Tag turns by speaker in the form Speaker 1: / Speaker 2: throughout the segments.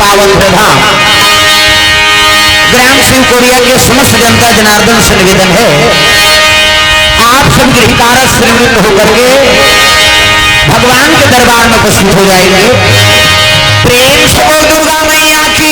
Speaker 1: पावन प्रधान ग्राम शिव कोरिया के समस्त जनता जनार्दन से निवेदन है, आप सब गृहकारक श्रीवृंद होकर के भगवान के दरबार में उपस्थित हो जाएंगे। प्रेम से बोल दुर्गा मैया की।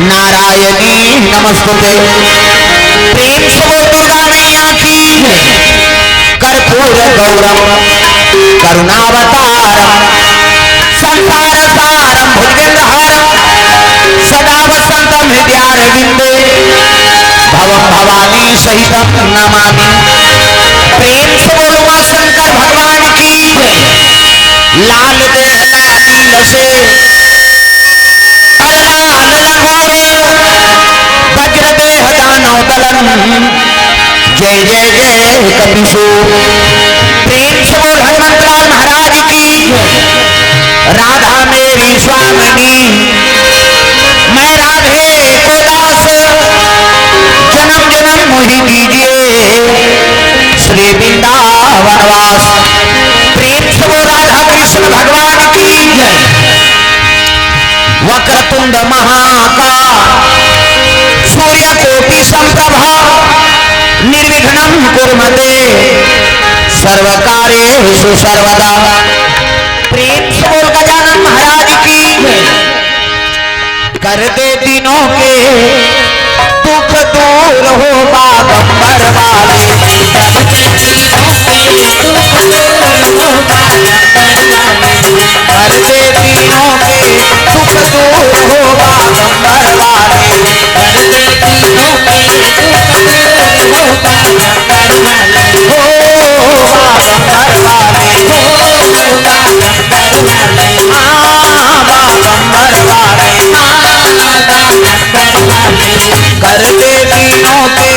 Speaker 1: नारायणी नमस्ते। प्रेम से बोल दुर्गा मैया की। कर्पूर गौरम करुणावतारम संसार सारम भुजगेन्द्रहारम सदा वसंतम हृदयारविंदे भवम भवानी सहितम नमामि। प्रेम से बोलो मां शंकर भगवान की। लाल देह नील से वज्र देह दानव दलन जय जय जय कपीशो। प्रेम से बोल हनुमंतलाल महाराज की। राधा मेरी स्वामिनी मैं राधे को दास जन्म जन्म मोहि दीजिए श्री वृंदावनवास। प्रेम से बोल राधा कृष्ण भगवान की। वक्रतुंड महाकाय सूर्यकोटि संप्रभा निर्विघ्नं कुर्मते सर्वकार्येषु सर्वदा। प्रेम से बोल गजानन महाराज की। कर दे दिनों के दुख दूर हो बागंबर वाले। कर दे दिनों के दुख दूर हो बागंबर वाले। कर दे दिनों के दुख दूर हो बागंबर वाले। दे तीनों के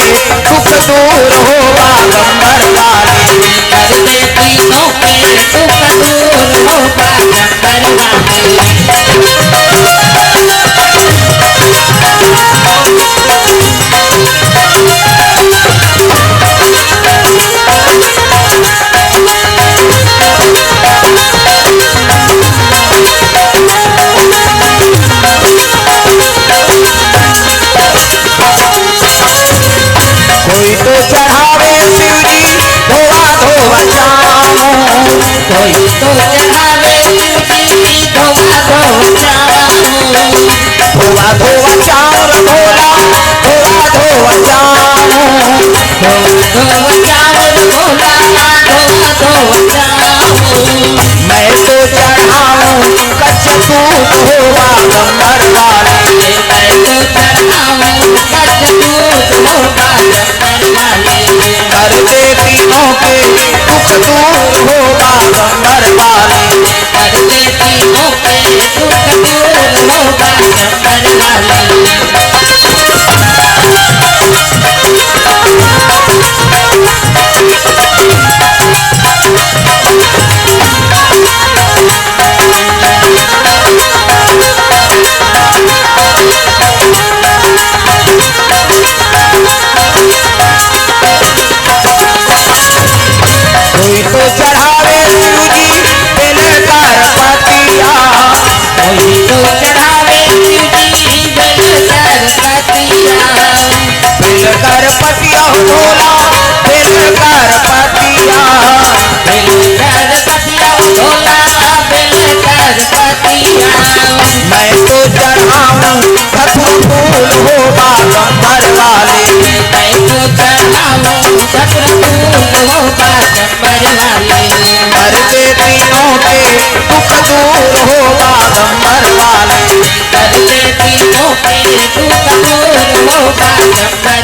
Speaker 1: दुख दूर हो बागंबर वाले,
Speaker 2: कर दे तीनों के दुख दूर हो बागंबर वाले।
Speaker 1: कोई तो चढ़ावे शिव जी धोआ धोआ चामो,
Speaker 2: कोई तो चढ़ावे शिव जी धोआ धोआ चामो,
Speaker 1: धोआ धोआ चाउर भोला धोआ धोआ चामो,
Speaker 2: धोआ धोआ चावल भोला धोआ धोआ चामो।
Speaker 1: मैं तो चढ़ाऊं कच्छ दूध हो बागंबर वाले,
Speaker 2: मैं तो चढ़ाऊं कच्छ दूध हो बागंबर वाले।
Speaker 1: कर दे तीनों के दुख दूर हो बागंबर वाले,
Speaker 2: कर दे तीनों के दुख दूर हो बागंबर वाले।
Speaker 1: कोई तो चढ़ावे शिव जी बेलकर पतिया,
Speaker 2: कोई तो चढ़ावे शिव जी बेलकर पतिया,
Speaker 1: बेलकर पतिया भोला बेलकर पतिया,
Speaker 2: बेलकर पतिया भोला बेलकर पतिया।
Speaker 1: मैं तो चढ़ाऊं धतूर फूल हो बागंबर वाले,
Speaker 2: मैं तो चढ़ाऊं धतूर फूल हो बागंबर वाले।
Speaker 1: कर दे तीनों के दुख दूर हो बागंबर वाले,
Speaker 2: कर दे तीनों के दुख दूर हो बागंबर वाले।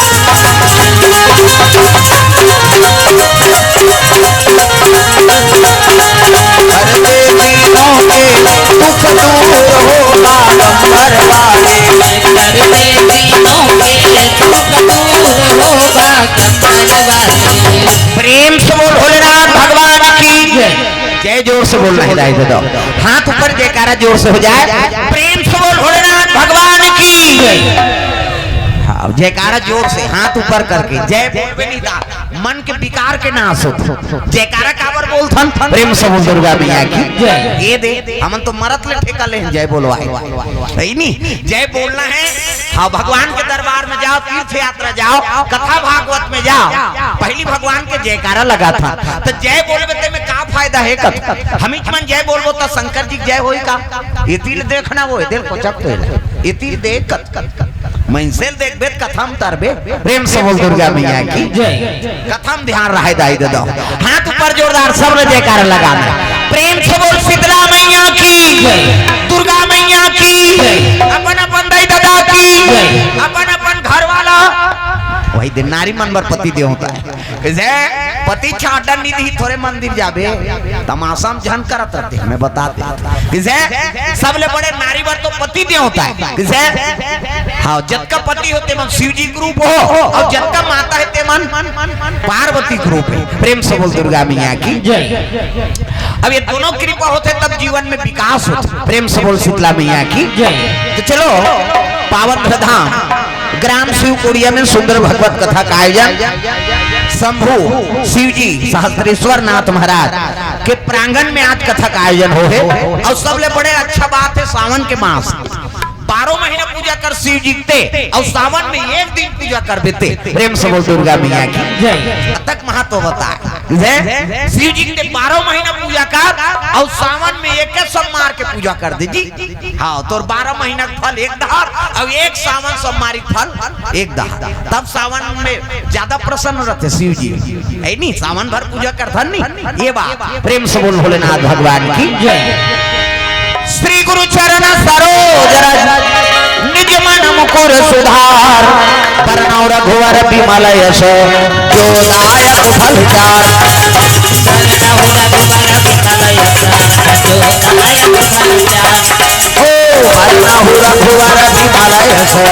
Speaker 1: कर दे तीनों के दुख दूर हो बागंबर वाले,
Speaker 2: कर दे तीनों के दुख दूर हो बागंबर वाले।
Speaker 1: प्रेम से बोल भोलेनाथ भगवान की जय। जोर से बोलना हिदायत दे दो, हाथ ऊपर जयकारा जोर से हो जाए। प्रेम से बोल भोलेनाथ भगवान की हाँ, जयकारा जोर से हाथ ऊपर करके जय बोलबे नहीं था, मन के विकार के नाश हो। जयकारा काबर बोलथन प्रेम से बोल दुर्गा मैया की ये दे हमन तो मरत ले ठेका ले जय बोलो आए सही नहीं, जय बोलना है। हाँ, भगवान के दरबार में जाओ, तीर्थ यात्रा जाओ, कथा भागवत में जाओ, पहली भगवान के जयकारा लगा था तो जय बोलबे में का फायदा है कत हम मन जय बोलबो तो शंकर जी जय होई का ये तीर देखना वो दिल को चपते ये तीर देख कत कत मैंसेल देख बेत कथम तरबे। प्रेम से बोल दुर्गा मैया की कथम ध्यान रहे दाई दे दो, हाथ ऊपर जोरदार सब ने जयकारा लगाना। प्रेम से बोल शीतला मैया की, दुर्गा मैया की, अपन अपन दाई दादा की, अपन अपन घर वाला वही दिन नारी मन बर पति दे होता है कैसे पति छाटन निधि थोड़े मंदिर जाबे तमाशा में झन करत रहते हमें बताते किसे सबले बड़े नारी बर तो पति दे होता है किसे हाँ जत का पति होते मन शिव जी ग्रुप हो और जत का माता है ते मन पार्वती ग्रुप है। प्रेम से बोल दुर्गा मैया की अब ये दोनों कृपा होते तब जीवन में विकास होता। प्रेम से बोल शीतला मैया की तो चलो पावन प्रधान ग्राम शिव कोरिया में सुंदर भगवत कथा का आयोजन शंभु शिव जी सहस्त्रेश्वर नाथ महाराज के प्रांगण में आज कथा का आयोजन हो है और सबले बड़े अच्छा बात है सावन के मास 12 महीना पूजा कर शिव जी ते और सावन में एक दिन पूजा कर देते। प्रेम से बोल दुर्गा मैया की तक महत्व बताए शिव जी के 12 महीना पूजा कर और सावन में एक सोमवार के पूजा कर दीजिए। हाँ तो 12 महीना फल एक दहार और एक सावन सोमवारी फल एक दहार तब सावन में ज्यादा प्रसन्न रहते शिव जी है नहीं सावन भर पूजा करता नहीं ये बात। प्रेम से बोल भोलेनाथ भगवान की श्री गुरु चरण सरोज रज निज मन मुकुर सुधार बरनौ रघुवर विमल यश जो दायक फल चार
Speaker 2: बरनौ रघुवर विमल यश जो दायक फल चार
Speaker 1: रघुवर विमलय से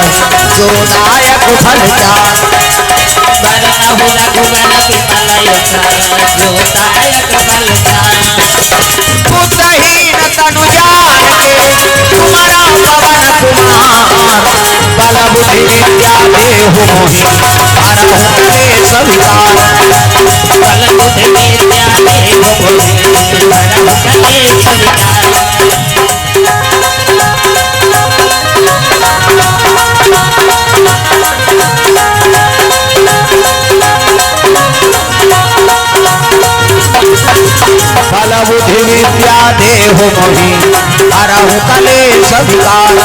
Speaker 1: जो दायक फल चार
Speaker 2: बरहु रघुवर विमलय जो दायक फल
Speaker 1: बुद्धहीन तनु जान के तुम्हारा पवन कुमार बल बुद्धि विद्या देहु मोहि परम कलेश विकार
Speaker 2: बल बुद्धि विद्या देहु मोहि परम कलेश विकार
Speaker 1: बल बुद्धि विद्या देहु मोहि हरहु कलेश विकार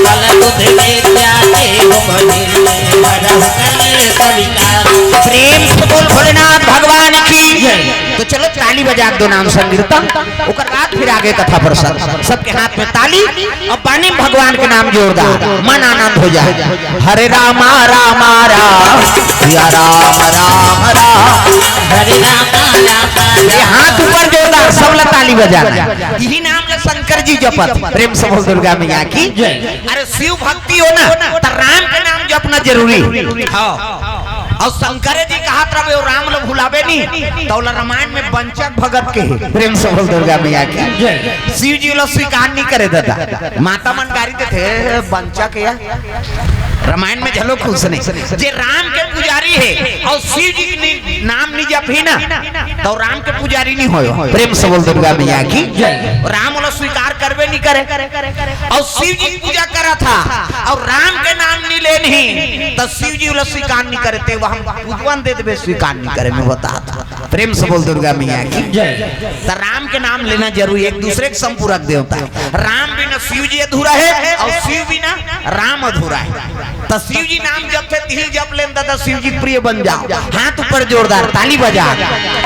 Speaker 2: बल बुद्धि विद्या देहु मोहि हरहु कलेश विकार।
Speaker 1: प्रेम से बोल भोलेनाथ भगवान की। तो चलो ताली बजा दो नाम संकीर्तन ओकर बाद फिर आगे कथा प्रसंग। सबके हाथ में ताली और पानी भगवान के नाम जोरदार मन आनंद हो जाए। हरे रामा रामा राम सिया राम राम राम
Speaker 2: हरे रामा रामा
Speaker 1: ये हाथ ऊपर जोरदार सब लोग ताली बजा यही नाम जो शंकर जी जपत प्रेम से बोल दुर्गा मैया की। अरे शिव भक्ति हो ना तो राम के नाम जपना जरूरी हाँ। और शंकर जी कहा रहे राम लोग भुलावे नहीं तो रामायण में वंचक भगत के प्रेम से बोल दुर्गा मैया की। शिव जी लोग स्वीकार नहीं करे दादा माता मन गारी थे वंचक या रामायण में झलो खुश नहीं जे राम के पुजारी है और शिव जी की नाम नहीं जपी ना तो राम के पुजारी नहीं हो। प्रेम से बोल दुर्गा मैया की। राम लोग स्वीकार करवे नहीं करे और शिव जी की पूजा करा था और राम के नाम नहीं ले नहीं तो शिव जी लोग स्वीकार नहीं करते हम भगवान दे दे स्वीकार नहीं करे मैं बता प्रेम से बोल दुर्गा मैया की। तो राम के नाम लेना जरूरी एक दूसरे के संपूरक देवता राम बिना शिव जी अधूरा है और शिव बिना राम अधूरा है। तो शिव जी नाम जब थे दिल जब लेन दादा शिव जी प्रिय बन जाओ। हाथ ऊपर जोरदार ताली बजा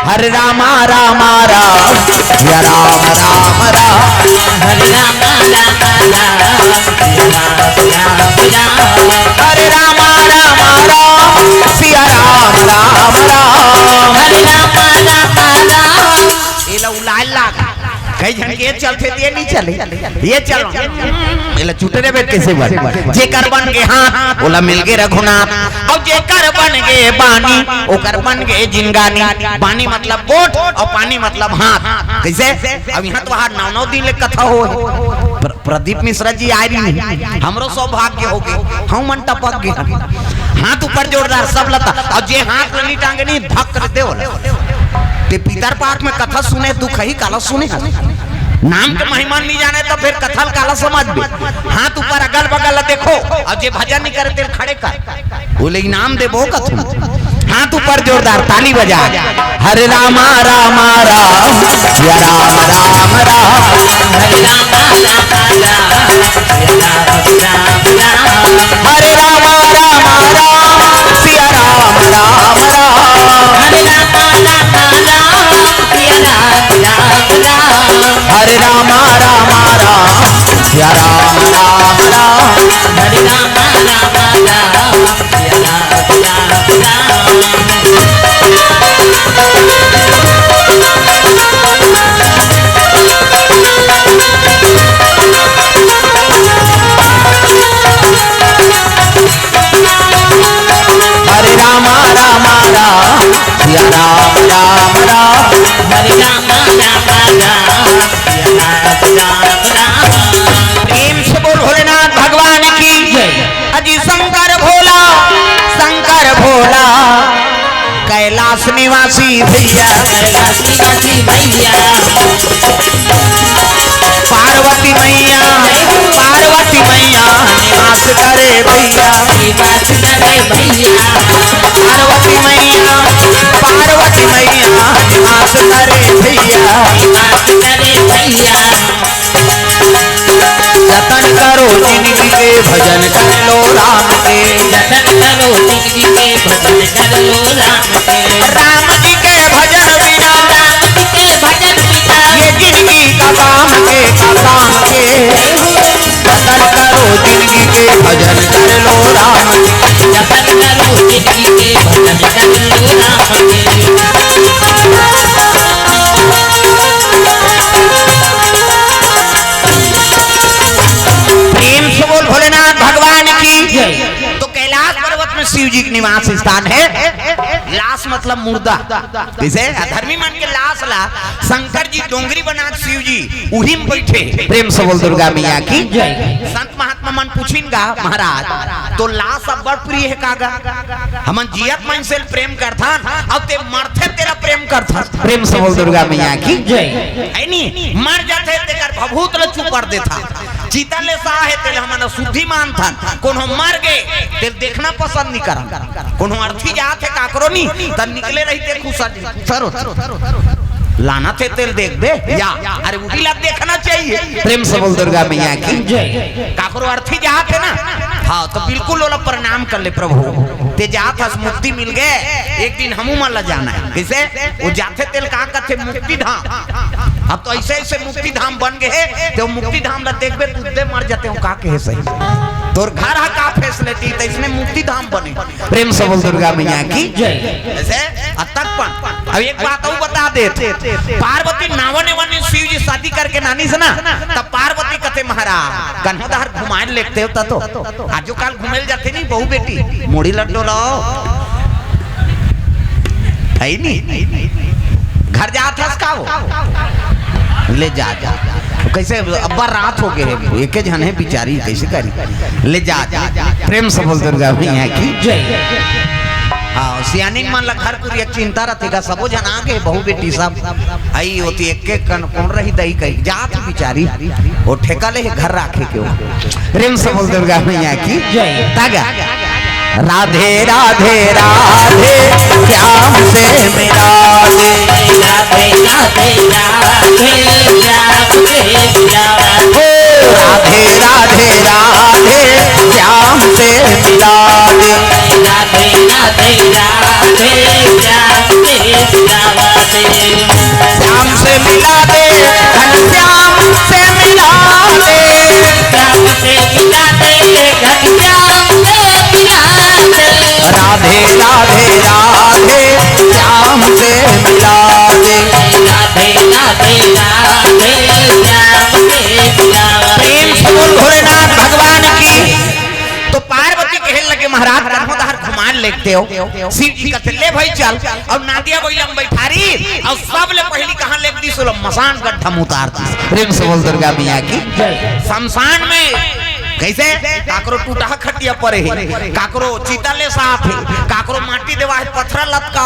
Speaker 1: हरे रामा रामा राम या राम राम राम
Speaker 2: हरे रामा रामा राम
Speaker 1: हरे रामा रामा राम सिया राम राम राम
Speaker 2: हरे रामा रामा राम
Speaker 1: ये लो लाला कई जन के चलते ये नहीं चले ये चलो ये छूटे रे कैसे बन जे कर बन के हाथ बोला मिल गए रघुनाथ और जे कर बन गए बानी ओ कर बन गए जिनगानी बानी मतलब बोट और पानी मतलब हाथ कैसे अब यहाँ तो हाथ 9 दिन ले कथा हो प्रदीप मिश्रा जी आ रही नहीं हमरो सौभाग्य हो गए हम मन टपक गए हाथ ऊपर जोरदार सब लता और जे हाथ नहीं टांगे नहीं धक कर दे ते पितर पार्क में कथा सुने दुख ही काला सुने नाम के महिमा नहीं जाने तो फिर कथा काला समझ भी। हाथ ऊपर अगल बगल देखो और जे भजन नहीं करे तेरे खड़े कर बोले इनाम दे वो कथू। हाथ ऊपर जोरदार ताली बजा हरे रामा रामा राम या राम राम राम
Speaker 2: हरे रामा रामा राम
Speaker 1: हरे रामा रामा राम सिया राम राम राम
Speaker 2: हरे रामा रामा राम सिया राम राम राम
Speaker 1: हरे रामा रामा राम सिया राम राम राम
Speaker 2: हरे रामा रामा राम सिया राम राम
Speaker 1: हरे रामा रामा राम सिया राम राम राम
Speaker 2: हरे रामा रामा राम सिया राम राम
Speaker 1: प्रेम से बोल भोलेनाथ भगवान की। अजी शंकर भोला कैलाश निवासी भैया
Speaker 2: कैलाश निवासी भैया
Speaker 1: पार्वती मैया निवास करे भैया
Speaker 2: निवास करे भैया
Speaker 1: पार्वती मैया निवास करे भैया
Speaker 2: निवास करे भैया
Speaker 1: जतन करो जिंदगी के भजन कर लो राम के
Speaker 2: जतन करो जिंदगी के भजन कर लो राम के
Speaker 1: राम जी के भजन बिना
Speaker 2: राम जी के भजन बिना
Speaker 1: ये जिंदगी का काम के जतन करो जिंदगी के भजन कर लो राम के
Speaker 2: जतन करो जिंदगी के भजन कर लो राम के
Speaker 1: प्रेम निवास स्थान है। लाश मतलब मुर्दा, जैसे अधर्मी मन के लाश ला शंकर जी डोंगरी बना शिव जी उही में बैठे। प्रेम से बोल दुर्गा मैया की जय। संत महात्मा मन पूछिनगा महाराज तो लाश अब बड़ प्रिय है कागा, हमन जियत मन से प्रेम करथा अब ते मरथे तेरा प्रेम करथा। प्रेम से बोल दुर्गा मैया की जय। है नी मर जाते तेकर भभूत ल चुप कर देता, चीता ले सा है तेल हमन शुद्धि मानथा, कोनो मर गए तेल देखना पसंद नहीं करा, कोनो अर्थी जात है काकरो नी त निकले रहते खुशा सरो लाना थे तेल देख दे या अरे उठी ला देखना चाहिए। प्रेम से बोल दुर्गा मैया की जय। काकरो अर्थी जात है ना, हाँ तो बिल्कुल ओला प्रणाम कर ले प्रभु ते जात हस मुक्ति मिल गए, एक दिन हमू मन ला जाना है। कैसे वो जाते तेल का कहते मुक्ति धाम, अब तो ऐसे ऐसे मुक्ति धाम बन गए तो मुक्ति धाम ला देखबे तुझे मर जाते हो का कहे सही तोर घर है का फैसिलिटी तो इसने मुक्ति धाम बने। प्रेम से बोल दुर्गा मैया की जय। ऐसे अतकपन अब एक बात और बता दे, पार्वती नावने वाने शिव जी शादी करके नानी से ना तब पार्वती कहते महाराज कन्हदार घुमाए लेते होता तो आजो काल घुमेल जाते नहीं बहू बेटी मोड़ी लड्डू लाओ है नहीं घर जात हस का वो ले जा जा कैसे अब्बा रात हो गए एक जन है बिचारी कैसे करी ले जा जा। प्रेम से बोल दुर्गा मैया की जय। हाँ सियानी मन ला घर पूरी चिंता रहेगा सबो जन आगे बहू बेटी सब आई होती एक कौन रही दई कही जात बिचारी वो ठेका ले घर राखे के। प्रेम से बोल दुर्गा मैया की जय। तागा राधे राधे राधे श्याम से मिला दे,
Speaker 2: राधे राधे राधे श्याम से मिला दे,
Speaker 1: राधे राधे राधे श्याम से मिला दे,
Speaker 2: राधे राधे राधे श्याम से मिला दे,
Speaker 1: श्याम से मिला दे घनश्याम से मिला दे,
Speaker 2: श्याम से मिला दे घनश्याम से मिला दे,
Speaker 1: राधे राधे राधे श्याम से मिला दे,
Speaker 2: राधे राधे राधे श्याम से मिला दे।
Speaker 1: प्रेम से बोल भोलेनाथ भगवान की। तो पार्वती कहने लगे महाराज कन्हदार घुमान लेते हो शिव जी कहते ले भाई चल और नादिया बोलम बैठारी और सब ले पहली कहां लेक दी सोलम मसान गड्ढा में उतार दी। प्रेम से बोल दुर्गा मैया की जय। शमशान में कैसे काकरो टूटा खटिया पड़े है, काकरो चीता ले साथ है, काकरो माटी देवा है पत्थर लटका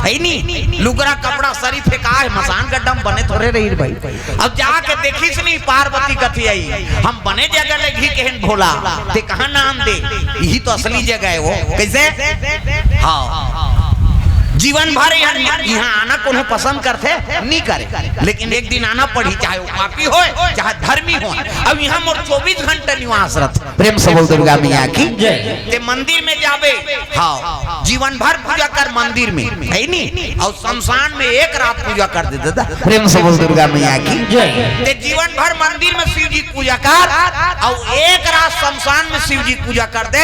Speaker 1: है नी लुगरा कपड़ा शरीफ फेंका है मसान गड्ढा में बने थोड़े रही भाई। अब जाके देखी से नहीं पार्वती कथी आई हम बने जगह ले घी कहन भोला ते कहां नाम दे यही तो असली जगह है वो। कैसे हाँ जीवन भर यहाँ आना कोनो पसंद करते नहीं करे, लेकिन एक दिन आना पड़ी चाहे वो पापी हो चाहे धर्मी हो। अब यहाँ मोर 24 घंटे निवास रहते। प्रेम से बोल दुर्गा मैया की जय। मंदिर में जावे हाँ जीवन भर पूजा कर मंदिर में है नी और शमशान में एक रात पूजा कर दे दादा। प्रेम से बोल दुर्गा मैया की जय। जीवन भर मंदिर में शिव जी पूजा कर और एक रात शमशान में शिव जी पूजा कर दे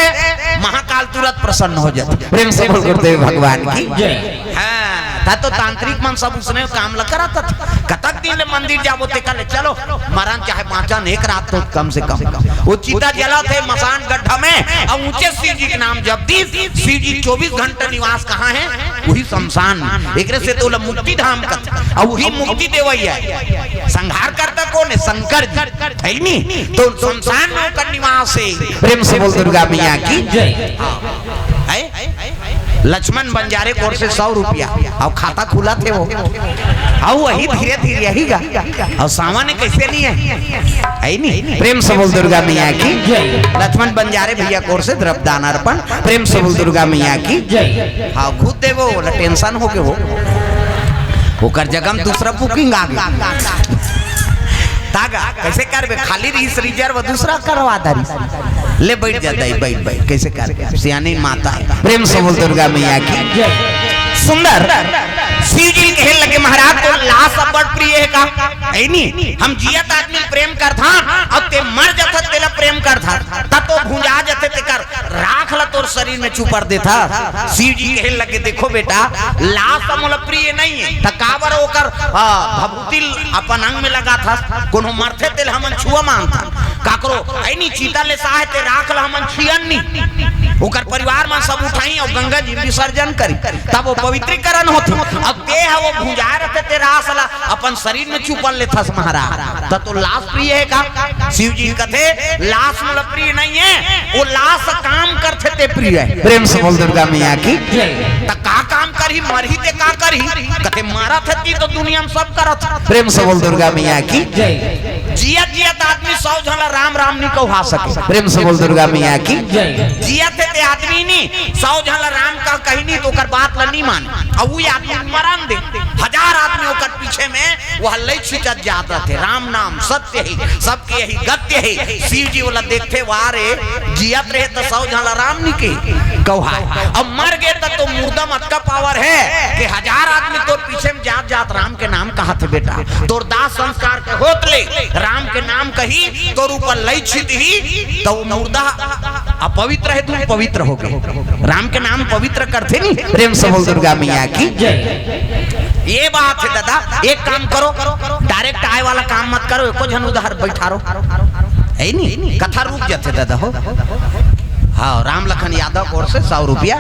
Speaker 1: महाकाल तुरंत प्रसन्न हो जाते। प्रेम से बोल गुरुदेव भगवान की जय। हाँ तो तांत्रिक मन सब उसने काम लग करा था कतक दिन मंदिर जाबो ते कल चलो मरण चाहे पांचन एक रात तो कम से कम वो चिता जला थे मसान गड्ढा में और ऊंचे शिव जी के नाम जब दी शिव जी 24 घंटे निवास कहाँ है वही शमशान एक से तो मुक्ति धाम का और वही मुक्ति देवैया संहार करता कौन है शंकर जी नहीं तो शमशान में का निवास है। प्रेम से बोल दुर्गा मैया की जय। लक्ष्मण बंजारे कोर से 100 रुपया और खाता खुला थे वो और वही धीरे धीरे यही गा और सामान्य कैसे नहीं है नहीं। प्रेम से बोल दुर्गा मैया की जय। लक्ष्मण बंजारे भैया कोर से द्रव्यदान अर्पण। प्रेम से बोल दुर्गा मैया की जय। हाँ खुद दे वो टेंशन हो के वो कर जगह में दूसरा बुकिंग आ गया तागा कैसे करबे खाली रिस रिजर्व दूसरा करवा दारी ले बैठ जाता है बैठ बैठ कैसे कर सियानी माता है। प्रेम से बोल दुर्गा मैया की सुंदर शिव जी कहे लगे महाराज तो लाश बड़ प्रिय है का है नी हम जियत आदमी प्रेम करथा अब ते मर जात तेला प्रेम करथा तब तो भुंजा जाते ते कर राख ला तोर तोर शरीर में चुपर देता। शिव जी कहे लगे देखो बेटा लाश मोल प्रिय नहीं है तकाबर ओकर भभूति अपन अंग में लगा था कोनो मरथे तेल हमन छुआ मांगता काकरो ऐनी चीता ले साहे ते राख ल हमन छियन्नी ओकर परिवार में सब उठाई और गंगा जी विसर्जन करी तब वो पवित्रीकरण होती। अब देह वो भुजा रहते ते रास ला अपन शरीर में छुपल लेथस महाराज तो लाश प्रिय है का? शिव जी कहते लाश मोल प्रिय नहीं है वो लाश काम करते ते प्रिय है। प्रेम से बोल दुर्गा मैया की त का काम करी मरही ते का करी कहते मारा थी तो दुनिया में सब करत। प्रेम से बोल दुर्गा मैया की जिया जिया आदमी 100 झला राम राम नहीं कहा सके। प्रेम से बोल दुर्गा मैया की जिया थे आदमी नहीं 100 झला राम का कही नहीं तो कर बात नहीं माने और वो आदमी मरण दे 1000 आदमी होकर पीछे में वह लय छिटत जाता थे। राम नाम सत्य है सबके यही गत्य है। शिव जी वाला देखते वारे जियत रहे तो 100 झला राम नहीं के कहा अब मर गए तो मुर्दा मत का पावर है कि 1000 आदमी तो पीछे में जात जात राम के नाम कहा थे बेटा तोर दास संस्कार के होत ले राम के नाम कही तोर ऊपर लय छिट ही तो मुर्दा अपवित्र है तुम पवित्र हो गए। राम के नाम पवित्र करते नहीं। प्रेम से बोल दुर्गा मैया की ये बात है दादा एक काम करो डायरेक्ट आए वाला काम मत करो एको जन उधर बैठा रो है नहीं कथा रुक जाते दादा हो। हाँ राम लखन यादव और से 100 रुपया।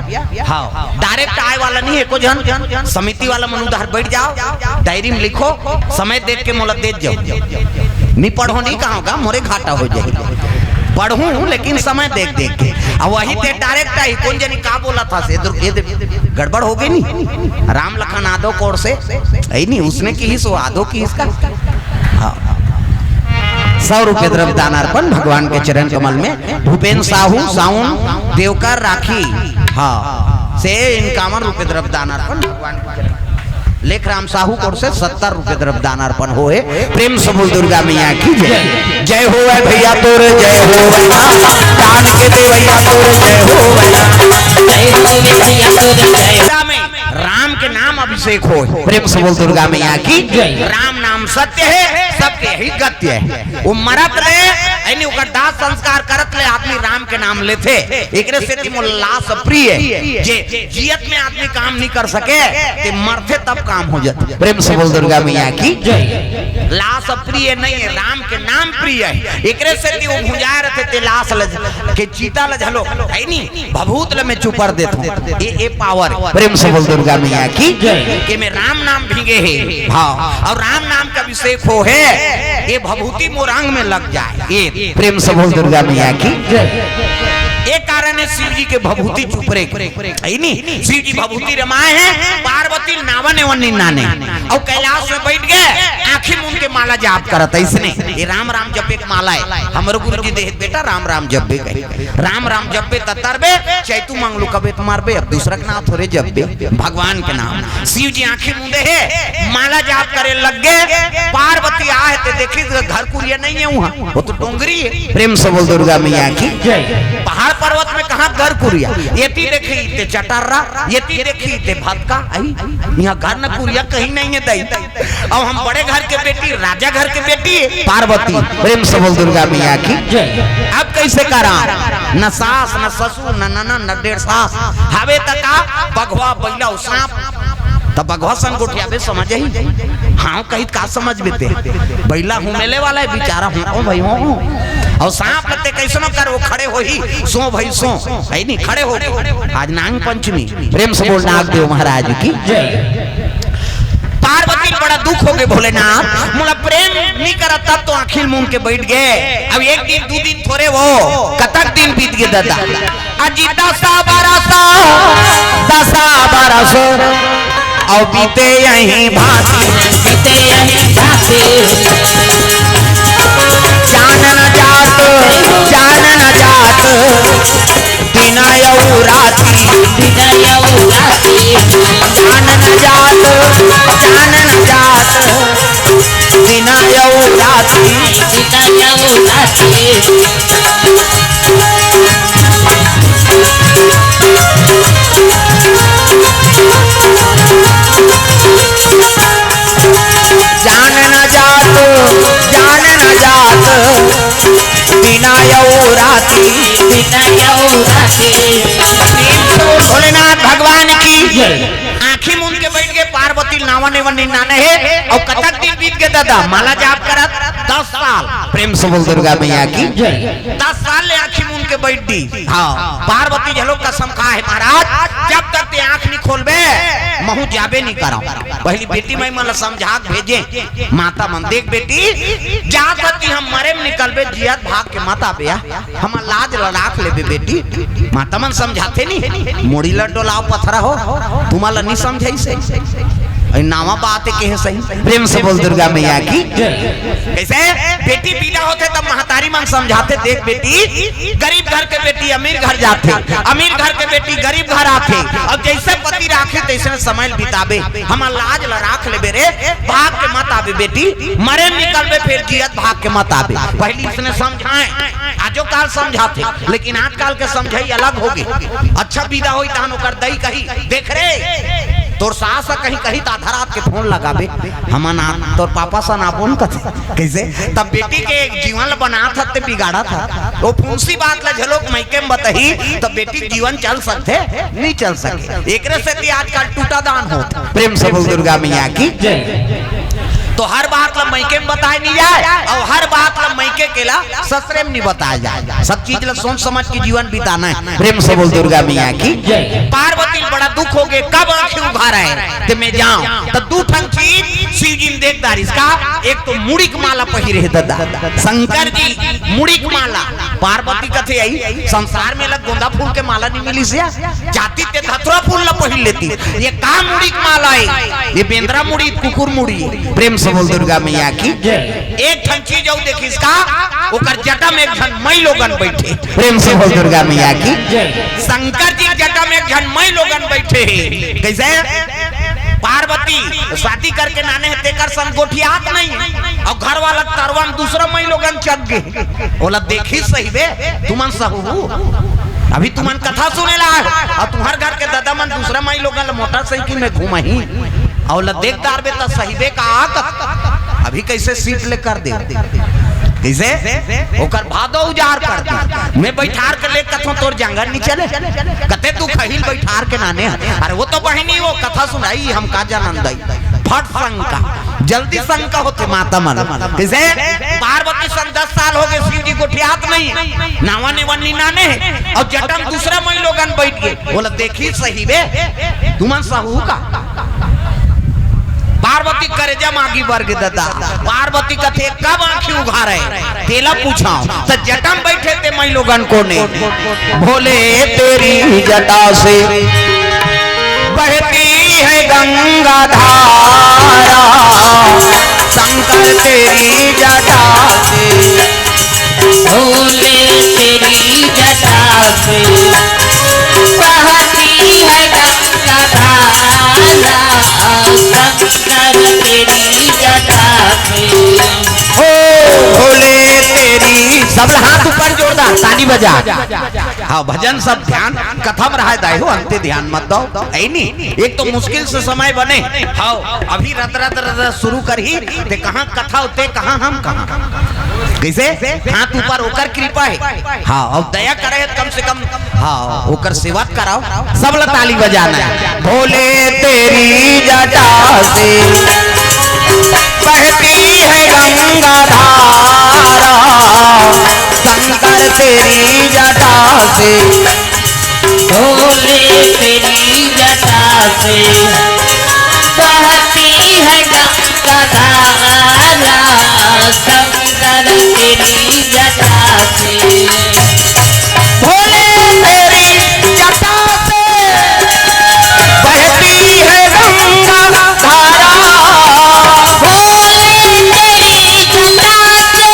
Speaker 1: हाँ डायरेक्ट आए वाला नहीं एको जन समिति वाला मन उधर बैठ जाओ डायरी में लिखो समय देख के मोला दे जाओ नहीं पढ़ो नहीं कहोगा मोरे घाटा हो जाएगी पढ़ूं लेकिन समय देख देख के अब वही ते डायरेक्ट आई कौन जानी का बोला था से गड़बड़ हो गई नहीं। राम लखन आदो कोर से नहीं उसने की ही सो आदो की इसका 100 रुपये द्रव्य दानार्पण भगवान के चरण कमल में। भूपेन साहू साउन देवकर राखी हाँ से 51 रुपये द्रव्य दानार्पण भगवान के चरण लेख राम साहू कोर से 70 रुपये द्रव्य दानार्पण होए। प्रेम से बोल दुर्गा मैया की जय। जय हो भैया तोर जय हो दान के दे भैया तोर जय हो भैया में राम के नाम अभिषेक हो। प्रेम से बोल दुर्गा मैया की राम नाम सत्य है सबके ही गत्य है। वो मरत ले ओकर दास संस्कार करत ले आदमी राम के नाम लेते एकरे से ती लाश प्रिय जे जियत में आदमी काम नहीं कर सके ते मरते तब काम हो जाते। प्रेम से बोल दुर्गा मैया की लाश प्रिय नहीं है राम के नाम प्रिय है एकरे से ती वो भुजा रहते ते लाश के चीता ल झलो है नहीं भभूत ल में चुपर देते ये पावर। प्रेम से बोल दुर्गा मैया की कि मैं राम नाम भीगे है हाँ और राम नाम का अभिषेक हो है ये भभूति मोरंग में लग जाए ये। प्रेम से बोल दुर्गा मैया की एक कारण है शिव जी के भभूति चुपरे नहीं शिव जी भभूति रमाए हैं पार्वती नावन एवं निन्नाने और कैलाश में बैठ गए आखिर में उनके माला जाप करता इसने ये राम राम जप एक माला है हमारे गुरु जी देख बेटा राम राम जप बे राम राम जप बे तरबे चैतू मांग लो कबे तुम्हार बे अब दूसरा के नाम थोड़े जप बे भगवान के नाम। शिव जी आंखें मूंदे है माला जाप करे लग गए पार्वती आ है देखी घर कुरिया नहीं है वहाँ वो तो डोंगरी है। प्रेम से बोल दुर्गा मैया की पहाड़ पर्वत में कहा घर कुरिया ये देखी ते चटर्रा ये देखी ते भटका आई यहाँ घर न कुरिया कहीं नहीं है दई अब हम बड़े घर के बेटी राजा घर के बेटी पार्वती। प्रेम से बोल दुर्गा मैया की अब कैसे करा न सास न ससुर न ननन न डेढ़ सास हवे तका बघवा बैला सांप तब बघवा सन गोठिया बे समझ ही हाँ कहीं का समझ बेते बैला हूँ मेले वाला है बेचारा हूँ भाई हूँ और सांप लगते कैसे न कर वो खड़े हो ही सो भाई सो है नहीं खड़े हो आज नाग पंचमी। प्रेम से बोल नाग देव महाराज की पार्वती बड़ा दुख हो गए भोलेनाथ मोला प्रेम नहीं करा तब तो आखिर मुंह के बैठ गए। अब एक दिन 2 दिन थोड़े वो कतक दिन बीत गए दादा अजी 10 12 और बीते यहीं भांति जान न जात दिन यऊ राती जान न जात दिन यऊ राती जान न जात बिना यऊ राती
Speaker 2: बिना राखे
Speaker 1: भोलेनाथ भगवान की आंखी मूंद के बैठ के पार्वती नावा ने वनी नाने है और कतक दिन बीत के दादा माला जाप करत 10 साल प्रेम से बोल दुर्गा मैया की 10 साल ले आंखी मूंद के बैठ दी। हाँ पार्वती झलो कसम खा है महाराज जब तक ते आंख नहीं खोलबे महू जाबे नहीं करो। पहली बेटी मैं मन समझा भेजे माता मन देख बेटी जा तक हम मरे में निकलबे जियत भाग के माता बेया हम लाज लड़ाक लेबे बेटी माता मन समझाते नहीं मोड़ी लड्डो लाओ पथरा हो तुम्हारा नहीं समझाई सही नावा बात के है सही प्रेम से बोल दुर्गा मैया की कैसे बेटी पीला होते तब महतारी मन समझाते देख बेटी गरीब घर के बेटी अमीर घर जाते अमीर घर के बेटी गरीब घर आते अब जैसे पति राखे तैसे समय बिताबे हम लाज लड़ाक लेबे रे भाग के मत आवे बेटी मरे निकलबे फिर जियत भाग के मत आवे। पहली इसने समझाए आजो काल समझाते लेकिन आजकल के समझाई अलग होगी। अच्छा विदा होई तहन ओकर दई कही देख रे तोर सास कहीं कहीं आधा रात के फोन लगाबे हम ना तोर पापा सा ना फोन कथे कैसे तब बेटी के जीवन बना था ते बिगाड़ा था वो फूंसी बात ला झलोक मैके में बताही तब बेटी जीवन चल सकते नहीं चल सके एकरे से आजकल टूटा दान हो प्रेम से बोल दुर्गा मैया की तो हर बात ला मैके में बताए नहीं जाए और हर बात ला मैके केला ससुरे में नहीं बताया जाए। सब चीज ला सोच समझ के जीवन बिताना है प्रेम से बोल दुर्गा मैया की। पार्वती बड़ा दुख हो गए कब आंखें उघार है कि मैं जाऊं तो दू ठन चीज शिव जी ने देखदार इसका एक तो मुड़ी की माला पहिरे है दादा शंकर जी मुड़ी की माला पार्वती कथे आई संसार में लग गोंदा फूल के माला नहीं मिली से जाती ते धतुरा फूल ला पहिर लेती ये का मुड़ी की माला है ये बेंद्रा मुड़ी कुकुर मुड़ी प्रेम बोल दुर्गा मैया की। एक ठन चीज और देखी इसका ओकर जटा में एक जन मई लोगन बैठे प्रेम से बोल दुर्गा मैया की। शंकर जी जटा में एक जन मई लोगन बैठे हैं कैसे पार्वती शादी करके नाने है तेकर संग गोठियात नहीं और घर वाला तरवा में दूसरा मई लोगन चक गए बोला देखी सही बे तुमन सहू अभी तुमन कथा सुने ला और तुम्हार घर के दादा मन दूसरा मई लोगन मोटरसाइकिल में घूमही और देखदार बे तो सही बे का अभी कैसे सीट ले कर दे कैसे ओकर भादो उजार कर दे मैं बैठार के ले कथो तोर जंगल नहीं चले कते तू खहिल बैठार के नाने अरे वो तो बहिनी वो कथा सुनाई हम का जानन दई फट शंका जल्दी शंका होते माता मन कैसे पार्वती सन 10 साल हो गए शिव जी गोठियात नहीं नावा ने वन्नी नाने और जटम दूसरा मई लोगन बैठ गए बोला देखी सही बे तुमन सहू का पार्वती करेजा मांगी वर्ग दादा पार्वती कथे कब आंखी उघारे तेला पूछाओ तो जटम बैठे थे मई लोगन को ने भोले तेरी जटा से बहती है गंगा धारा शंकर तेरी जटा से
Speaker 2: भोले तेरी जटा से बहती है गंगा धारा शंकर तेरी जटा से
Speaker 1: हो भोले तेरी सब हाथ ऊपर जोरदार ताली बजा हाँ भजन सब ध्यान कथा में रहा दाई हो अंते ध्यान मत दो है नहीं एक तो मुश्किल से समय बने हाँ अभी रत रत रत शुरू कर ही ते कहाँ कथा होते कहाँ हम कहाँ कैसे हाथ ऊपर होकर कृपा है हाँ और दया करे कम से कम हाँ होकर सेवा कराओ सब ला ताली बजाना है भोले तेरी जटा से बहती है गंगा धारा शंकर तेरी जटा से
Speaker 2: भोले तेरी जटा से बहती है गंगा धारा शंकर तेरी जटा से
Speaker 1: भोले तेरी जटा से बहती है गंगा धारा
Speaker 2: भोले तेरी जटा से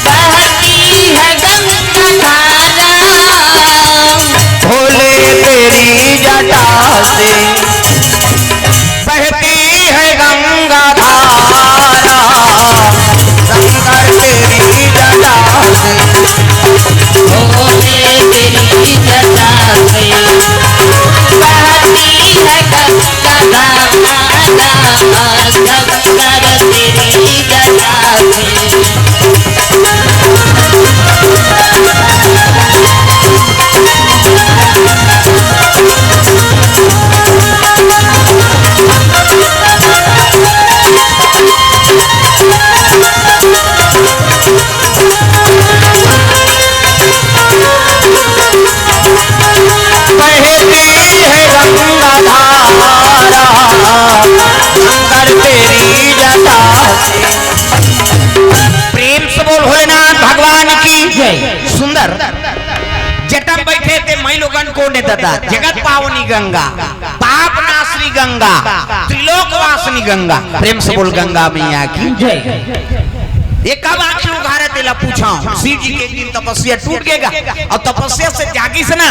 Speaker 2: बहती है गंगा धारा
Speaker 1: भोले तेरी जटा से बहती है गंगा धारा शंकर तेरी जटा से। प्रेम से बोल भोलेनाथ भगवान की जय। सुंदर जटा बैठे थे मई लोगन को ने दादा जगत पावनी गंगा पाप नाशनी गंगा त्रिलोक वासनी गंगा। प्रेम से बोल गंगा मैया की जय। ये कब आंखें उघारे तेला पूछा शिव जी के दिन तपस्या टूट गएगा और तपस्या से जागी से ना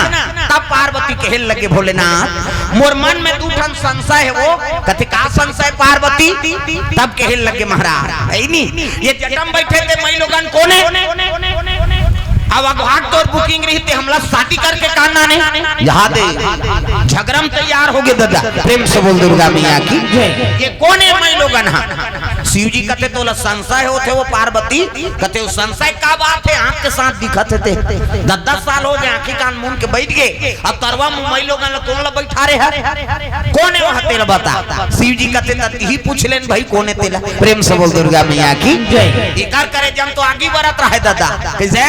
Speaker 1: तब पार्वती कहने लगे भोलेनाथ मोर मन में दू ठन संशय है वो कथे का संशय पार्वती तब कहने लगे महाराज है नहीं ये जटम बैठे थे मई लोगन कोने अब अगवाट तोर बुकिंग रही थे हमला शादी करके काना ने यहाँ दे झगड़म तैयार हो गए दादा। प्रेम से बोल दुर्गा मैया की ये कौन है मई लोगन हा शिव जी कहते तो संशय होते वो पार्वती कहते वो संशय का बात है आंख के साथ दिखत थे 10 साल हो गए आंखी कान मुंह के बैठ गए अब तरवा मई लोगन कौन ला बैठा रहे है कौन है वहां तेरा बता। शिव जी कहते ही पूछ लेन भाई कौन है तेरा। प्रेम से बोल दुर्गा मैया की इकार करे जम तो आगे बढ़त रहे दादा कैसे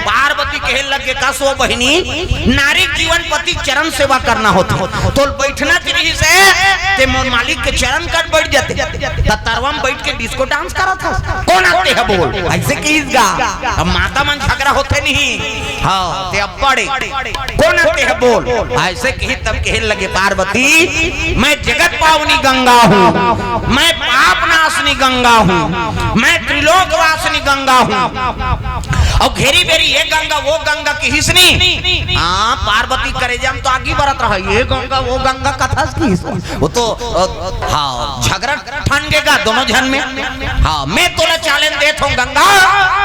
Speaker 1: पार्वती कहे लगे का सो बहिनी नारी जीवन पति चरण सेवा करना होता तो बैठना चाहिए से ते मोर मालिक के चरण कट बैठ जाते तरवा में बैठ के डिस्को डांस करा था कौन आते है बोल ऐसे कहीगा अब माता मन झगड़ा होते नहीं हाँ ते अब बड़े कौन आते है बोल ऐसे कही तब कहे लगे पार्वती मैं जगत पावनी गंगा हूँ मैं पाप नाशनी गंगा हूँ मैं त्रिलोक वासनी गंगा हूँ और घेरी बेरी ये गंगा वो गंगा की हिसनी हाँ पार्वती करे जम तो आगे बढ़त रहा ये गंगा वो गंगा कथा की वो तो हाँ झगड़ा ठनगेगा दोनों जन में हाँ मैं तोला चैलेंज देता हूँ गंगा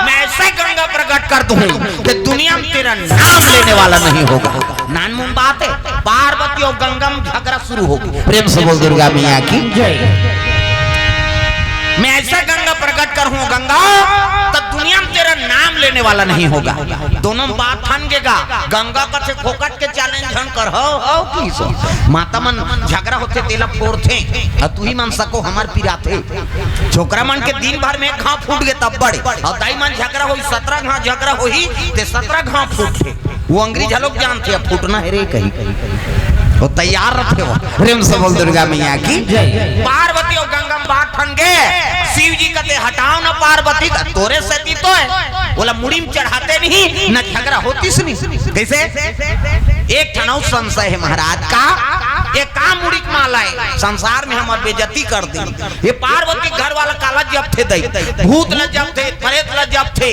Speaker 1: मैं ऐसे गंगा प्रकट कर दूँ कि दुनिया में तेरा नाम लेने वाला नहीं होगा। नानमुन बात है पार्वती और गंगा में झगड़ा शुरू होगी। प्रेम से बोल दुर्गा मैया की जय। मैं ऐसा गंगा प्रकट करूँ गंगा तो दुनिया में तेरा नाम लेने वाला नहीं होगा। दोनों बात ठनगेगा गंगा का से फोकट के चैलेंज हन कर हो किसो माता मन झगड़ा होते तेला फोड़ते और तू ही मन सको हमार पिराते छोकरा मन के दिन भर में घाव फूट गए तब बड़े और दाई मन झगड़ा होई 17 घाव झगड़ा होई ते 17 घाव फूटते वो अंग्रेज लोग जानते हैं फूटना है रे कहीं वो तैयार रखे हो। प्रेम से बोल दुर्गा मैया की पार्वती और गंगा बात ठनगे शिव जी कहते हटाओ ना पार्वती का तोरे सती तो है बोला मुड़ी में चढ़ाते नहीं न झगड़ा होती सुनी कैसे एक ठनाउ संशय है महाराज का ये काम मुड़ी माला है संसार में हमार बेइज्जती कर दी ये पार्वती घर वाला काला जब थे दई भूत ल जब थे प्रेत ल जब थे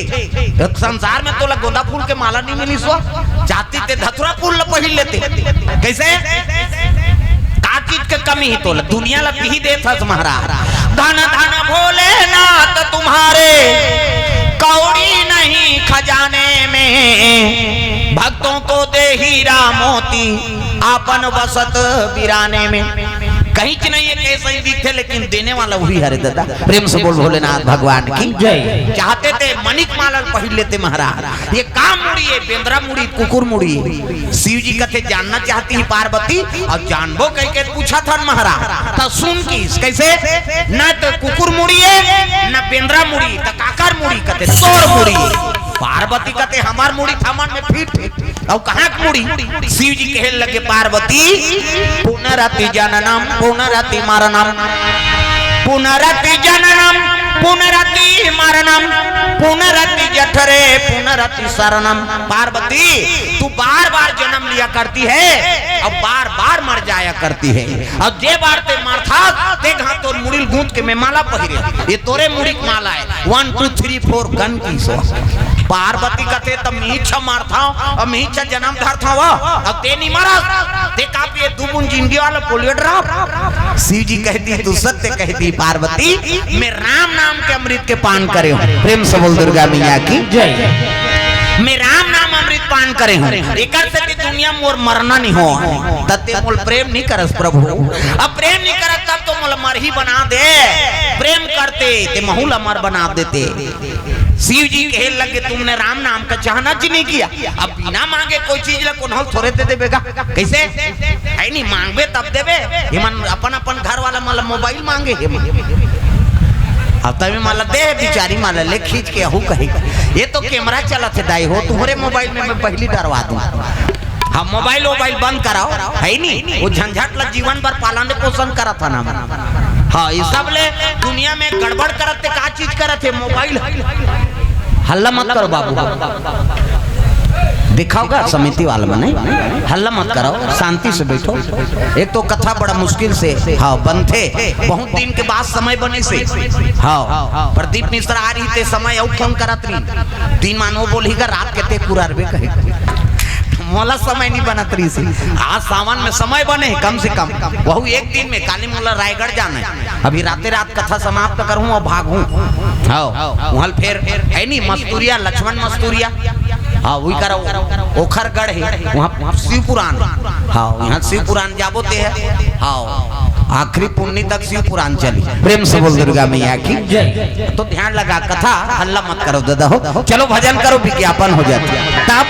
Speaker 1: संसार में तो गोंदा फूल के माला नहीं मिली सो चाहती थे धतुरा फूल ल पहिल लेते कैसे चीज के कमी ही तो दुनिया लग ही देता महाराज धन धन भोलेनाथ तुम्हारे कौड़ी नहीं खजाने में भक्तों को दे हीरा मोती आपन बसत बिराने में कहीं च नहीं है कैसे ही दिखते लेकिन देने वाला वही हरे दादा। प्रेम से बोल भोलेनाथ भगवान की जय। चाहते थे मणिक माला पहन लेते महाराज ये काम मुड़ी है बेंद्रा मुड़ी कुकुर मुड़ी शिव जी कहते जानना चाहती है पार्वती और जानबो कह के पूछा था महाराज तो सुन की कैसे न तो कुकुर मुड़ी है न बेंद्रा मुड़ी तो काकर मुड़ी कहते तोर मुड़ी पार्वती कहते हमार मुड़ी थामन में फिट और कहाँ मुड़ी शिव जी कहने लगे पार्वती पुनरति जननम पुनरति मरणम पुनरति जननम पुनरति मरणम पुनरति जठरे पुनरति शरणम। पार्वती तू बार बार जन्म लिया करती है और बार बार मर जाया करती है और जे बार ते मरथा ते घा तोर मुड़िल गूंथ के में माला पहिरे ये तोरे मुड़ी माला है 1 2 3 4 गन की सो पार्वती कहते तब मीछा मारता और मीछा जन्म धरता हुआ अब ते नहीं मरा ते कापी दू बुन जिंदगी वाला पोलियो ड्रॉप। शिव जी कहती तू सत्य कहती पार्वती मैं राम नाम के अमृत के पान करे हूँ। प्रेम से बोल दुर्गा मैया की जय। मैं राम नाम अमृत पान करे हूँ एक दुनिया मोर मरना नहीं हो तत्ते मोल प्रेम नहीं करस प्रभु अब प्रेम नहीं करत तब तो मोल मर ही बना दे प्रेम करते ते महूल अमर बना देते। शिव जी कहे लगे तुमने राम नाम का चाहना जी नहीं किया अब बिना मांगे कोई चीज ला कोन थोड़े दे देबेगा कैसे है नहीं मांगबे तब देबे हेमन अपन अपन घर वाला मतलब मोबाइल मांगे अब तभी माला दे बिचारी माला ले खींच के अहू कहे ये तो कैमरा चला थे दाई हो तुम्हारे मोबाइल में मैं पहली डरवा दूं। हाँ मोबाइल बंद कराओ है नहीं वो झंझट लग जीवन भर पालन पोषण करा था ना। हाँ ये सब ले दुनिया में गड़बड़ करते का चीज करते मोबाइल। हल्ला मत करो बाबू दिखाओगा समिति वाला में नहीं हल्ला मत करो शांति से बैठो। एक तो कथा बड़ा मुश्किल से हाँ बनते बहुत दिन के बाद समय बने से हाँ प्रदीप मिश्रा आ रही थे समय और फोन करत रही तीन मानो बोली का रात कहते पूरा अरबे कहे मोला समय नहीं बनत रही से आज सावन में समय बने कम से कम वह एक दिन में काली मोला रायगढ़ जाना है अभी राते रात कथा समाप्त करूँ और भागूं। हाँ वहाँ फिर है नहीं मस्तूरिया लक्ष्मण मस्तूरिया हाँ वही करो ओखरगढ़ है वहाँ शिव पुराण। हाँ यहाँ शिव पुराण जाबोते है। हाँ आखिरी पुण्य तक शिव पुराण चली। प्रेम से बोल दुर्गा मैया की जय। तो ध्यान लगा कथा हल्ला मत करो दादा हो चलो भजन करो विज्ञापन हो जाती है। तब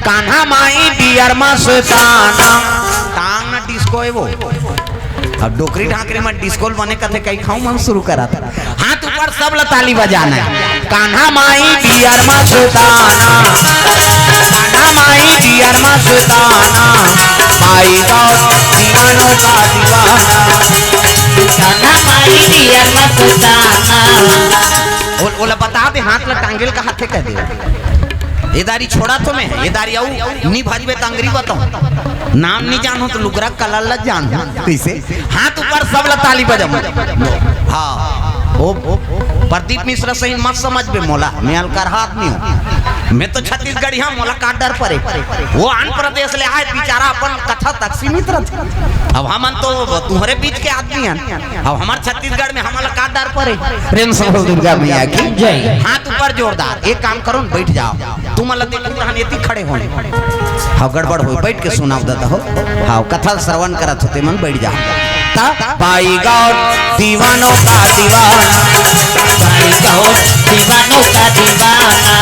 Speaker 1: कान्हा माई डियर मस्ताना टांग न डिस्को है वो अब डोकरी ढाकरी में डिस्को बने कथे कहीं खाऊं मैं शुरू करा था हाथ ऊपर सब ताली बजाना है। कान्हा माई डियर मस्ताना कान्हा माई डियर मस्ताना माई गौर दीवानों का दीवाना
Speaker 2: कान्हा माई डियर मस्ताना
Speaker 1: बोला बता दे हाथ ला टांगेल का हाथे कह दे ये दारी छोड़ा तो मैं ये दारी आऊ नहीं भाजबे तांगरी बताऊं नाम नहीं जानो तो लुगरा कलर ला जान कैसे हाथ ऊपर सब ला ताली बजाओ। हाँ ओ प्रदीप मिश्रा सही मत समझ बे मोला मैं हल्का हाथ नहीं हूँ मैं तो छत्तीसगढ़ यहाँ मोला का डर पड़े वो आंध्र प्रदेश ले आए बेचारा अपन कथा तक सीमित रहते अब हम तो तुम्हारे बीच के आदमी हैं अब हमारे छत्तीसगढ़ में हमारा का डर पड़े। प्रेम से दुर्गा मैया की जय। हाथ ऊपर जोरदार एक काम करो बैठ जाओ तुम अलग देखो खड़े होने हाँ गड़बड़ हो बैठ के सुनाओ दादा हो हाँ कथा श्रवण करत होते मन बैठ जाओ। पाई गौर दीवानों का दीवाना
Speaker 2: पाई गौर दीवानों का दीवाना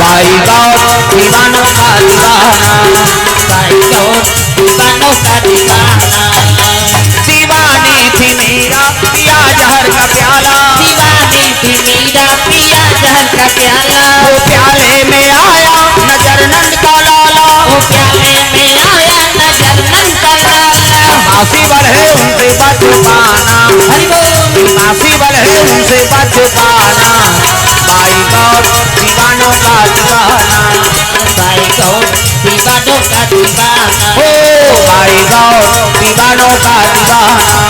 Speaker 1: पाई गौर दीवानों का दीवाना
Speaker 2: पाई गौर दीवानों का दीवाना
Speaker 1: दीवानी थी मेरा पिया जहर का प्याला
Speaker 2: दीवानी थी मेरा पिया जहर का प्याला
Speaker 1: वो प्याले में आया नजर नंद का लाला
Speaker 2: वो प्याले में आया नजर नंद का लाला
Speaker 1: मासी बढ़े उनसे बच पाना
Speaker 2: हरि बोल
Speaker 1: मासी बढ़े उनसे बच पाना पाई गौर दीवानों का दीवाना
Speaker 2: पाई गौर दीवानों का दीवाना
Speaker 1: ओ पाई गौर दीवानों का दीवाना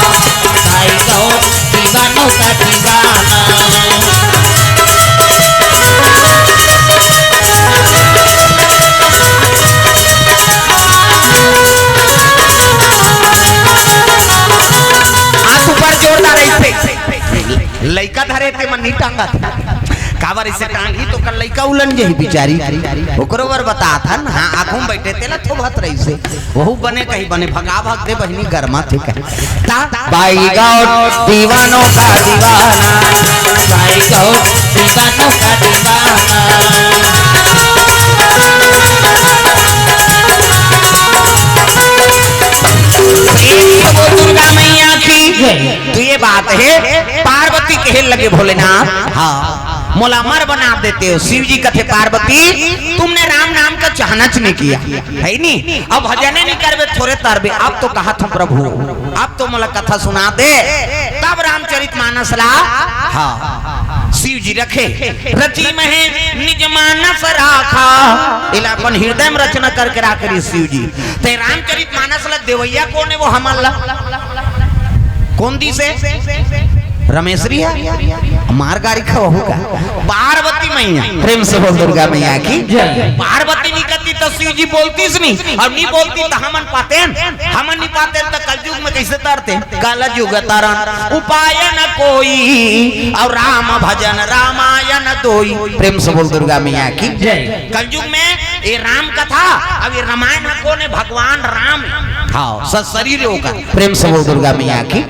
Speaker 2: पाई गौर दीवानों का दीवाना
Speaker 1: हाथ ऊपर जोरदार ऐसे लइका धरे थे मन नहीं टांगा था कावर इसे टांगी तो कल लइका उलन जे बिचारी ओकरो बर बता था ना हां आंखों में बैठे थे ला तो भत रही से वहू बने कहीं बने भगा भग दे बहनी गरमा थे कहीं ता बाई गौर दीवानों का दीवाना
Speaker 2: पाई गौर दीवानों का दीवाना
Speaker 1: वो दुर्गा मैया की तो ये बात है पार्वती कहे लगे भोलेनाथ हाँ मोला मर बना देते हो शिव जी कथे पार्वती तुमने राम नाम का चाहनच नहीं किया है नहीं अब भजने नहीं करबे थोड़े तरबे अब तो कहा था प्रभु अब तो मोला कथा सुना दे तब रामचरितमानस ला हाँ शिव जी रखे रची में निज मानस राखा इला अपन हृदय में रचना करके राख रही शिव जी ते रामचरितमानस ला देवैया कौन है वो हमारा कौन दी से रमेशरी है मार गाड़ी का होगा पार्वती मैया प्रेम से बोल दुर्गा मैया की पार्वती नहीं कहती तो शिव जी बोलती नहीं और नहीं बोलती तो हमन पाते नहीं पाते तो कलयुग में कैसे तरते कल युग तरन उपाय न कोई और राम भजन रामायण दोई प्रेम से बोल दुर्गा मैया की कलयुग में
Speaker 2: ये राम कथा। अब ये रामायण में कौन है? भगवान राम।
Speaker 1: हाँ
Speaker 2: शरीर होगा।
Speaker 1: प्रेम से बोल दुर्गा मैया की।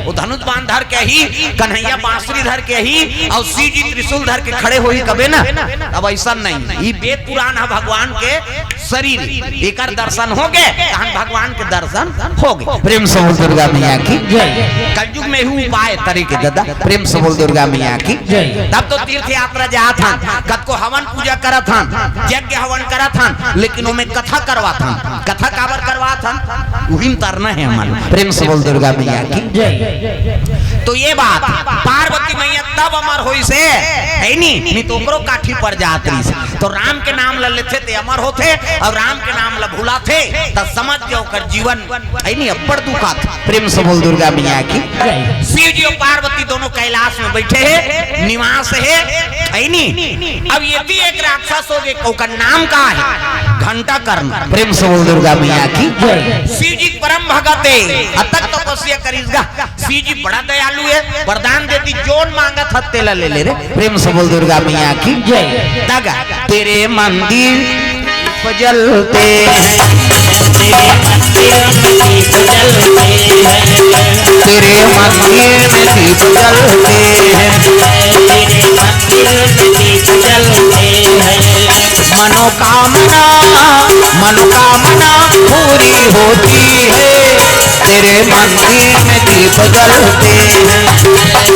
Speaker 2: वो धनुष बाण धर के ही, कन्हैया बांसुरी धर के ही, और शिव जी त्रिशूल धर के खड़े हुई कबे ना। अब ऐसा नहीं, ये वेद पुराण है भगवान के शरीर। एक दर्शन हो गए, भगवान के दर्शन हो गए।
Speaker 1: प्रेम से बोल दुर्गा मैया की।
Speaker 2: कलयुग में ही उपाय तरीके दादा।
Speaker 1: प्रेम से बोल दुर्गा मैया की।
Speaker 2: तब तो तीर्थ यात्रा जा था, कद को हवन पूजा करा था, यज्ञ हवन करा था, लेकिन वो में कथा करवा था। कथा काबर करवा था? वही तरना है हमारे।
Speaker 1: प्रेम से बोल दुर्गा मैया की।
Speaker 2: तो ये बात पार्वती मैया तब अमर हुई से है नहीं तो ओकरो काठी पर जाती से। तो राम के नाम ल लेते थे अमर होते, और राम के नाम ल भुलाते तब समझ जाओ कर जीवन है नहीं अब्बड़ दुखा था।
Speaker 1: प्रेम से बोल दुर्गा मैया की।
Speaker 2: शिव जी और पार्वती दोनों कैलाश में बैठे हैं, निवास है नहीं। अब ये भी एक राक्षस हो गए, उसका नाम का है घंटा कर्ण।
Speaker 1: प्रेम से बोल दुर्गा मैया की।
Speaker 2: शिव जी परम भगत है, अतक तपस्या करीगा। शिव जी बड़ा दयालु है, वरदान देती जोन मांगा था तेला ले ले रे।
Speaker 1: प्रेम से बोल दुर्गा मैया की।
Speaker 2: दागा
Speaker 1: तेरे मंदिर जलते हैं, तेरे मंदिर में दीप जलते हैं, मनोकामना मनोकामना पूरी होती है, तेरे मंदिर में दीप जलते हैं,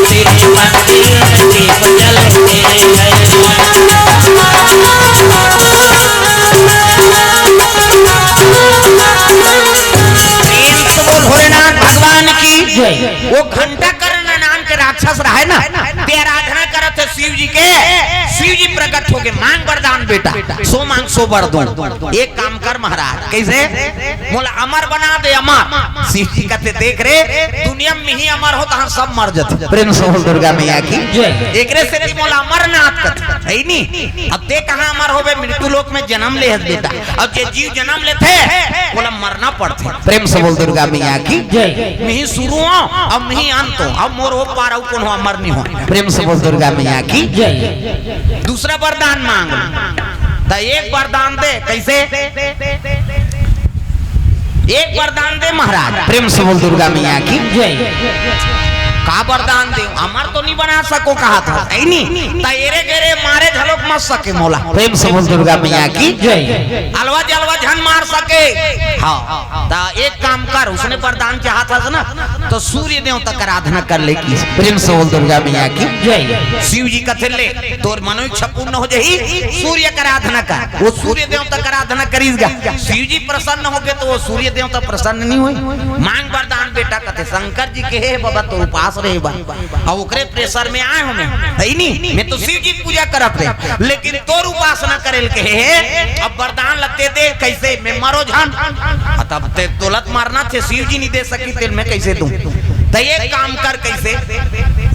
Speaker 1: तेरे मंदिर में दीप जलते हैं।
Speaker 2: भोलेनाथ भगवान की। वो घंटा कर्ण नाम के राक्षस रहा है ना, आराधना करते शिव जी के। शिव जी प्रकट हो गए, मांग वरदान बेटा, सो मांग सो वर दूं। एक काम कर महाराज, कैसे? बोला अमर बना दे अमर। शिव जी कहते देख रे दुनिया में ही अमर हो तो हम सब मर जाते।
Speaker 1: प्रेम से बोल दुर्गा मैया की।
Speaker 2: एक रे से बोला अमरनाथ कहते है नहीं। अब देख कहाँ अमर हो गए, मृत्यु लोक में जन्म ले बेटा। अब जे जीव जन्म लेते बोला मरना पड़ते।
Speaker 1: प्रेम से बोल दुर्गा मैया की।
Speaker 2: नहीं शुरू हो अब नहीं अंत हो, अब मोर हो पा रहा कौन हो अमर नहीं हो।
Speaker 1: प्रेम से बोल दुर्गा मैया की।
Speaker 2: दूसरा वरदान मांग तो एक वरदान दे, कैसे? एक वरदान दे महाराज।
Speaker 1: प्रेम से बोल दुर्गा मैया की।
Speaker 2: का वरदान दे? अमर तो नहीं बना सको कहा था नहीं, तेरे गेरे मारे झलोक मत सके मोला।
Speaker 1: प्रेम से बोल दुर्गा मैया की।
Speaker 2: अलवा जलवा झन मार सके। हाँ ता एक काम कर, उसने वरदान चाहता था ना तो सूर्य देवता का आराधना कर ले की।
Speaker 1: प्रेम से बोल दुर्गा मैया की।
Speaker 2: शिव जी कथे ले तोर मनोइच्छा पूर्ण हो जाही, सूर्य का आराधना कर। वो सूर्य देवता का आराधना करीगा, शिव जी प्रसन्न हो गए तो वो सूर्य देवता प्रसन्न नहीं हुई। मांग वरदान बेटा कथे शंकर जी के हे बाबा तो उपास रहे बा, और ओकरे प्रेशर में आए हमें है नहीं। मैं तो शिव जी पूजा करत रहे, लेकिन तोर उपासना करेल के हे। अब वरदान लगते दे कैसे? मैं मरो झन, तब ते तुलत मारना थे, शिव जी नहीं दे सकी तेल में कैसे दूं? तो एक काम कर, कैसे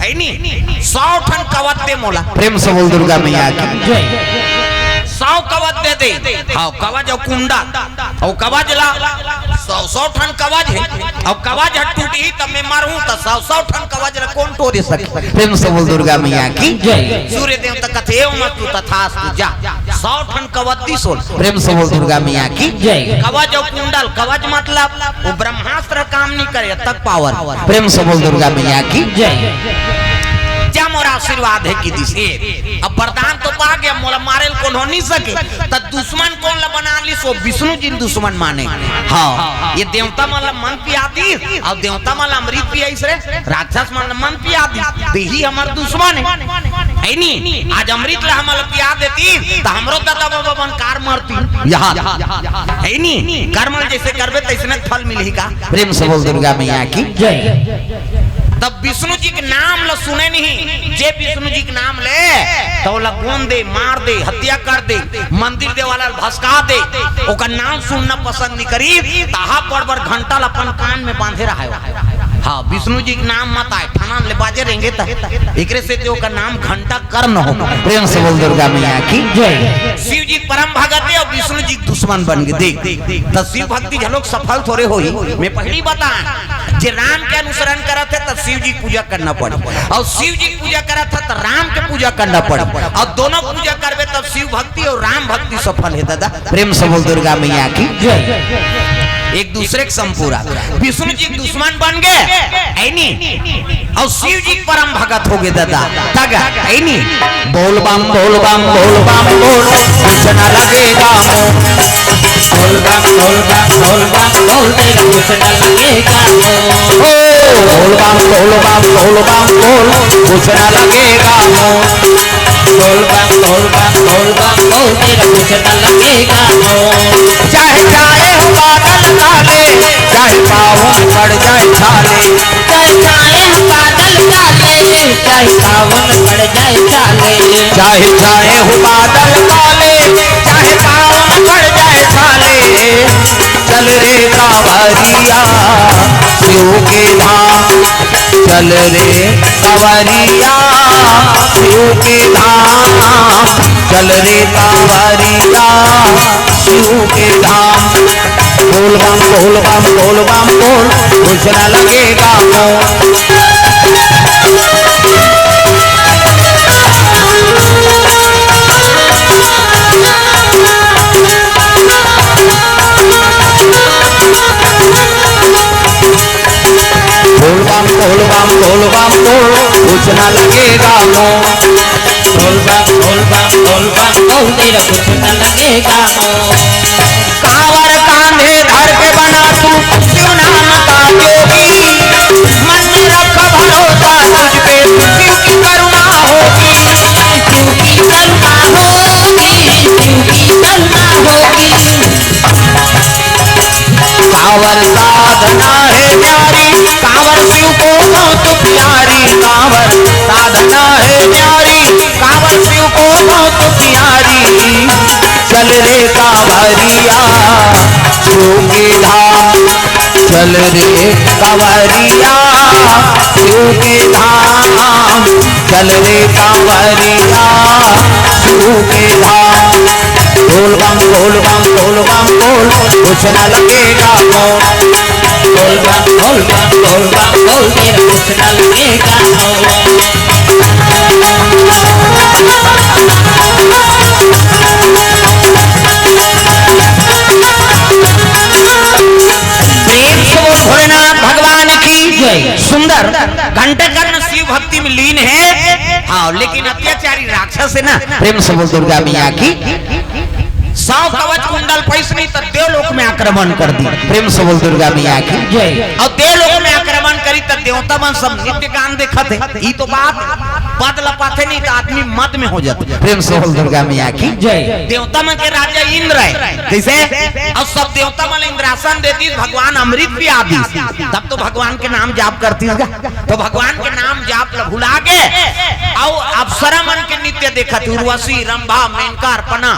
Speaker 2: है नहीं 100 ठन कवच दे मोला।
Speaker 1: प्रेम से बोल दुर्गा मैया की।
Speaker 2: 100 कवच दे दे। हाँ कवच और कुंडा और कवच ला 100 ठन कवच है, और कवच टूटी तब मैं मारूं तो 100 ठन कवच कौन तोड़ सके।
Speaker 1: प्रेम से बोल दुर्गा मैया की।
Speaker 2: सूर्य देवता कथे मत तू तथास्तु जा 100 ठन कवच दी सोल।
Speaker 1: प्रेम से बोल दुर्गा मैया की।
Speaker 2: कवच और कुंडल, कवच मतलब वो ब्रह्मास्त्र काम नहीं करे तक पावर।
Speaker 1: प्रेम से बोल दुर्गा मैया की।
Speaker 2: जा मोरा आशीर्वाद है कि दिसे। अब वरदान तो पा गया, मोला मारेल कौन हो नहीं सके, तो दुश्मन कौन ला बना ली सो विष्णु जी दुश्मन माने। हाँ ये देवता मतलब मन पिया दी, और देवता मतलब अमृत पिया रे, राक्षस मतलब मन पिया दी, ही हमार दुश्मन है नहीं। आज अमृत ला हमला पिया देती तो हमरो दादा बाबा बन कार मारती यहाँ है नहीं। कर्म जैसे करबे तैसने फल मिलेगी का।
Speaker 1: प्रेम से बोल दुर्गा मैया की।
Speaker 2: तब विष्णु जी के नाम ला सुने नहीं, जे विष्णु जी के नाम ले तो लगन दे, मार दे, हत्या कर दे, मंदिर दे वाला भसका दे। ओका नाम सुनना पसंद नहीं करी, ताहा पर घंटा अपन कान में बांधे रहा है। हाँ विष्णु जी के नाम मत आए ठाना ले बाजे रहेंगे त एकरे से तो का नाम घंटा कर्ण हो।
Speaker 1: प्रेम से बोल दुर्गा मैया की जय।
Speaker 2: शिव जी परम भगत है और विष्णु जी दुश्मन बन गए। देख तो शिव भक्ति झलोक सफल थोड़े होई। मैं पहली बता जे राम के अनुसरण करा थे तो शिव जी पूजा करना पड़े और शिव जी पूजा करा था तो राम के पूजा करना पड़े और दोनों पूजा करवे तब शिव भक्ति और राम भक्ति सफल है दादा।
Speaker 1: प्रेम से बोल दुर्गा मैया की जय।
Speaker 2: एक दूसरे के संपूरा विष्णु जी दुश्मन बन गए ऐनी और शिव जी परम भगत हो गए दादा तगा ऐनी।
Speaker 1: बोल बम बोल बम बोल बम बोल कुछ न लगेगा मोह। बोल बम बोल बम बोल बम बोल तेरा कुछ न लगेगा मोह। बोल बम बोल बम बोल बम बोल कुछ न लगेगा मोह। बोल बम बोल बम बोल बम बोल तेरा कुछ न लगेगा मोह। चाहे चाहे हो बादल काले चाहे पावन पड़ जाए छाले। चाहे चाहे हो बादल काले चाहे पावन पड़ जाए छाले। चाहे चाहे हो बादल काले चाहे पावन पड़ जाए छाले। चल रे कांवरिया शिव के धाम। चल रे कांवरिया शिव के धाम। चल रे कांवरिया शिव के धाम। बोल बम बोल बम बोल बम बोल कुछ न लगेगा मोह। बोल बम बोल बम बोल बम बोल कुछ न लगेगा मोह। बोल बम बोल बम बोल बम बोल तेरा कुछ न लगेगा मोह। कांवर कांधे धर के बना तू शिव नाम का जोगी। मन में रख भरोसा तुझ पे शिव की करुणा होगी। शिव की करुणा होगी शिव की करुणा होगी। कांवर साधना है प्यारी कांवर शिव को बहुत प्यारी। कांवर साधना है प्यारी कांवर शिव को बहुत प्यारी। चल रे कांवरिया शिव के धाम। चल रे कांवरिया शिव के धाम। चल रे कांवरिया शिव के धाम। बोल बम बोल बम बोल बम बोल कुछ न लगेगा मोह। बोल बम बोल बम बोल बम बोल तेरा कुछ न लगेगा मोह।
Speaker 2: भोलेनाथ भगवान की जय। सुंदर घंटे कर्ण शिव भक्ति में लीन है। हाँ लेकिन अत्याचारी राक्षस है ना।
Speaker 1: प्रेम से बोल दुर्गा मैया की
Speaker 2: 100 कवच कुंडल पैसनी तो देवलोक में आक्रमण कर दी।
Speaker 1: प्रेम से बोल दुर्गा मैया की जय।
Speaker 2: और देवलोक में आक्रमण करी तो देवता मन सब नित्य गान देखते ये तो बात पद लपाते नहीं तो आदमी मद में हो जाते।
Speaker 1: प्रेम से बोल दुर्गा मैया की जय।
Speaker 2: देवता मन के राजा इंद्र है कैसे और सब देवता मन इंद्रासन देती भगवान अमृत भी आदि तब तो भगवान के नाम जाप करती है तो भगवान के नाम जाप भुला के और अप्सरा मन के नित्य देखा उर्वशी रंभा मेनका अर्पणा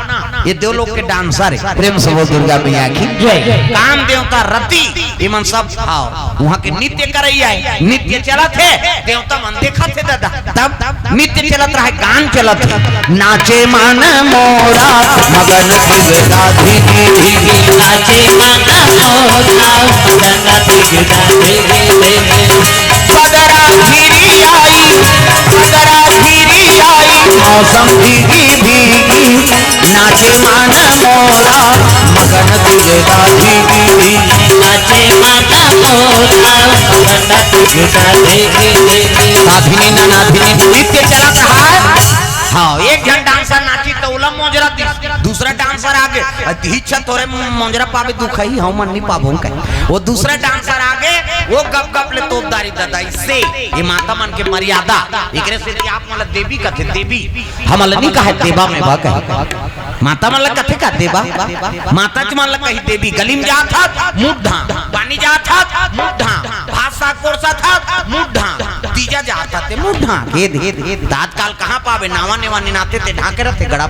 Speaker 2: ये देवलोक के डांसर है।
Speaker 1: प्रेम से बोल दुर्गा मैया की जय।
Speaker 2: काम देवता रति इमन सब आओ वहाँ के नित्य करैया है नित्य चलत है देवता मन देखा थे दादा तब नित्य चलत रहा गान चलत है।
Speaker 1: नाचे मन मोरा मगन दिगदा धीगी धीगी। नाचे मन मोरा मगन दिगदा धीगी धीगी।
Speaker 2: पगरा धीरी आई
Speaker 1: मौसम भीगी भीगी। नाचे मन मोरा मगन दिगदा धीगी धीगी। नाचे मन मोरा मगन दिगदा धीगी धीगी।
Speaker 2: नाधिनी नाधिनी नित्य चलत रहा। हाँ एक जन डांसर नाची तो उलम मोजरा दूसरा डांसर आगे हिच्छा तोरे मोजरा पावे दुखाई हम मन नहीं पाबो कहीं वो दूसरा डांसर आगे वो गप गप ले तोपदारी दादा इससे ये माता मन के मर्यादा एकरे से आप मतलब देवी कथे देवी हम नहीं कहे देवा में बा कहे माता मन कथे का देवा माता च मन कही देवी गली में जात था मुड्ढा पानी जात था मुड्ढा भाषा कोरसा था मुड्ढा तीजा जाता थे मुड्ढा दांत काल कहाँ पावे नावा नेवा निनाते थे ढाके रहते गड़ा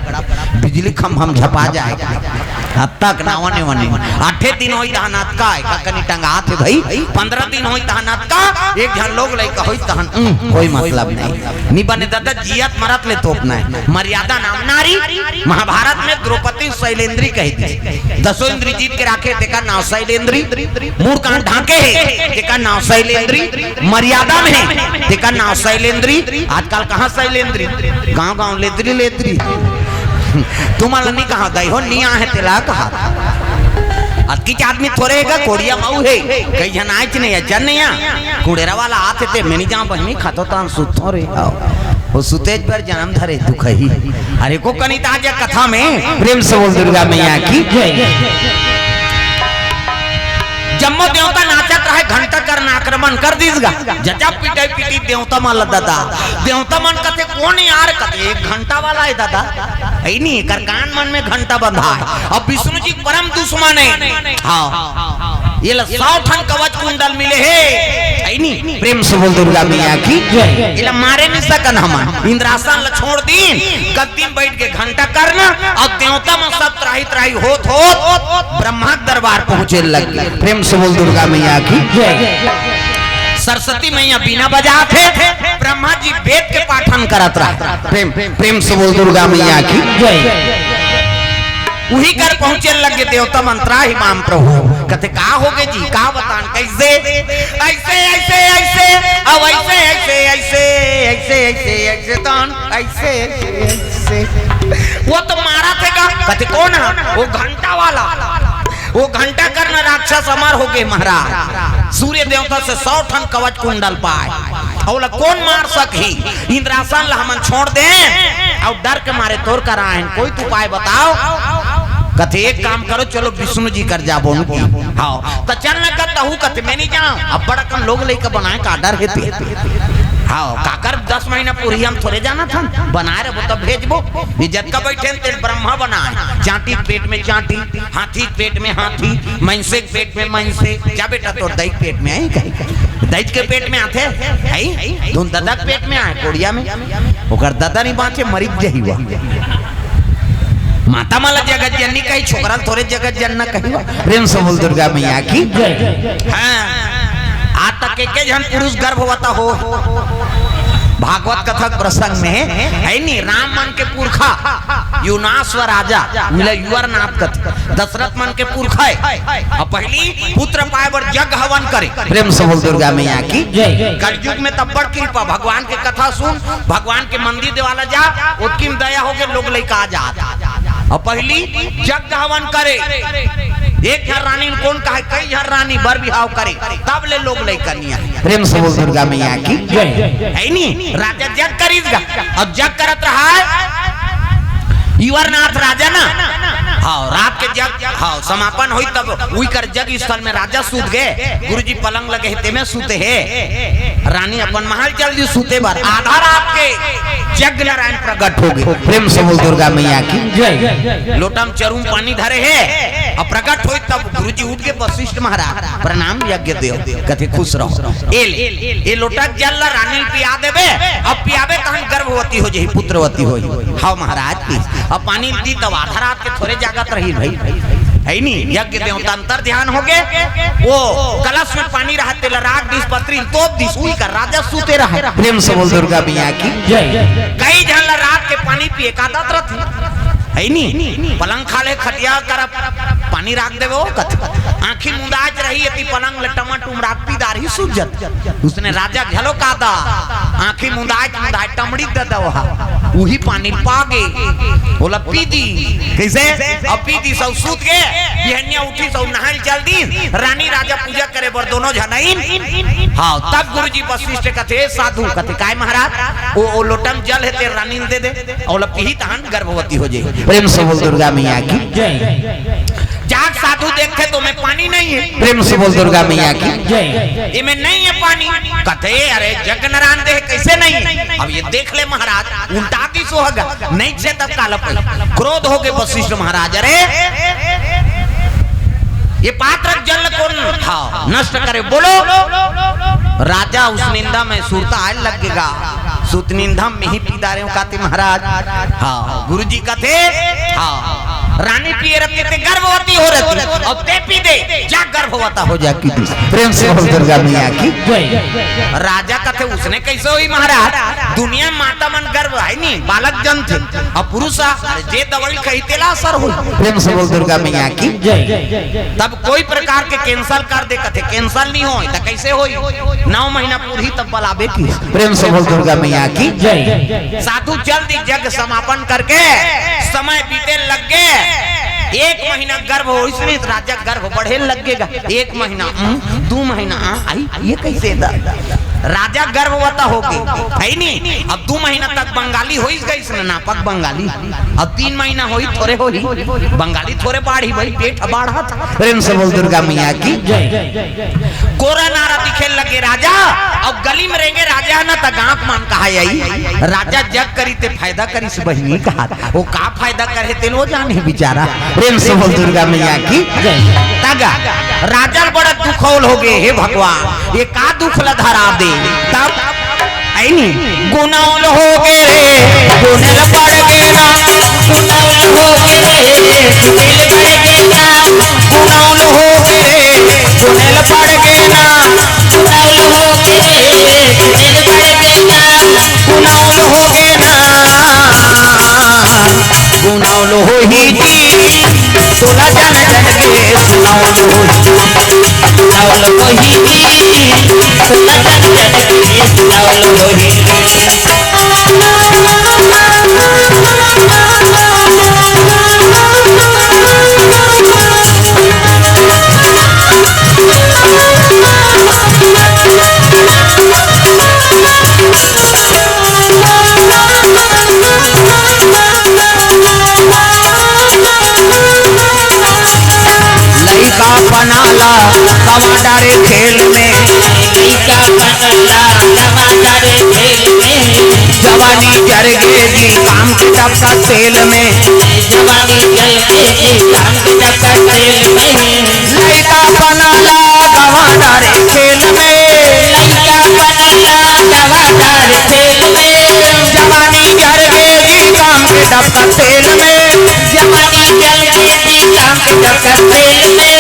Speaker 2: बिजली खम हम झपा जाएगा। अब तक ना वने वने 8 दिन होई तहनात का कनी टंगा थे भाई 15 दिन होई तहनात का एक जन लोग लइका होई तहन कोई मतलब नहीं नी बने दादा जियत मरत ले तोपना है मर्यादा नाम नारी महाभारत में द्रौपदी शैलेंद्री कहती 10 इंद्री जीत के राखे देखा नाव शैलेंद्री मूर कान ढाके है देखा नाव शैलेंद्री मर्यादा में देखा नाव शैलेंद्री आजकल कहां शैलेंद्री गांव-गांव लेद्री लेद्री तुम्हारा नहीं कहा गई हो निया है तेला कहा किच आदमी थोड़े है कोड़िया माऊ है कई जन आइच नहीं है जन नहीं कुड़ेरा वाला आते थे मैं नहीं जाऊं बहनी खातो तान सुतो रे वो सुतेज पर जन्म धरे दुख ही अरे को कनी ताजा कथा में
Speaker 1: प्रेम से बोल दुर्गा मैया की
Speaker 2: जम्मो देवता नाचत रहे घंटा करना आक्रमण कर दीसगा जजा पिटाई पिटी देवता मन दादा देवता मन कते कौन यार कते एक घंटा वाला है दादा है नहीं कर कान मन में घंटा बंधा है अब विष्णु जी परम दुश्मन है हाँ ये 100 ठन कवच कुंडल मिले है नहीं
Speaker 1: प्रेम से बोल दुर्गा मैया की
Speaker 2: ये मारे नहीं सकन हम इंद्रासन ल छोड़ दीन कद्दीम बैठ के घंटा करना और देवता में सब त्राही त्राही होत ब्रह्मा दरबार पहुंचे लगे
Speaker 1: प्रेम से बोल दुर्गा मैया की
Speaker 2: सरस्वती मैया बीना बजाते ब्रह्मा जी वेद के पाठन करत रहा
Speaker 1: प्रेम से बोल दुर्गा मैया की
Speaker 2: वही कर पहुंचे लगे देवता मंत्रा हिमाम प्रभु कहते का हो गए जी का बतान कैसे ऐसे ऐसे ऐसे अब ऐसे ऐसे ऐसे ऐसे ऐसे ऐसे तान ऐसे ऐसे वो तो मारा थे का कहते कौन है वो घंटा वाला वो घंटा करना राक्षस अमर हो गए महाराज सूर्य देवता से 100 ठन कवच कुंडल पाए और कौन मार सकी इंद्रासन ला हमन छोड़ दे और डर के मारे तोड़ कर आए कोई तो उपाय बताओ कथे एक काम करो चलो विष्णु जी कर जाबो उनकी हाँ तो चल न करता हूँ कथे मैं नहीं जाऊँ अब बड़ा कम लोग लेकर बनाए का डर है हाँ काकर 10 महीना पूरी हम थोड़े जाना था बना रहे वो तब भेजबो इज्जत का बैठे तेल ब्रह्मा बनाए चाटी पेट में चाटी हाथी पेट में हाथी मनसे पेट में मनसे क्या बेटा तो दही पेट में आई कहीं दही के पेट में आते है धुन दादा पेट में आए कोड़िया में ओकर दादा नहीं बाँचे मरीज जही हुआ माता माला जगत जननी कही छोकरा थोड़े जगत जनना कही
Speaker 1: प्रेम से बोल दुर्गा मैया की
Speaker 2: हाँ आज तक के जन पुरुष गर्भवता हो भागवत कथक प्रसंग में है नहीं राम मन के पुरखा युनाश्व राजा मिला युवर नाथ कथ दशरथ मन के पुरखा है पहली पुत्र पाए बर जग हवन करे
Speaker 1: प्रेम से बोल दुर्गा मैया की
Speaker 2: कलयुग में तब बड़ कृपा भगवान के कथा सुन भगवान के मंदिर देवाला जा उत्कीम दया हो गए लोग लेकर आ जा और पहली जग हवन करे एक झर रानी कौन कहा कई झर रानी बर बिहाव करे तब ले लोग ले कन्या
Speaker 1: प्रेम से बोल दुर्गा मैया की
Speaker 2: है नहीं राजा जग करीगा और जग करत रहा है युवरनाथ राजा ना हाँ रात के जग हाँ समापन हुई तब वही कर जग स्थल में राजा सूत गए गुरुजी पलंग लगे हिते में सूते है रानी अपन महल चल दी सूते बार आधा रात के जग नारायण प्रकट हो गए
Speaker 1: प्रेम से बोल दुर्गा मैया की
Speaker 2: लोटम चरूम पानी धरे है और प्रकट हुई तब गुरुजी उठ के वशिष्ठ महाराज प्रणाम यज्ञ देव कथे खुश रहो ए लोटा जल रानी पिया देवे अब पियावे तहन गर्भवती हो जाही पुत्रवती हो हाँ महाराज की अब पानी दी तब आधा रात के थोड़े जागत रही भाई है नहीं यज्ञ देवता अंतर ध्यान हो गए वो कलश में पानी रहते राग दिस पत्री तो दिसुई कर राजा सूते रहे
Speaker 1: प्रेम से बोल दुर्गा मैया की
Speaker 2: कई जन रात के पानी पिए का दत है नहीं पलंग खा ले खटिया कर पानी राख देवे वो कथ आंखी मुंदाज रही है पलंग लटमा टुमराती दारी सूजत उसने राजा घलो कादा आंखी मुंदाज मुंदाज टमड़ी दे दो वही पानी पागे बोला पीदी कैसे अब पीदी सब सूत गए बिहनिया उठी सब नहाल चल दी रानी राजा पूजा करे बर दोनों जनाइन हाँ तब गुरुजी वशिष्ठ कथे साधु कथे काय महाराज वो लोटम जल है ते रानी दे दे और पीही तहन गर्भवती हो जाए
Speaker 1: प्रेम से बोल दुर्गा मैया की
Speaker 2: जाग साधु देखे तो में पानी नहीं है
Speaker 1: प्रेम से बोल दुर्गा मैया की
Speaker 2: इनमें नहीं है पानी कथे अरे जग नारायण दे कैसे नहीं है अब ये देख ले महाराज उल्टा दिस होगा नहीं से तब काल क्रोध हो गए वशिष्ठ महाराज अरे ये पात्र जल कौन हाँ नष्ट करे बोलो राजा उस निंदा में सुरता आयल लगेगा सुत निंदा में ही पीदारे काते महाराज हाँ गुरुजी का थे हाँ रानी पिए रखते थे गर्भ हो रहती और ते पी दे जा गर्भवता हो जा की
Speaker 1: प्रेम से बोल दुर्गा मैया की
Speaker 2: राजा का थे उसने कैसे हुई महाराज दुनिया माता मन गर्भ है नहीं बालक जन थे और पुरुष जे दवाई कही तेला असर हुई
Speaker 1: प्रेम से बोल दुर्गा मैया की
Speaker 2: तब कोई प्रकार के कैंसल कर दे कथे कैंसल नहीं हो तो कैसे होई 9 महीना पूरी तब बलाबे की
Speaker 1: प्रेम से बोल दुर्गा मैया की
Speaker 2: साधु जल्दी जग समापन करके समय बीते लग गए 1 महीना गर्भ हो इसमें राजा गर्भ बढ़े लगेगा 1 महीना 2 महीना आई ये कैसे राजा गर्भवता हो गई है नहीं अब 2 महीना तक बंगाली हो गई नापक बंगाली अब 3 महीना हो थोड़े हो बंगाली थोड़े बाढ़ी भाई पेट बाढ़ा था
Speaker 1: प्रेम से बोल दुर्गा मैया की
Speaker 2: कोरा नारा दिखे लगे राजा अब गली में रहेंगे राजा ना तक आंख मान कहा यही राजा जग करी ते फायदा करी से बहनी कहा वो का फायदा करे ते लो जाने बेचारा
Speaker 1: प्रेम से बोल दुर्गा मैया की
Speaker 2: तगा राजा बड़ा दुखौल हो गए हे भगवान ये का दुख लधरा दे तब ऐनी गुनाउल हो गए रे गुनल पड़ गए ना गुनाउल हो गए रे दिल बढ़ गए ना गुनाउल हो गए रे गुनल पड़ गए ना गुनाउल हो गए रे दिल बढ़ गए ना गुनाउल हो गए ना गुनाउल हो ही दी सोला जन जन के सुनाउल हो गुनाउल हो ही दी सोला जन जन के सुनाउल हो ही लइका बनाला टमाटर खेल में लइका बनाला टमाटर खेल में जवानी जर गेगी काम के टपका तेल में जवानी जल गेगी काम के टपका तेल में लइका बनाला टमाटर खेल में लइका बनाला टमाटर खेल में जवानी जर गेगी काम के टपका तेल में जवानी जल गेगी काम के टपका तेल में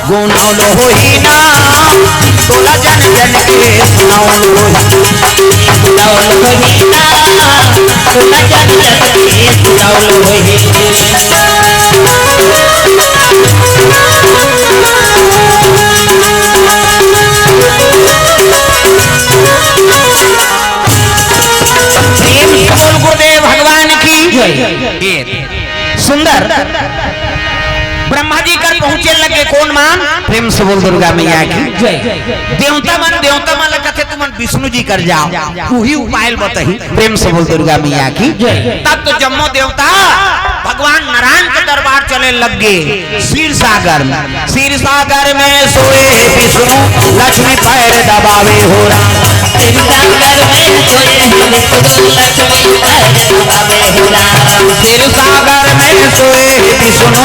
Speaker 2: गुनाउल हो ही ना सोला जन जन के सुनाउल हो गुनाउल हो ही ना सोला जन जन के सुनाउल हो गुरुदेव भगवान की सुंदर ब्रह्मा जी कर पहुंचे लगे कौन मान
Speaker 1: प्रेम से बोल दुर्गा मैया की
Speaker 2: देवता मन कथे तुमन विष्णु जी कर जाओ वही उपाय बताही
Speaker 1: प्रेम से बोल दुर्गा मैया की
Speaker 2: तब तो जम्मो देवता भगवान नारायण के दरबार चले लग गए क्षीर सागर में सोए विष्णु लक्ष्मी पैर दबावे हो रहा क्षीर सागर में सोए विष्णु लक्ष्मी पैर दबावे हो रहा क्षीर सागर में सोए विष्णु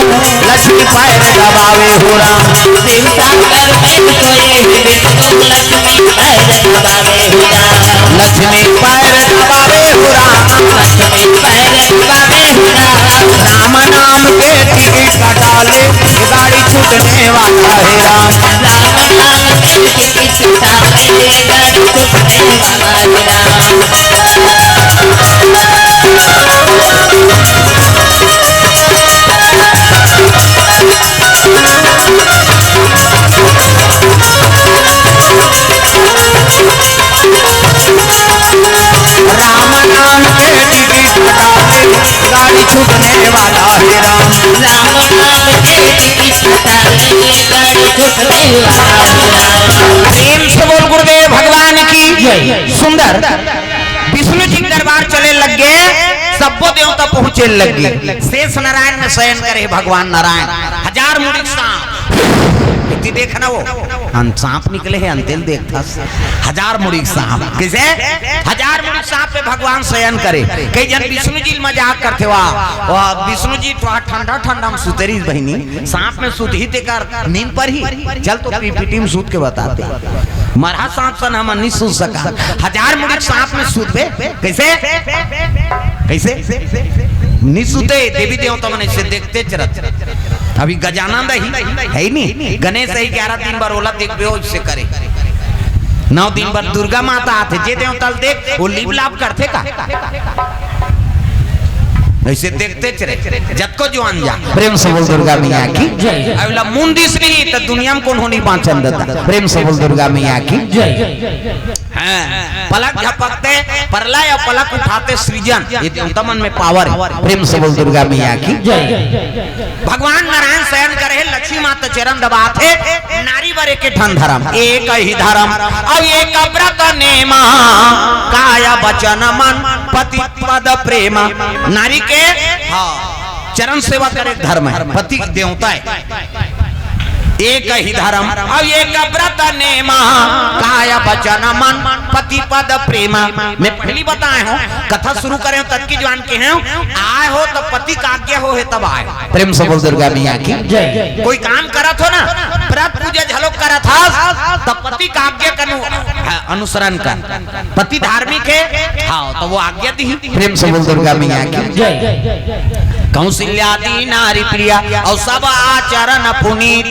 Speaker 2: लक्ष्मी पैर दबावे हो रहा क्षीर सागर में सोए विष्णु लक्ष्मी पैर दबावे हो रहा लक्ष्मी पैर दबावे हो रहा लक्ष्मी पैर दबावे हो रहा राम नाम के टिकट कटाले गाड़ी छूटने वाला है राम नाम के टिकट कटाले गाड़ी छूटने वाला है राम नाम के टिकट कटाले गाड़ी छूटने वाला है राम नाम के टिकट कटाले गाड़ी छूटने वाला है प्रेम से बोल गुरुदेव भगवान की सुंदर विष्णु जी दरबार चले लग गए सबो देवता पहुंचे लग गए शेष नारायण में शयन करे भगवान नारायण 1000 मुड़ी सांप देखना वो सांप निकले हैं अंतिल देखता 1000 मुड़ी सांप किसे 1000 मुड़ी सांप पे भगवान शयन करे कई जन विष्णु जी मजाक करते वाह विष्णु जी तो ठंडा ठंडा में सुतरी बहनी सांप में सुत ही देकर नींद पर ही चल तो पीपीटी में सूत के बताते मरा सांप सन हम नहीं सूत सका 1000 मुड़ी सांप में सूत पे कैसे कैसे निसुते देवी देवता मन से देखते चरत। अभी गजानंद है ही नहीं, गणेश है 11 दिन बार ओला देखबे हो इससे करे, 9 दिन बार दुर्गा माता आते जे देवता देख वो लीब लाभ करते का ऐसे देखते चले जब को जो जा
Speaker 1: प्रेम से बोल दुर्गा मैया की
Speaker 2: जय। अबला मुंडी से तो दुनिया में कौन होनी बाँचन देता।
Speaker 1: प्रेम से बोल दुर्गा मैया की
Speaker 2: जय। पलक झपकते प्रलय और पलक उठाते सृजन, ये देवता मन में पावर है।
Speaker 1: प्रेम से बोल दुर्गा मैया की
Speaker 2: जय। भगवान नारायण शयन करे, लक्ष्मी माता चरण दबाते, नारी बरे के ठन धर्म एक ही धर्म अब एक व्रत नेमा काया वचन मन पति पद प्रेम। नारी के हाँ चरण सेवा करे धर्म है, पति देवता है एक ही धर्म अब एक व्रत नेमा काया वचन मन पति पद प्रेम। मैं पहली बताए हूँ कथा शुरू करें तब की जवान के हैं आए हो तो पति का आज्ञा हो है तब आए।
Speaker 1: प्रेम से बोल दुर्गा मैया की
Speaker 2: जय। कोई काम करत हो ना व्रत पूजा झलोक करत था तब पति का आज्ञा कनु अनुसरण कर, पति धार्मिक है हाँ तो वो आज्ञा दी।
Speaker 1: प्रेम से बोल दुर्गा मैया की
Speaker 2: जय। कौशल्यादि नारी प्रिया और सब आचरण पुनीत।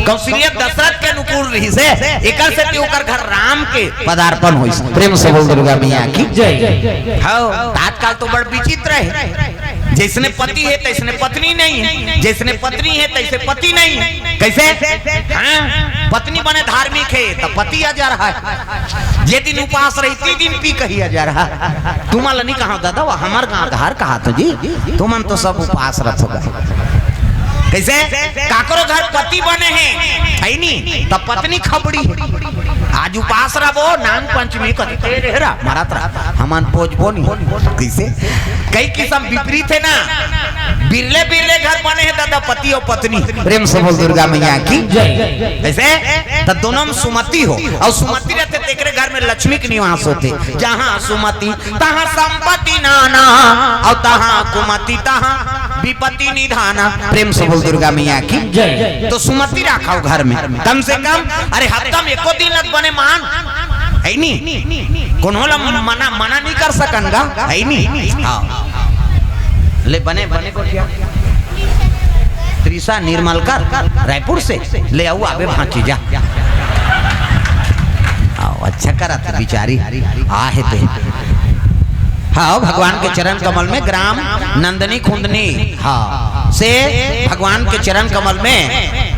Speaker 2: कौशल्या दशरथ के अनुकूल रही से एकर से ओकर घर राम के
Speaker 1: पदार्पण होई। प्रेम से बोल दुर्गा मैया की
Speaker 2: जय। हाँ आजकल तो बड़ विचित्र है, जैसने पति है तैसने पत्नी नहीं है, जैसने पत्नी है तैसे पति नहीं है। कैसे हाँ पत्नी बने धार्मिक है तो पति आ जा रहा है, जे दिन उपास रही ती दिन पी कही आ जा रहा है। तुम नहीं कहा दादा वो हमार घर कहा तो जी तुम तो सब उपास रख होगा। कैसे काकरो घर पति बने हैं है नहीं तब पत्नी खबड़ी है। आज उपास रहो नाग पंचमी करते रहा मारा हमान पोजबो नहीं। कैसे कई किस्म विपरीत है ना, बिरले बिरले घर बने हैं दादा पति और पत्नी।
Speaker 1: प्रेम से बोल दुर्गा मैया की
Speaker 2: ऐसे तो दोनों में सुमति हो और सुमति रहते तेरे घर में लक्ष्मी के निवास होते। जहाँ सुमति तहाँ संपत्ति नाना और तहाँ कुमति तहाँ विपत्ति निधाना।
Speaker 1: प्रेम से बोल दुर्गा मैया की
Speaker 2: जय। तो सुमति रखाओ घर में कम से कम, अरे हफ्ता में एको दिन लग बने मान है नहीं कोनो मना नहीं कर सकनगा है नहीं। हाँ ले बने बने को क्या त्रिशा निर्मल कर रायपुर से ले आओ आबे भांची जा आओ अच्छा करा था बिचारी आहे पे। हाँ भगवान के चरण कमल में ग्राम नंदनी खुंदनी हाँ से भगवान के चरण कमल में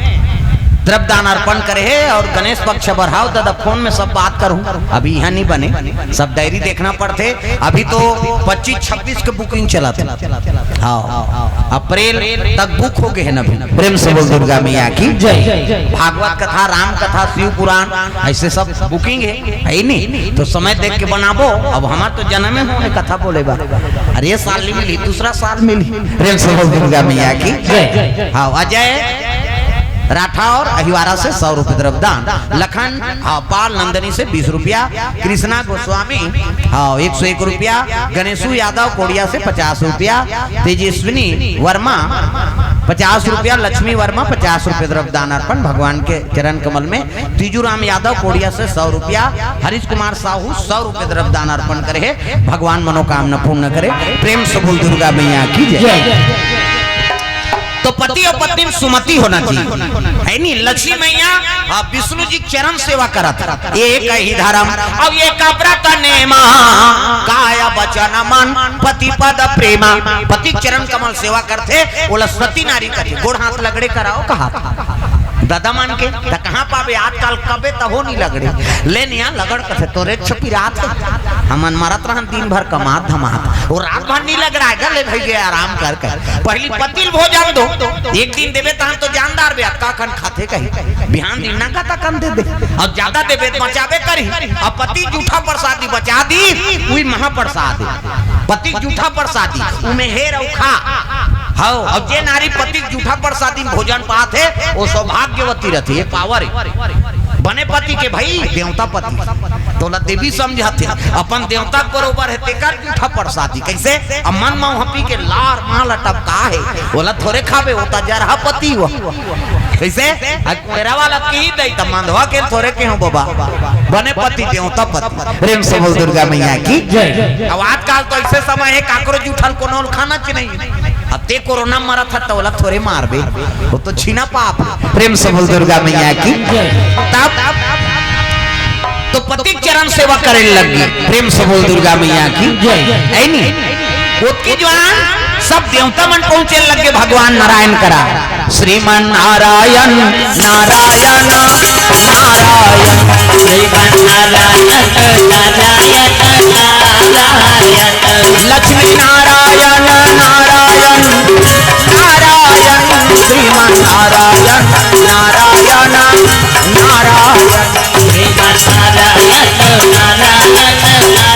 Speaker 2: द्रव्यदान अर्पण करे है और गणेश पक्ष बढ़ाओ दादा फोन में सब बात करूं। अभी यहाँ नहीं बने सब डायरी देखना पड़ते। अभी तो 25-26 के बुकिंग चला था हाँ अप्रैल तक बुक हो गए हैं।
Speaker 1: प्रेम से बोल दुर्गा मैया की
Speaker 2: जय। भागवत कथा राम कथा शिव पुराण ऐसे सब बुकिंग है नहीं तो समय देख के बनाबो। अब हमारे तो जन्म में होने कथा बोले बा अरे ये साल नहीं मिली दूसरा साल मिली।
Speaker 1: प्रेम से बोल दुर्गा मैया की
Speaker 2: हाँ अजय राठौर अहिवारा से 100 रुपए द्रव्यदान, लखन पाल नंदनी से 20 रुपया, कृष्णा गोस्वामी 101 रुपया, गणेशु यादव कोड़िया से 50 रुपया, तेजस्विनी वर्मा 50 रुपया, लक्ष्मी वर्मा 50 रुपए द्रव्यदान अर्पण भगवान के चरण कमल में। तीजूराम यादव कोड़िया से 100 रुपया, हरीश कुमार साहू 100 रुपए द्रव्यदान अर्पण करे। भगवान मनोकामना पूर्ण करे। प्रेम से बोल दुर्गा मैया की जय। तो पति और पत्नी में सुमति होना चाहिए है नहीं। लक्ष्मी मैया विष्णु जी चरण सेवा करा था एक ही धर्म अब एक व्रत नेमा काया वचन मन पति पद प्रेम। पति चरण कमल सेवा करते बोला सती नारी करते गोड़ हाथ लगड़े कराओ कहा दादा मान के कहाँ पावे आजकल कबे तहो नहीं लगड़े ले निया लगड़ कथे तोरे छपी रात हमन मारत रहन दिन भर कमात धमात और रात भर नहीं लग रहा है ले भाई गए आराम कर पहली पतिल भोजन दो एक दिन देवे तहन तो जानदार बे का कन खाते कही बिहान दिन ना का कन दे दे और ज्यादा देवे बचावे करी और पति जूठा प्रसादी बचा दी वही महाप्रसाद पति जूठा प्रसादी उमे हेर और खा हाँ और जे नारी पति जूठा प्रसादी भोजन पाते वो सौभाग्यवती रहती है पावर बने पति के भाई देवता पति तोला देवी समझाते अपन देवता के बरोबर है तेकर जूठा प्रसादी कैसे अमन मां हपी के लार माल टपका है बोला थोड़े खाबे होता जरहा पति हो कैसे मेरा वाला की दई त मांधवा के थोड़े के हो बाबा बने पति देवता पति
Speaker 1: प्रेम से बोल दुर्गा मैया की
Speaker 2: जय। अब आजकल तो ऐसे समय है काकरो जूठल कोनो खाना च नहीं अब ते कोरोना मरा था तो बोला थोड़े मारबे वो तो छीना पाप।
Speaker 1: प्रेम से बोल दुर्गा मैया की
Speaker 2: तब तो पति चरण सेवा करे लगी।
Speaker 1: प्रेम से बोल दुर्गा मैया की
Speaker 2: है नी उसकी जवान सब देवता मन पहुंचे लगे भगवान नारायण करा
Speaker 1: श्रीमन नारायण नारायण नारायण
Speaker 3: श्रीमन नारायण नारायण नारायण
Speaker 1: लक्ष्मी नारायण नारायण नारायण श्रीमन नारायण नारायण नारायण
Speaker 3: श्रीमन नारायण नारायण नारायण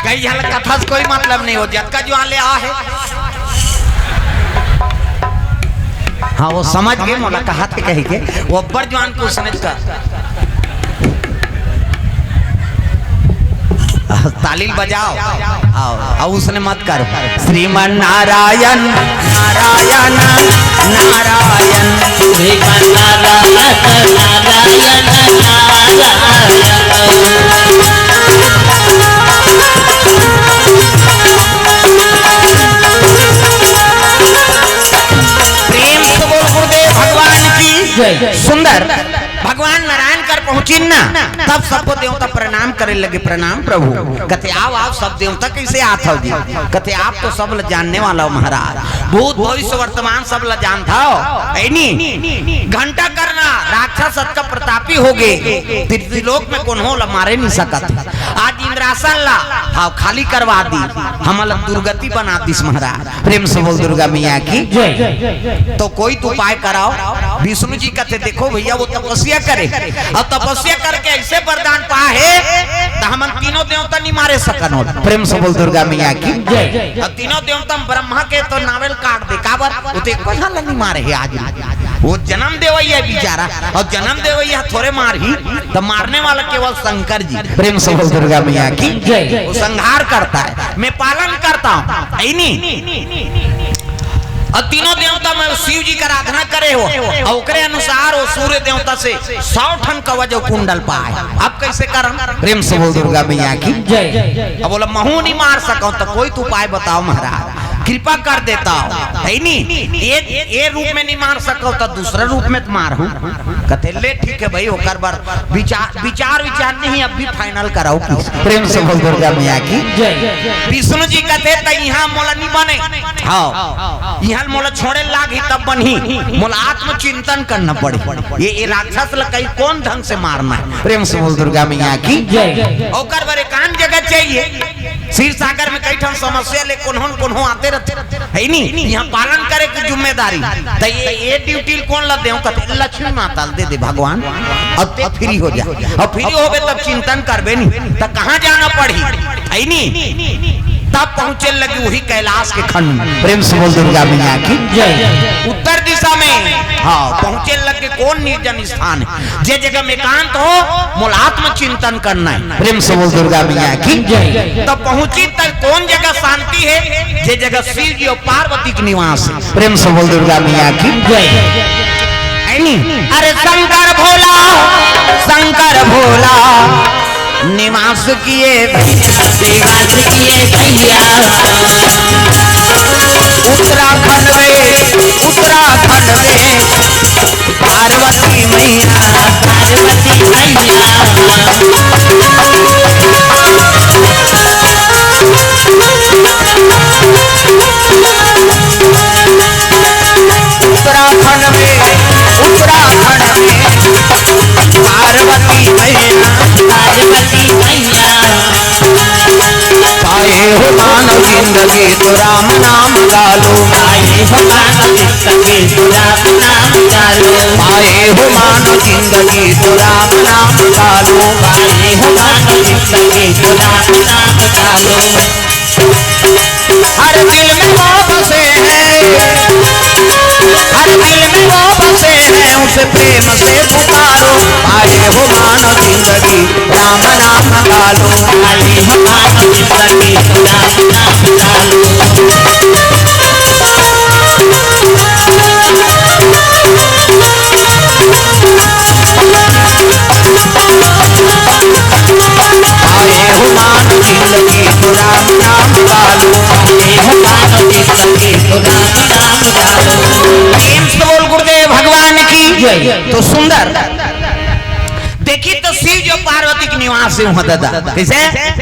Speaker 2: कई हल कथा से कोई मतलब नहीं हो जब का जो आले आ है हाँ वो समझ गए मोला कहा थे कही के वो अब्बर जवान को समझ का तालील बजाओ आओ उसने मत करो
Speaker 1: श्रीमन नारायण नारायण नारायण
Speaker 3: श्रीमन नारायण नारायण
Speaker 2: प्रेम से बोल गुरुदेव भगवान की सुंदर भगवान नारायण कर पहुंची ना तब सबको देवता प्रणाम करे लगे प्रणाम प्रभु कहते आओ सब देवता कैसे आत हो जी कहते आप तो सब ल जानने वाला हो महाराज भूत भविष्य वर्तमान सब ल जानता हो ऐनी घंटा करना राक्षस का प्रतापी हो गए त्रिलोक में कौन हो मारे नहीं सकत आज इंद्रासन ला हाँ खाली करवा दी हमला दुर्गति बना दी महाराज।
Speaker 1: प्रेम से बोल दुर्गा मैया की
Speaker 2: तो कोई तो उपाय कराओ विष्णु जी कहते देखो भैया वो तपस्या करे और तपस्या करके ऐसे वरदान पा है तो हम तीनों देवता नहीं मारे सकन हो।
Speaker 1: प्रेम से बोल दुर्गा मैया की
Speaker 2: और तीनों देवता ब्रह्मा के तो नावल काट दे काबर वो तो एक नहीं मारे है आज वो जन्म देवैया बेचारा और जन्म देवैया थोड़े मार ही तो मारने वाला केवल शंकर जी।
Speaker 1: प्रेम से बोल दुर्गा मैया की
Speaker 2: वो संहार करता है मैं पालन करता हूँ और तीनों देवता में शिव जी का आराधना करे हो और ओकरे अनुसार वो सूर्य देवता से 100 टन कवच कुंडल पाए। अब कैसे करम
Speaker 1: प्रेम से बोल दुर्गा मैया की
Speaker 2: अब बोला महू नहीं मार सको तो कोई तो उपाय बताओ महाराज कृपा कर देता है नी ये रूप में नहीं मार सको तो दूसरे रूप में तो मार हूँ कहते ले ठीक है भाई होकर बार विचार नहीं अब भी फाइनल कराओ।
Speaker 1: प्रेम से बोल दुर्गा मैया की
Speaker 2: विष्णु जी कहते यहाँ मोला नहीं बने हाँ यहाँ मोला छोड़े लाग ही तब बनी मोला आत्मचिंतन करना पड़े ये राक्षस लकई कौन ढंग से मारना है।
Speaker 1: प्रेम से बोल दुर्गा मैया की
Speaker 2: ओकर बारे कान जगह चाहिए क्षीर सागर में कई ठन समस्या ले कोन्हों आते रहते है नी यहाँ पालन करे की जिम्मेदारी तो ये ड्यूटी कौन ला देऊ कहते लक्ष्मी माता दे दे भगवान अब फ्री हो जा और फ्री होबे तब चिंतन करबे नहीं तो कहाँ जाना पड़ी है नी तब पहुंचे लगी वही कैलाश के खंड में।
Speaker 1: प्रेम से बोल दुर्गा मैया की
Speaker 2: उत्तर दिशा में हाँ पहुंचे लगे कौन निर्जन स्थान है जे जगह में एकांत हो मूलात्म चिंतन करना है।
Speaker 1: प्रेम से बोल दुर्गा मैया की
Speaker 2: तो पहुंची तक कौन जगह शांति है जे जगह शिव जी और पार्वती के निवास है।
Speaker 1: प्रेम से बोल दुर्गा मैया की
Speaker 2: अरे शंकर भोला निवास किए
Speaker 3: निवास किए भैया
Speaker 2: उत्तराखंड में पार्वती मैया
Speaker 3: पार्वती मैया
Speaker 2: उत्तराखंड में पार्वती मैया पाए हो मानव जिंदगी तो राम नाम गालो
Speaker 3: आए हो मानव जिंदगी तो राम नाम गालो
Speaker 1: पाए हो मानो जिंदगी तो राम नाम डालो,
Speaker 3: पाए हो मानो जिंदगी तो राम नाम डालो।
Speaker 1: हर दिल में वो बसे हैं, हर दिल में वो बसे हैं, उसे प्रेम से पुकारो, पाए हो मानो जिंदगी राम नाम डालो,
Speaker 3: पाए हो मानो जिंदगी तो राम नाम डालो।
Speaker 1: पाए हो मानो जिंदगी तो राम नाम डालो,
Speaker 3: पाए हो मानो जिंदगी तो राम नाम डालो।
Speaker 1: प्रेम से बोल गुरुदेव भगवान की तो सुंदर।
Speaker 2: देखिए तो शिव जो पार्वती के निवास से वहां दादा कैसे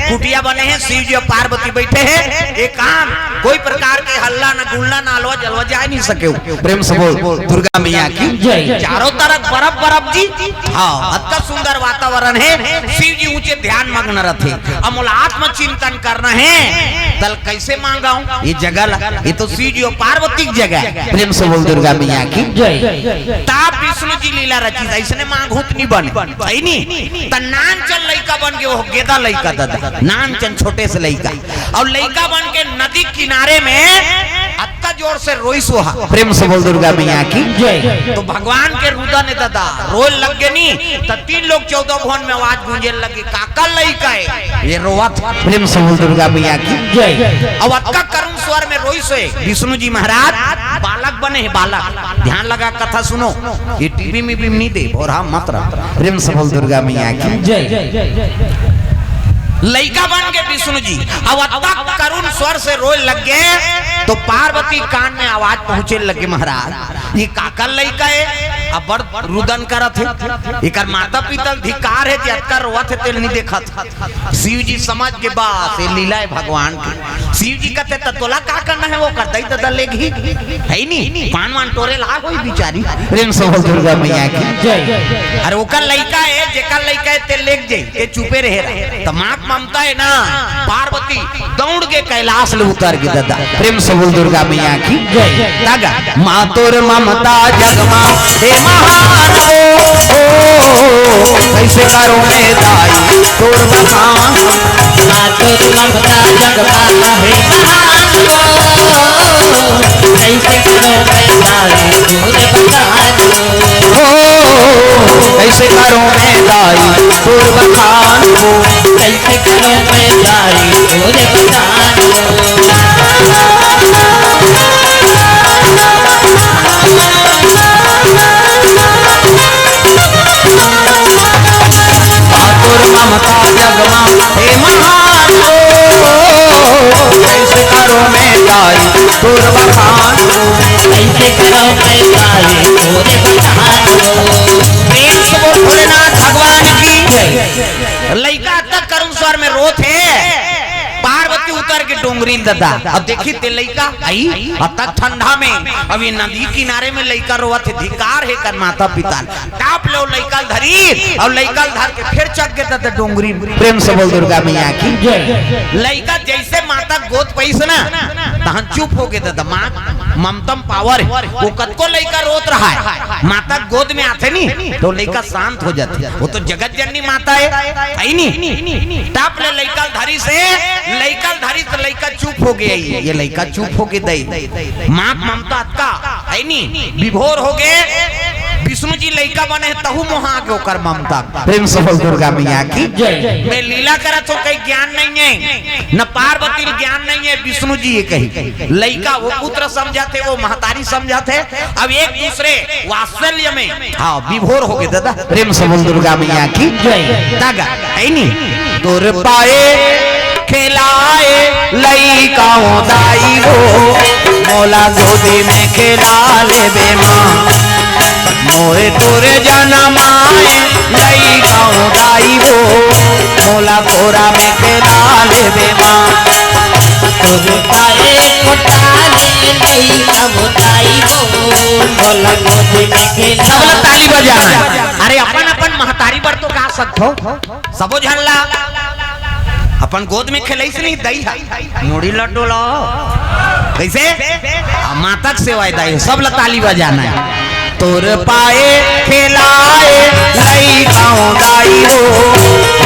Speaker 2: कुटिया बने हैं, शिव जी और पार्वती बैठे हैं, एक काम कोई प्रकार के हल्ला न गुल्ला न अलवा जलवा जा नहीं सके।
Speaker 1: प्रेम से बोल दुर्गा मैया की
Speaker 2: चारों तरफ बर्फ बर्फ जी, हाँ अत्यंत सुंदर वातावरण है। शिव जी ऊंचे ध्यान मग्न रहे, अमूल आत्म चिंतन करना है। तल कैसे मांगाऊं ये जगह, ये तो शिव जी और पार्वती की जगह है।
Speaker 1: प्रेम से बोल दुर्गा मैया की
Speaker 2: ताप विष्णु जी लीला रची, ऐसने मांग हुत नहीं बने सही नहीं। नानचन लइका बन के वो गेदा लइका दादा, नानचन छोटे से लइका और लइका बन के नदी किनारे में अत्ता जोर से रोई सोहा।
Speaker 1: प्रेम से बोल दुर्गा मैया की
Speaker 2: तो भगवान के रुदा ने दादा रोए लग गए नहीं तो 3 लोग 14 भवन में आवाज गूंजे लगी, काका लइका है ये रोवत।
Speaker 1: प्रेम से बोल दुर्गा मैया की
Speaker 2: और अत्ता करुण स्वर में रोई सोए। विष्णु जी महाराज बालक बने हैं, बालक ध्यान लगा कथा सुनो, ये टीवी में भी नहीं दे और हम मत रहा।
Speaker 1: प्रेम से बोल दुर्गा मैया की
Speaker 2: लइका बन के विष्णु जी अब अत्ता करुण स्वर से रोए लग गए। तो पार्वती कान में आवाज पहुंचे लगे, महाराज ये काका लइका है अब बड़ रुदन करत है, एकर माता पिता धिकार है जे अत्ता रोवत है तेल नहीं देखत। शिव जी समझ के बात ये लीला है भगवान की। शिव जी कहते त तोला का करना है वो कर दई दादा लेगी है नहीं, पान मान टोरे ला होई बिचारी।
Speaker 1: प्रेम से बोल दुर्गा मैया की
Speaker 2: अरे ओकर लइका है जेकर लइका है ते लेग जाई, ते चुपे रहे तमाक ममता है ना। पार्वती दौड़ के कैलाश ले उतर गई दादा।
Speaker 1: प्रेम से बोल दुर्गा मैया की
Speaker 2: दादा
Speaker 1: माँ तोर ममता जगमा हे महान हो, कैसे करो मैं दाई तोर बखान,
Speaker 3: माँ तोर ममता जगमा हे महान हो, कैसे करो मैं दाई तोर बखान
Speaker 1: हो कैसे करो मैं दाई तोर बखान हो,
Speaker 3: कैसे करो मैं दाई तोर बखान हो।
Speaker 1: तोर ममता जगमा हे महान हो, कैसे करो मैं दाई तोर बखान हो,
Speaker 3: कैसे करो मैं दाई तोर बखान हो।
Speaker 2: प्रेम से बोल भोलेनाथ भगवान की। लइका तक करुण स्वर में रोत है, पार्वती उतर के डोंगरी दादा। अब देखी ते लइका आई अब तक ठंडा में, अब ये नदी किनारे में लइका रोवत है, धिकार है कर माता पिता टाप लो लइका धरी और लइका धर के फिर चक के दादा डोंगरी।
Speaker 1: प्रेम से बोल दुर्गा मैया की
Speaker 2: लइका जैसे माता गोद पैस ना तहन चुप हो गए दादा। माँ ममतम पावर है, वो कतको लइका रोत रहा है, माता गोद में आते नहीं तो लइका शांत हो जाती है। वो तो जगत जननी माता है नहीं। टाप ले लइका धरी से लइका धरी तो लइका चुप हो गया, ये लइका चुप हो गए दई माँ ममता का है नहीं, विभोर हो गए। विष्णु जी लइका बने तहु मोहा के ओकर ममता।
Speaker 1: प्रेम से बोल दुर्गा मैया की
Speaker 2: मैं लीला करा तो कहीं ज्ञान नहीं है, न पार्वती ज्ञान नहीं है, विष्णु जी ये कही लइका वो पुत्र समझाते, वो महतारी समझाते। अब एक दूसरे वात्सल्य में हाँ विभोर हो गए दादा।
Speaker 1: प्रेम से बोल दुर्गा मैया की
Speaker 2: दागा है नहीं
Speaker 1: तोर पाए खिलाए लइका दाई हो, मोला गोदी में खिला ले बे माँ, मोरे तोरे जनमाए लइका दाई हो, मोला कोरा में खिला ले बे माँ,
Speaker 3: तोर पाए कोटाले लइका मोटाई हो, मोला गोदी में खेला।
Speaker 2: सब लोग ताली बजाना। अरे अपन अपन महतारी पर तो गा सकते हो, सबो झल्ला अपन गोद में खेले से नहीं दई मुड़ी लड्डू लो कैसे माता की सेवा दई, सब लोग ताली बजाना है। तोर पाए खिलाए लई गाँव दाई हो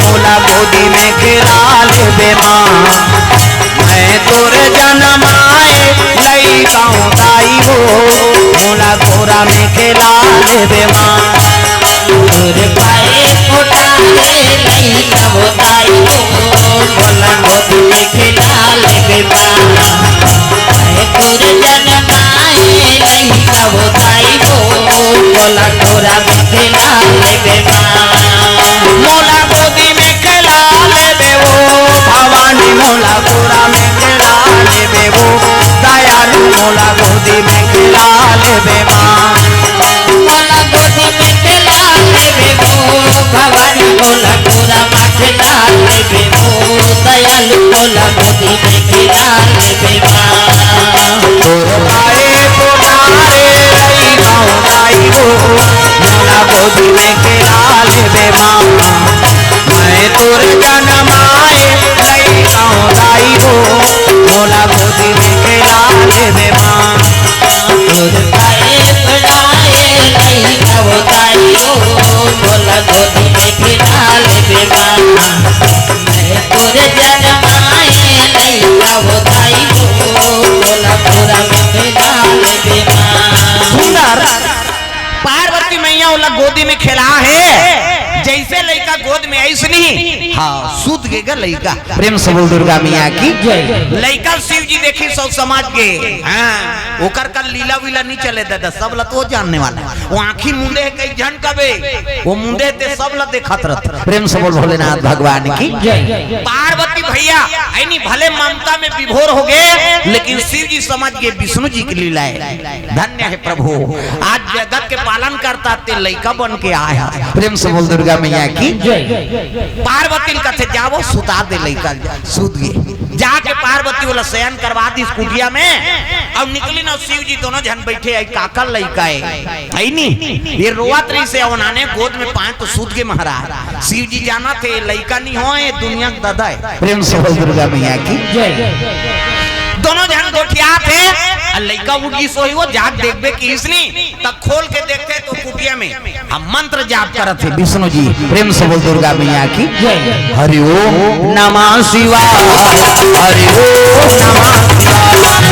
Speaker 2: मोला गोदी में खिला ले बेमां मैं तोर जन्माए लई गाँव दाई हो मोला गोरा में खिला ले बेमां
Speaker 3: तोर पाए उठाए नहीं कब दाई हो बोला गोदी में खिला ले बेमां मैं तोर जन्माए नहीं कब दाई हो बोला गोरा में खिला ले बेमां
Speaker 2: मोला गोदी में खिला ले बेवो भवानी मोला गोरा में खिला ले बेवो दयालु मोला गोदी में खिला ले बेमां
Speaker 3: मोला गोदी में खिला ले बेबो भवानी मोला गोरा में खिला ले बेबो दयालु मोला गोदी में खिला ले बेबा
Speaker 2: तोर पाए पुनारे लई गाँव दाई हो मोला गोदी में खिला ले बेमां मैं तोर जन्माए लई गाँव दाई हो मोला गोदी में खिला ले बेमां
Speaker 3: तोर पाए पढ़ाए नहीं कब दाई हो मोला गोदी में खिला ले बेबा मैं तोर जन्माए नहीं कब दाई हो मोला गोरा में खिला ले बेबा
Speaker 2: सुंदर पार्वती मैया वाला गोदी में खिला है जैसे लड़का गोद में आई सुनी हाँ सूद गेगा लड़का प्रेम से बोल दुर्गा मैया की लड़का शिव जी देखी सब समाज के हाँ ओकर का लीला वीला नहीं चले दादा सब लत वो जानने वाला वो आंखी मुंडे है कई जन कबे वो मुंडे ते सब लत देखत रहत प्रेम से बोल भोलेनाथ भगवान की पार्वती भैया ऐनी भले ममता में विभोर हो गए लेकिन शिव जी समझ के विष्णु जी की लीला है धन्य है प्रभु आज जगत के पालन करता ते लड़का बन के आया प्रेम से बोल दुर्गा मैया की पार्वती कथे जाओ सुता दे लड़का सूत गए जाके पार्वती वाला शयन करवा दी कुटिया में अब निकली ना शिव जी दोनों जन बैठे आई काका लड़का है नहीं ये रोवत रही से उन्होंने गोद में पाए तो सूत के महाराज शिव जी जाना थे लड़का नहीं हो ये दुनिया का दादा है प्रेम से बोल दुर्गा मैया की दोनों जन गोठिया थे लड़का उठी सोई वो जाग देखबे की इसनी तब खोल के देखते तो कुटिया में हम मंत्र जाप करत थे विष्णु जी प्रेम से बोल दुर्गा मैया की हरि ओम नमः शिवाय हरि ओम नमः हरि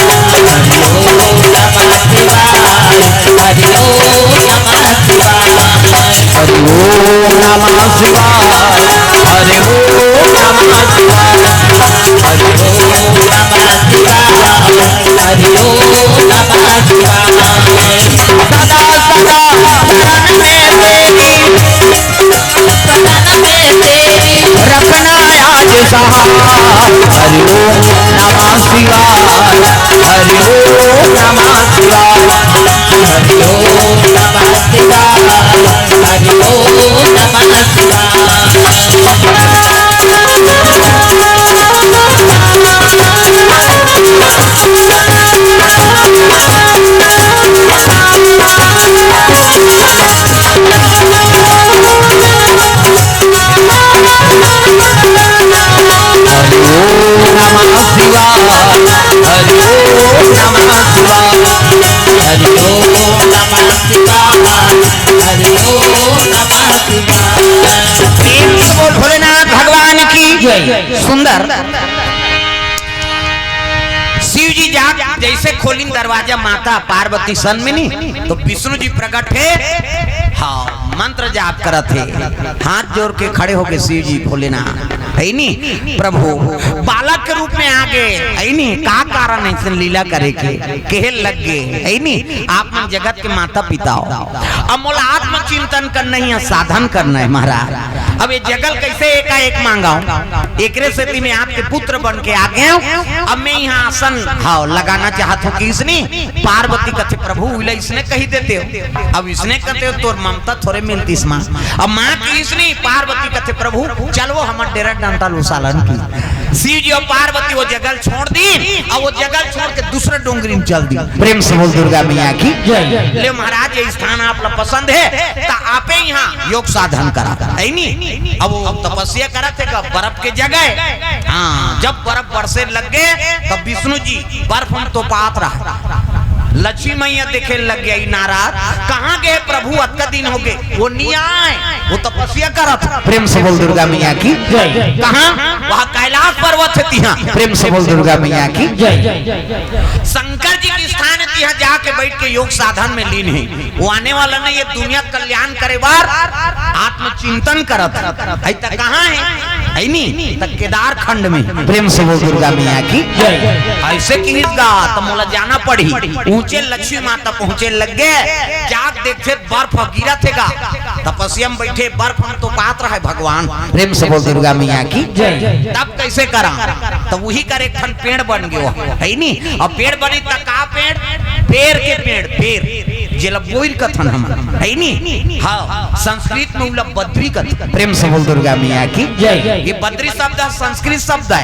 Speaker 2: ओम नमः शिवाय हरि ओम नमः शिवाय हरि ओम नमः शिवाय
Speaker 3: हरि ओम नमः शिवाय
Speaker 2: सदा सदा शरण में तेरी रखना आज सहाय हरि ओम नमः शिवाय हरि ओम नमः शिवाय
Speaker 3: हरि ओम नमः शिवाय हरि ओम नमः शिवाय
Speaker 2: सुंदर शिव जी जाग जैसे खोली दरवाजा माता पार्वती सन में नहीं तो विष्णु जी प्रकट है हाँ मंत्र जाप करत थे हाथ जोड़ के खड़े होके शिव जी भोलेनाथ है नहीं प्रभु बालक के रूप में आगे है नहीं का कारण है लीला करे के केहल लग गए है नहीं आप मन जगत के माता पिता हो अब मोला आत्म चिंतन करना ही साधन करना है महाराज अब ये जगल कैसे एक मांगा एकरे से मैं आपके पुत्र बन के आ गया हूँ अब मैं यहाँ आसन हाँ लगाना चाहता हूँ कि इसने पार्वती कथे प्रभु इसने कही देते हो अब इसने कहते हो तो ममता थोड़े मिलती इस माँ अब माँ की इसने पार्वती कथे प्रभु चलो हमारे डेरा डांटा लुसालन की शिव जी और पार्वती वो जगल छोड़ दी और वो जगल छोड़ के दूसरे डोंगरी में चल दी प्रेम से बोल दुर्गा मैया की ले महाराज ये स्थान आप लोग पसंद है तो आपे यहाँ योग साधन करा है नहीं अब वो तपस्या करा थे बर्फ के जगह हाँ जब बर्फ बरसे लग गए तब विष्णु जी बर्फ हम तो पात रहा लक्ष्मी मैया देखे लग गई नाराज, कहाँ गए प्रभु, अक्का दिन हो गए, वो नहीं आए, वो तपस्या करत।
Speaker 1: प्रेम से बोल दुर्गा मैया की।
Speaker 2: कहाँ? वहाँ कैलाश पर्वत है तिहा।
Speaker 1: प्रेम से बोल दुर्गा मैया की।
Speaker 2: शंकर जी के स्थान है तिहा, जाके बैठ के योग साधन में लीन है। वो आने वाला नहीं, ये दुनिया कल्याण करे बार आत्मचिंतन करत। कहाँ है नहीं तक केदार खंड में।
Speaker 1: प्रेम से बोल दुर्गा मैया की।
Speaker 2: ऐसे किसगा तो मोला जाना पड़ी, ऊंचे लक्ष्मी माता पहुंचे लग गए, जाग देखे बर्फ गिरा थेगा, तपस्या में बैठे बर्फ में तो पात्र है भगवान।
Speaker 1: प्रेम से बोल दुर्गा मैया की।
Speaker 2: तब कैसे करा, तो वही करे खन पेड़ बन गयो है नहीं। और पेड़ बनी तक का पेड़, पेड़ के पेड़, पेड़ जेला बोइर कथन हम है नहीं। हाँ संस्कृत में उला बद्री कथन।
Speaker 1: प्रेम से बोल दुर्गा मैया की।
Speaker 2: ये बद्री शब्द संस्कृत शब्द है,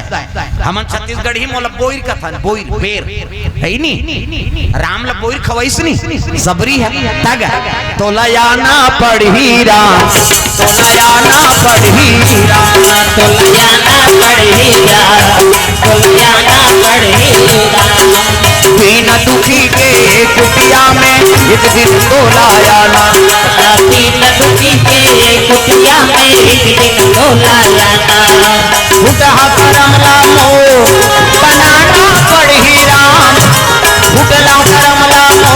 Speaker 2: हम छत्तीसगढ़ी मोला बोइर कथन, बोइर पेड़ है नहीं। राम ला बोइर खवाइस नहीं, सबरी है तग
Speaker 1: तो लयाना पढ़ी राम, तो लयाना पढ़ी राम,
Speaker 3: तो लयाना पढ़ी राम, तो लयाना पढ़ी राम।
Speaker 1: बिन दुखी के कुटिया में एक दिन तो लायाना,
Speaker 3: बिन दुखी के कुटिया में एक दिन तो लायाना।
Speaker 1: उठा करम रामो बनाना पढ़ी राम, उठला करम रामो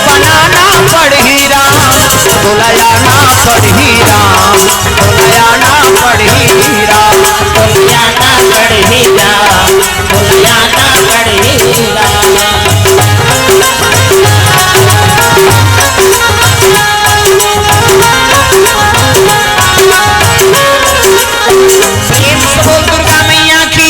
Speaker 1: बनाना पढ़ी राम, तो लयाना पढ़ी राम, तो लयाना पढ़ी राम,
Speaker 3: तो लयाना पढ़ी राम, तो लयाना पढ़ी राम।
Speaker 2: बोल दुर्गा मैया की।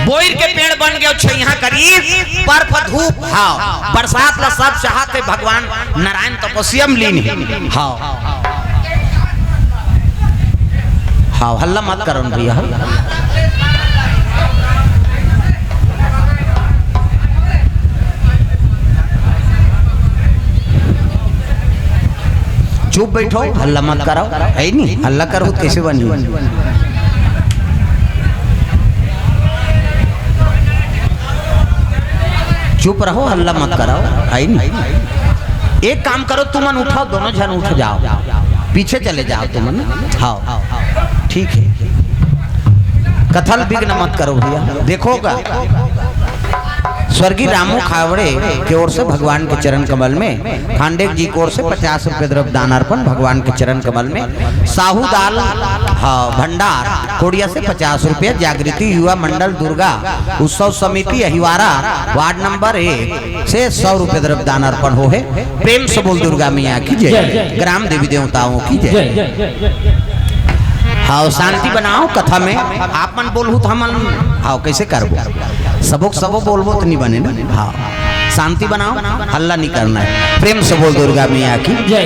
Speaker 2: बोइर के पेड़ बन गए छैया करीब बर्फ धूप। हाँ बरसात ला सब चाहते भगवान नारायण तपस्या में लीन है। हाँ हाँ हल्ला मत करो भैया। चुप बैठो, हल्ला मत कराओ है नहीं। हल्ला करो कैसे बनी। चुप रहो, हल्ला मत कराओ है नहीं। एक काम करो, तुमन उठाओ, दोनों जन उठ जाओ, पीछे चले जाओ तुमन। हाँ ठीक है, कथल विघ्न मत करो भैया। देखोगा स्वर्गीय रामू खावड़े की ओर से भगवान के चरण कमल में, खांडेक जी की ओर से 50 रुपये द्रव्य दान अर्पण भगवान के चरण कमल में। साहू दाल भंडार कोड़िया से 50 रुपये। जागृति युवा मंडल दुर्गा उत्सव समिति अहिवारा वार्ड नंबर 1 से 100 रुपये द्रव्य दान अर्पण हो है। प्रेम से बोल दुर्गा मैया की जय, ग्राम देवी देवताओं की जय। हाँ शांति बनाओ कथा में, आप मन बोलू तो हमन हाँ कैसे करबो, सबो बोलबो तो नहीं बने ना। हाँ शांति बनाओ, हल्ला नहीं करना है। प्रेम से बोल दुर्गा मैया की जय।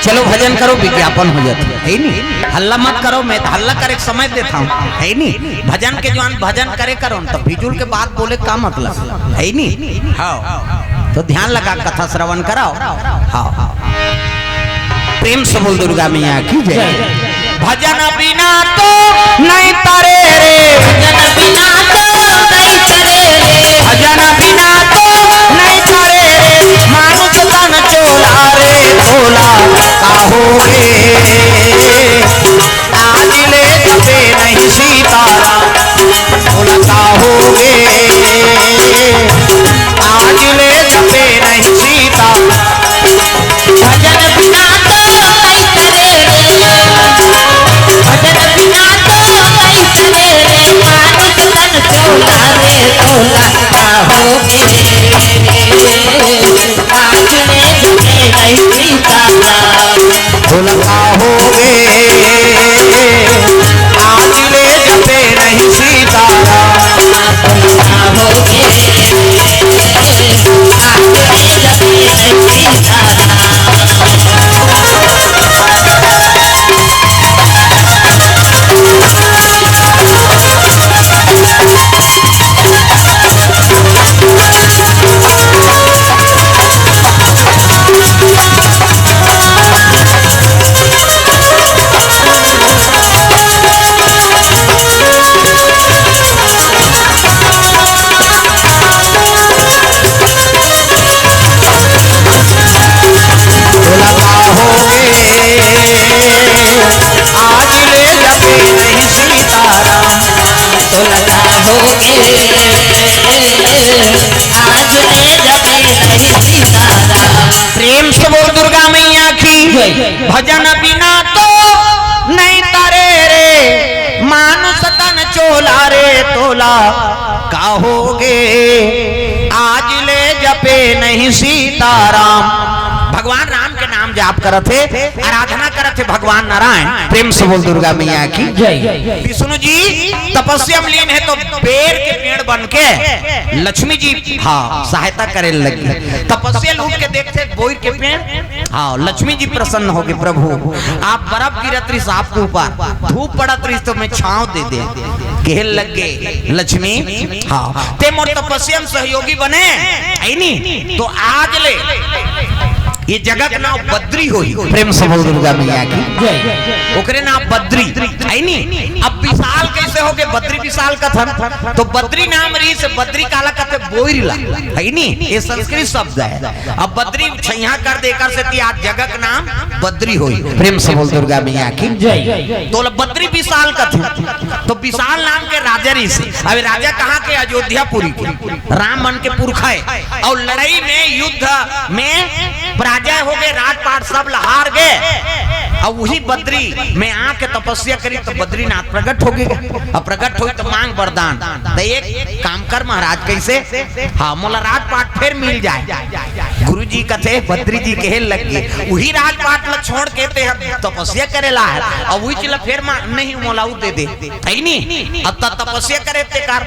Speaker 2: चलो भजन करो, विज्ञापन हो जाती है नहीं। हल्ला मत करो, मैं तो हल्ला करे समय देता हूँ है नहीं। भजन के जवान भजन करे करो तो फिजूल के बात बोले का मतलब है नहीं। हाँ तो ध्यान लगा कथा श्रवण कराओ। हाँ प्रेम से बोल दुर्गा मैया की जय। भजन बिना तो नहीं तरे रे,
Speaker 3: भजन बिना तो नहीं करे रे,
Speaker 1: भजन बिना तो नहीं तरे रे, मानुष तन चोला रे भोला काहोगे, आज ले जपे नहीं सीताराम भोला काहोगे, आज ले जपे नहीं सीताराम।
Speaker 3: भजन बिना तो नहीं करे रे, भजन बिना तो नहीं करे रे, मानुष तन चोला रे भोला काहोगे, आज ले जपे नहीं सीताराम
Speaker 1: भोला काहोगे, आज ले जपे नहीं सीताराम
Speaker 3: भोला काहोगे, आज ले जपे नहीं सीताराम।
Speaker 2: भजन बिना तो नहीं तरे रे मानुष तन चोला रे तोला काहोगे आज ले जपे नहीं सीताराम। भगवान राम के नाम जाप करत थे, आराधना करत थे भगवान नारायण।
Speaker 1: प्रेम से बोल दुर्गा मैया की जय।
Speaker 2: विष्णु जी तपस्या में लीन है तो बेर के पेड़ बन के लक्ष्मी जी हाँ सहायता करे लगी। तपस्या लूट के देखते बोर के पेड़ हाँ लक्ष्मी जी प्रसन्न हो गए, प्रभु आप बर्फ गिरत रही आपके ऊपर, धूप पड़त रही तो मैं छांव दे दे कहल लग गए लक्ष्मी हाँ ते मोर तपस्या में सहयोगी बने आई नहीं तो आज ले ये जगह का नाम बद्री होई।
Speaker 1: प्रेम से बोल दुर्गा मैया की
Speaker 2: ओकरे नाम बद्री आई नहीं। अब विशाल कैसे हो गए बद्री विशाल का था तो बद्री नाम रही से बद्री काला कहते बोइरला है नहीं, ये संस्कृत शब्द है। अब बद्री छैया कर देकर से आज जगह का नाम बद्री होई।
Speaker 1: प्रेम से बोल दुर्गा मैया की जय।
Speaker 2: तो बद्री विशाल का था तो विशाल नाम के राजा रही से। अब राजा कहाँ के अयोध्यापुरी के राम मन के पुरखा है और लड़ाई में युद्ध में राजा हो गए, राजपाट सब हार गए। अब वही बद्री में आके तपस्या करी तो बद्रीनाथ प्रकट हो गए। अब प्रकट हुई तो मांग वरदान तो एक काम कर महाराज कैसे हाँ मोला राजपाट फिर मिल जाए। गुरु जी कथे बद्री जी कहे लग गए वही राजपाट ला छोड़ के ते तपस्या करेला है और वही चला फिर नहीं मोलाऊ दे दे नहीं। अब तपस्या करे ते कर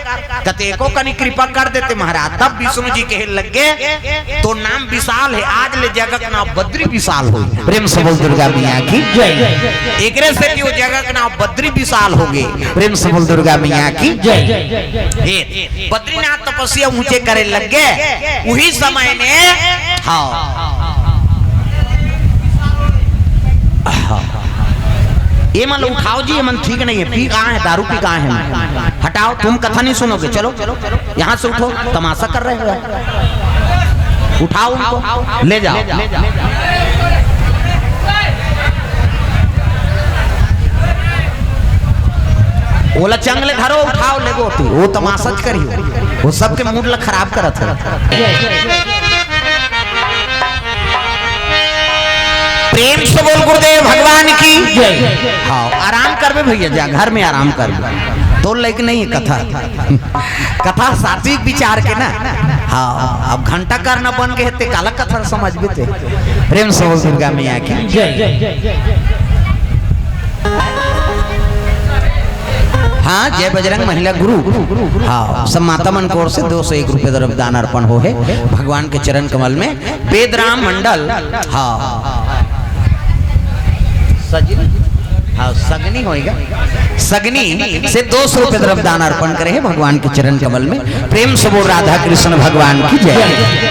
Speaker 2: कते को कनी कृपा कर देते महाराज। तब विष्णु जी कहे लग गए तो नाम विशाल है आज ले जगह का नाम बद्री विशाल हो।
Speaker 1: प्रेम से बोल दुर्गा मैया की जय।
Speaker 2: एकरे से कि वो जगह का नाम बद्री विशाल हो गए।
Speaker 1: प्रेम से बोल दुर्गा मैया की जय।
Speaker 2: बद्रीनाथ तपस्या ऊंचे करे लग गए वही समय में हाँ ये मन उठाओ जी, ये मन ठीक नहीं है। पी कहाँ है, दारू पी कहाँ है, हटाओ। तुम कथा नहीं सुनोगे, चलो यहाँ से उठो, तमाशा कर रहे हो। उठाओ उनको, ले जाओ। ओला चंगले धरो, उठाओ ले गो। वो तमाशा करियो, वो सबके मूड ला खराब करत है। प्रेम से बोल गुरुदेव भगवान की जय। हाँ आराम करबे भैया, जा घर में आराम करबे। तो लाइक नहीं है कथा, कथा सात्विक विचार के ना। हाँ अब घंटा करना बन गए ते काला कथा समझ भी थे।
Speaker 1: प्रेम से बोल दुर्गा मैया की जय।
Speaker 2: हाँ जय बजरंग महिला गुरु। हाँ सब माता मन कोर से 201 रुपये द्रव्य दान अर्पण हो है भगवान के चरण कमल में। वेदराम मंडल हाँ हाँ सगनी होएगा, सगनी से 200 रुपये द्रव्य दान अर्पण करे है भगवान के चरण कमल में। प्रेम से बोल राधा कृष्ण भगवान की जय।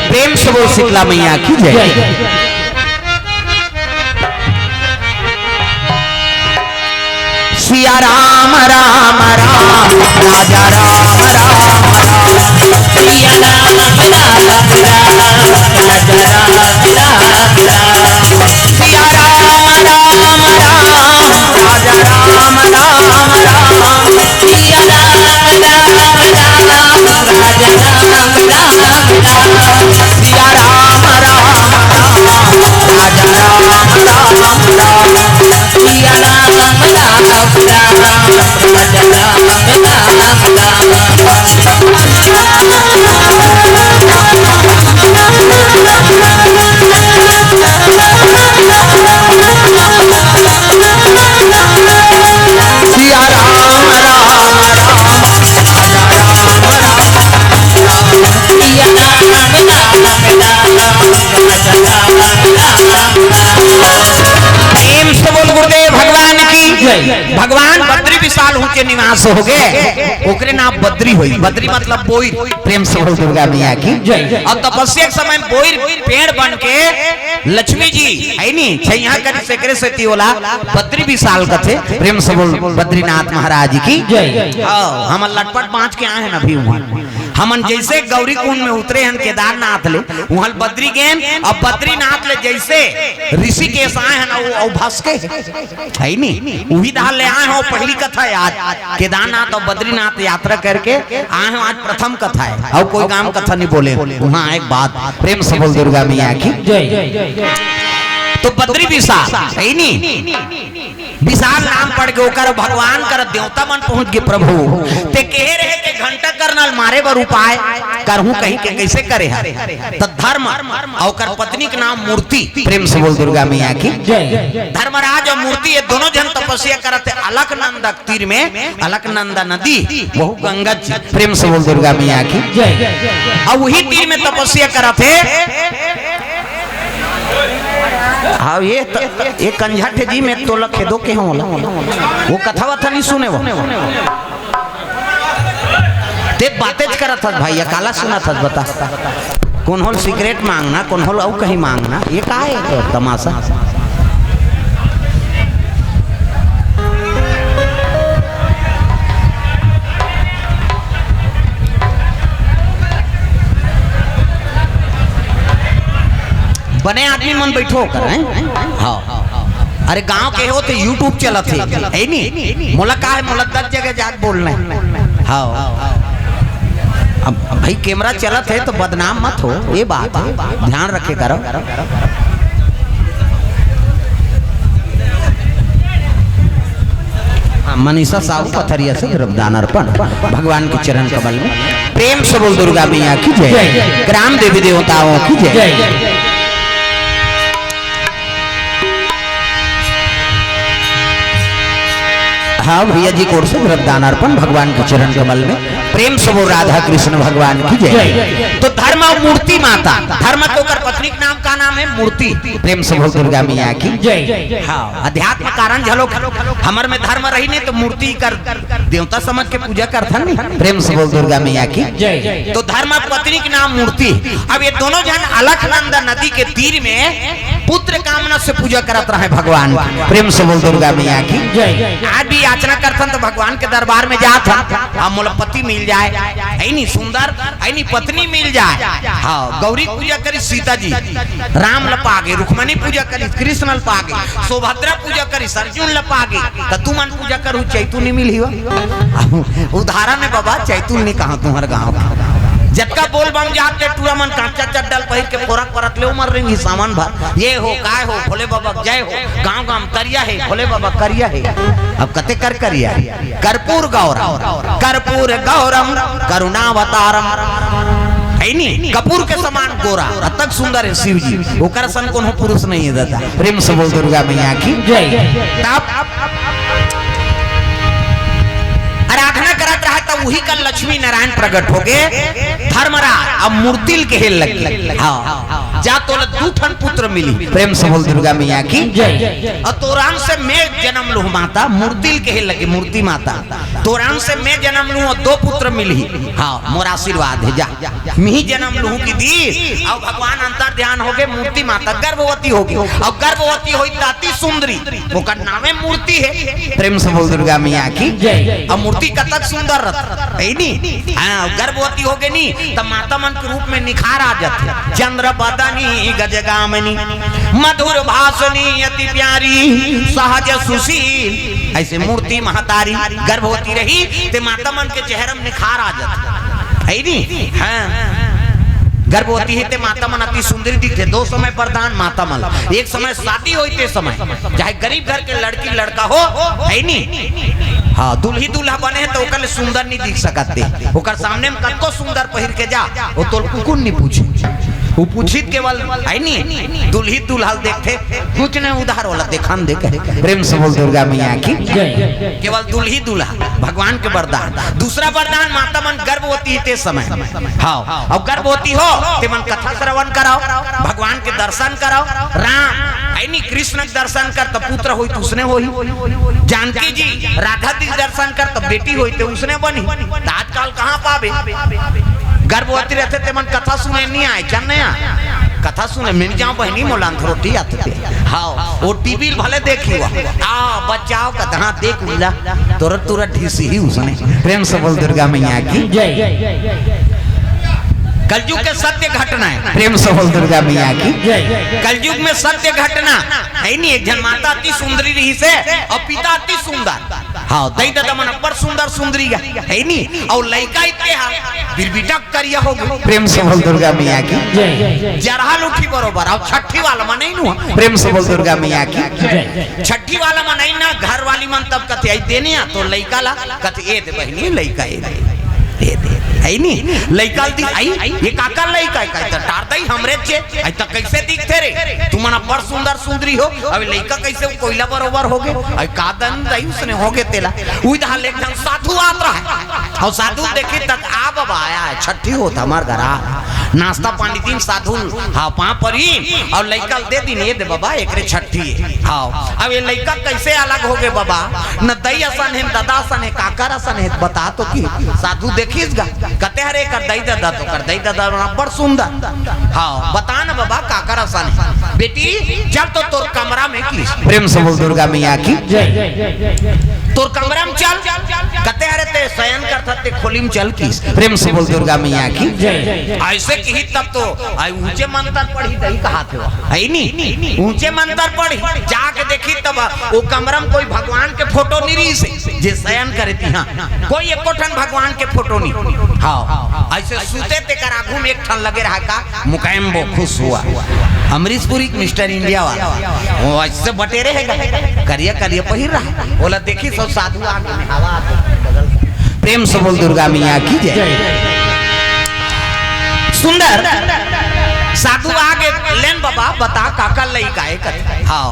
Speaker 2: प्रेम से बोल शीतला मैया की जय। सिया राम राम राम राजा राम राम राम। सिया राम राम राम राजा राम राम राम। सिया राम राम राम राजा राम राम राम। सिया राम राम राम राजा राम राम राम। सिया राम राम राम राजा राम राम राम। सिया राम राम भगवान बद्री विशाल ऊंचे निवास हो गए, ओकरे नाम बद्री हुई। बद्री मतलब बोई।
Speaker 1: प्रेम से बोल दुर्गा मैया की जय।
Speaker 2: और तपस्या के समय बोई पेड़ बन के लक्ष्मी जी है नी छैया कर सेकरे से तियोला बद्री विशाल का थे।
Speaker 1: प्रेम से बोल बद्रीनाथ महाराज की जय।
Speaker 2: हम लटपट बाँच के आए हैं अभी वहाँ। हमन जैसे गौरी कुंड में उतरे हैं केदारनाथ ले वहाँ बद्री गेन और बद्रीनाथ ले जैसे ऋषिकेश आए हैं और भस्के है नी वही दाल ले आए हो। पहली कथा है आज केदारनाथ और बद्रीनाथ यात्रा करके आए हो। आज प्रथम कथा है और कोई काम कथा नहीं बोले वहाँ एक बात।
Speaker 1: प्रेम से बोल दुर्गा मैया की जय।
Speaker 2: तो बद्री विशाल है नी विशाल नाम पड़ के ओकर भगवान कर देवता मन पहुंच गए प्रभु ते कह रहे के घंटा करनल मारे बर उपाय करहूं कहीं के कैसे करे त धर्म और कर पत्नी के नाम मूर्ति प्रेम से बोल दुर्गा मैया की धर्मराज और मूर्ति ये दोनों जन तपस्या करते अलकनंदा तीर में अलकनंदा नदी बहु गंगा प्रेम से बोल दुर्गा मैया की और वही तीर में तपस्या करते हाँ ये कंझट जी में तो लखे दो के होला वो कथा वथा नहीं सुने वो ते बातें करत था भाई काला सुना था बता कौन होल सिगरेट मांगना कौन होल और कहीं मांगना ये का है तो तमाशा बने आदमी मन बैठो कर हाँ अरे गांव के हो तो यूट्यूब चला थे है नहीं मोला का है मोला 10 जगह जाके बोलना है हाँ अब भाई कैमरा चला थे तो बदनाम मत हो ये बात है ध्यान रखे करो मनीषा साहू पथरिया से रमदान अर्पण भगवान के चरण कमल में प्रेम से बोल दुर्गा मैया की जय ग्राम देवी देवताओं की जय हाँ भैया जी कोर से रमदान अर्पण भगवान के चरण कमल में प्रेम से वो राधा कृष्ण भगवान की जय तो धर्म और मूर्ति माता धर्म के ऊपर पत्नी का नाम का नाम है मूर्ति प्रेम से बोल दुर्गा मैया की जय हाँ अध्यात्म कारण झलोक हमर में धर्म रही नहीं तो मूर्ति कर देवता समझ के पूजा करता नहीं प्रेम से बोल दुर्गा मैया की जय तो धर्म पत्नी के नाम मूर्ति अब ये दोनों जन अलकनंदा नदी के तीर में पुत्र कामना से पूजा करत रहे भगवान प्रेम से बोल दुर्गा मैया की जय आज भी याचना करथन तो भगवान के दरबार में जात हम मोला पति मिल जाए ऐनी सुंदर ऐनी पत्नी मिल जाए हाँ गौरी पूजा करी सीता जी राम लपागे रुक्मणी पूजा करी कृष्ण लपागे सुभद्रा पूजा करी अर्जुन लपागे तो तू मन पूजा करू चैतू नहीं मिली उदाहरण है बाबा चैतू नहीं कहा तुम्हारे गाँव जटका बोल बम जाते टूरा मन कांचा चड्डल पहिर के फोरक परत ले मर रही सामान भर ये हो काय हो भोले बाबा जय हो गांव गांव करिया है भोले बाबा करिया है अब कते कर करिया कर्पूर गौरम करुणावतारम ऐनी कपूर के समान गोरा अतक सुंदर है शिव जी ओकर सन कोनो पुरुष नहीं है दादा प्रेम से बोल दुर्गा मैया की जय आराधना करत रहा तब वही कल लक्ष्मी नारायण प्रकट हो गए धर्मराज अब मूर्तिल के हेल लगी हाँ जा तो दूठन पुत्र मिली प्रेम से बोल दुर्गा मैया की जय और तोरान से मैं जन्म लू माता मूर्तिल के हेल लगी मूर्ति माता तोरान से मैं जन्म लू और 2 पुत्र मिली हाँ मोरा आशीर्वाद है जा मी जन्म लू की दी और भगवान अंतर ध्यान हो गए मूर्ति माता गर्भवती होगी और गर्भवती हुई ताती सुंदरी ओकर नामे मूर्ति है प्रेम से बोल दुर्गा मैया की जय और मूर्ति कतक सुंदर रहती हाँ गर्भवती हो गई नहीं तब माता मन के रूप में निखार आ जाते चंद्र बदनी गजगामिनी मधुर भाषणी अति प्यारी सहज सुशील ऐसे मूर्ति महतारी गर्भवती रही ते माता मन के चेहरे में निखार आ जाते है नी हाँ गर्भवती है ते माता मन अति सुंदरी दिखते 2 समय प्रधान माता मन एक समय शादी होते समय चाहे गरीब घर के लड़की लड़का हो है नी हाँ दुल्ही दूल्हा बने तो ओकर सुंदर नहीं दिख सकते ओकर सामने में कतो सुंदर पहिर के जा वो तो कुकुन नहीं पूछे वो पूछित केवल है नी दुल्ही दूल्हा देखते कुछ नहीं उधार वाला देखान दे प्रेम से बोल दुर्गा मैया की केवल दुल्ही दूल्हा भगवान के वरदान दूसरा वरदान माता मन गर्भवती ते समय हाँ और गर्भवती हो ते मन कथा श्रवण कराओ भगवान के दर्शन कराओ राम है नी कृष्ण के दर्शन कर तो पुत्र होई तो उसने होई जानकी जी राधा जी दर्शन कर तो बेटी होई तो उसने बनी आजकल कहाँ पावे गर्भवती रहते थे मन कथा सुने नहीं आए क्या नया कथा सुने मिल जाओ बहनी मोलान रोटी आते थे हाँ वो टीवी भले देखी आ बचाओ कथा देख मिला तुरंत तुरंत ढीसी ही उसने प्रेम से बोल दुर्गा मैया की जय कलयुग के सत्य घटना है प्रेम से बोल दुर्गा मैया की कलयुग में सत्य घटना है नहीं एक जन माता अति सुंदरी रही से और पिता अति सुंदर हाँ दई दादा मन बड़ सुंदर सुंदरी गा है नी और लइका इते हा बिरबिटक करिया हो गई।
Speaker 1: प्रेम से बोल दुर्गा मैया की
Speaker 2: जरहा लुठी बरोबर और छठी वाला मन नहीं नु
Speaker 1: प्रेम से बोल दुर्गा मैया की
Speaker 2: छठी वाला मन नहीं ना घर वाली मन तब कथे आई देने आ तो लइका ला कथे ए दे बहनी लइका ए दे है नी लइका दी आई ये काका लइका का त टार दई हमरे छे आई त कैसे दिखथे रे तू मना बड़ सुंदर सुंदरी हो अब लइका कैसे कोयला बरोबर हो गे आई कादन दई उसने हो गे तेला उई दा ले एकदम साधु आत रहा और साधु देखे तक आ बाबा आया है छठी होता हमार घर आ नाश्ता पानी दिन साधु हां पा परी और लइका दे दिन ये दे बाबा एकरे छठी हां अब ये लइका कैसे अलग हो गे बाबा न दई असन है दादा असन है काका असन है बता तो की साधु देखिस गा कते हरे कर दई दादा तो कर दई दादा बड़ सुंदर हां बता ना बाबा काका असन है बेटी चल तो तोर कमरा में की
Speaker 1: प्रेम से बोल दुर्गा मैया की
Speaker 2: तोर कमरा में चल कते हरे ते शयन करत ते खोली में चल की
Speaker 1: प्रेम से बोल दुर्गा मैया की
Speaker 2: ऐसे की तब तो आई ऊंचे मंत्र पढ़ी दही कहा थे है नी ऊंचे मंत्र पढ़ी जाके देखी तब वो कमरा में कोई भगवान के फोटो नहीं रही से जे शयन करे थी हां कोई एक कोठन भगवान के फोटो नहीं हां ऐसे सूते ते कर आगू में एक ठन लगे रहा का मुकायम वो खुश हुआ अमरीश पुरी मिस्टर इंडिया वाला वो ऐसे बटेरे है करिया करिया पहिर रहा बोला देखी सब साधु आगे में हवा
Speaker 1: प्रेम से बोल दुर्गा मैया की जय
Speaker 2: सुंदर साधु आगे लेन बाबा बता काका लइका है हां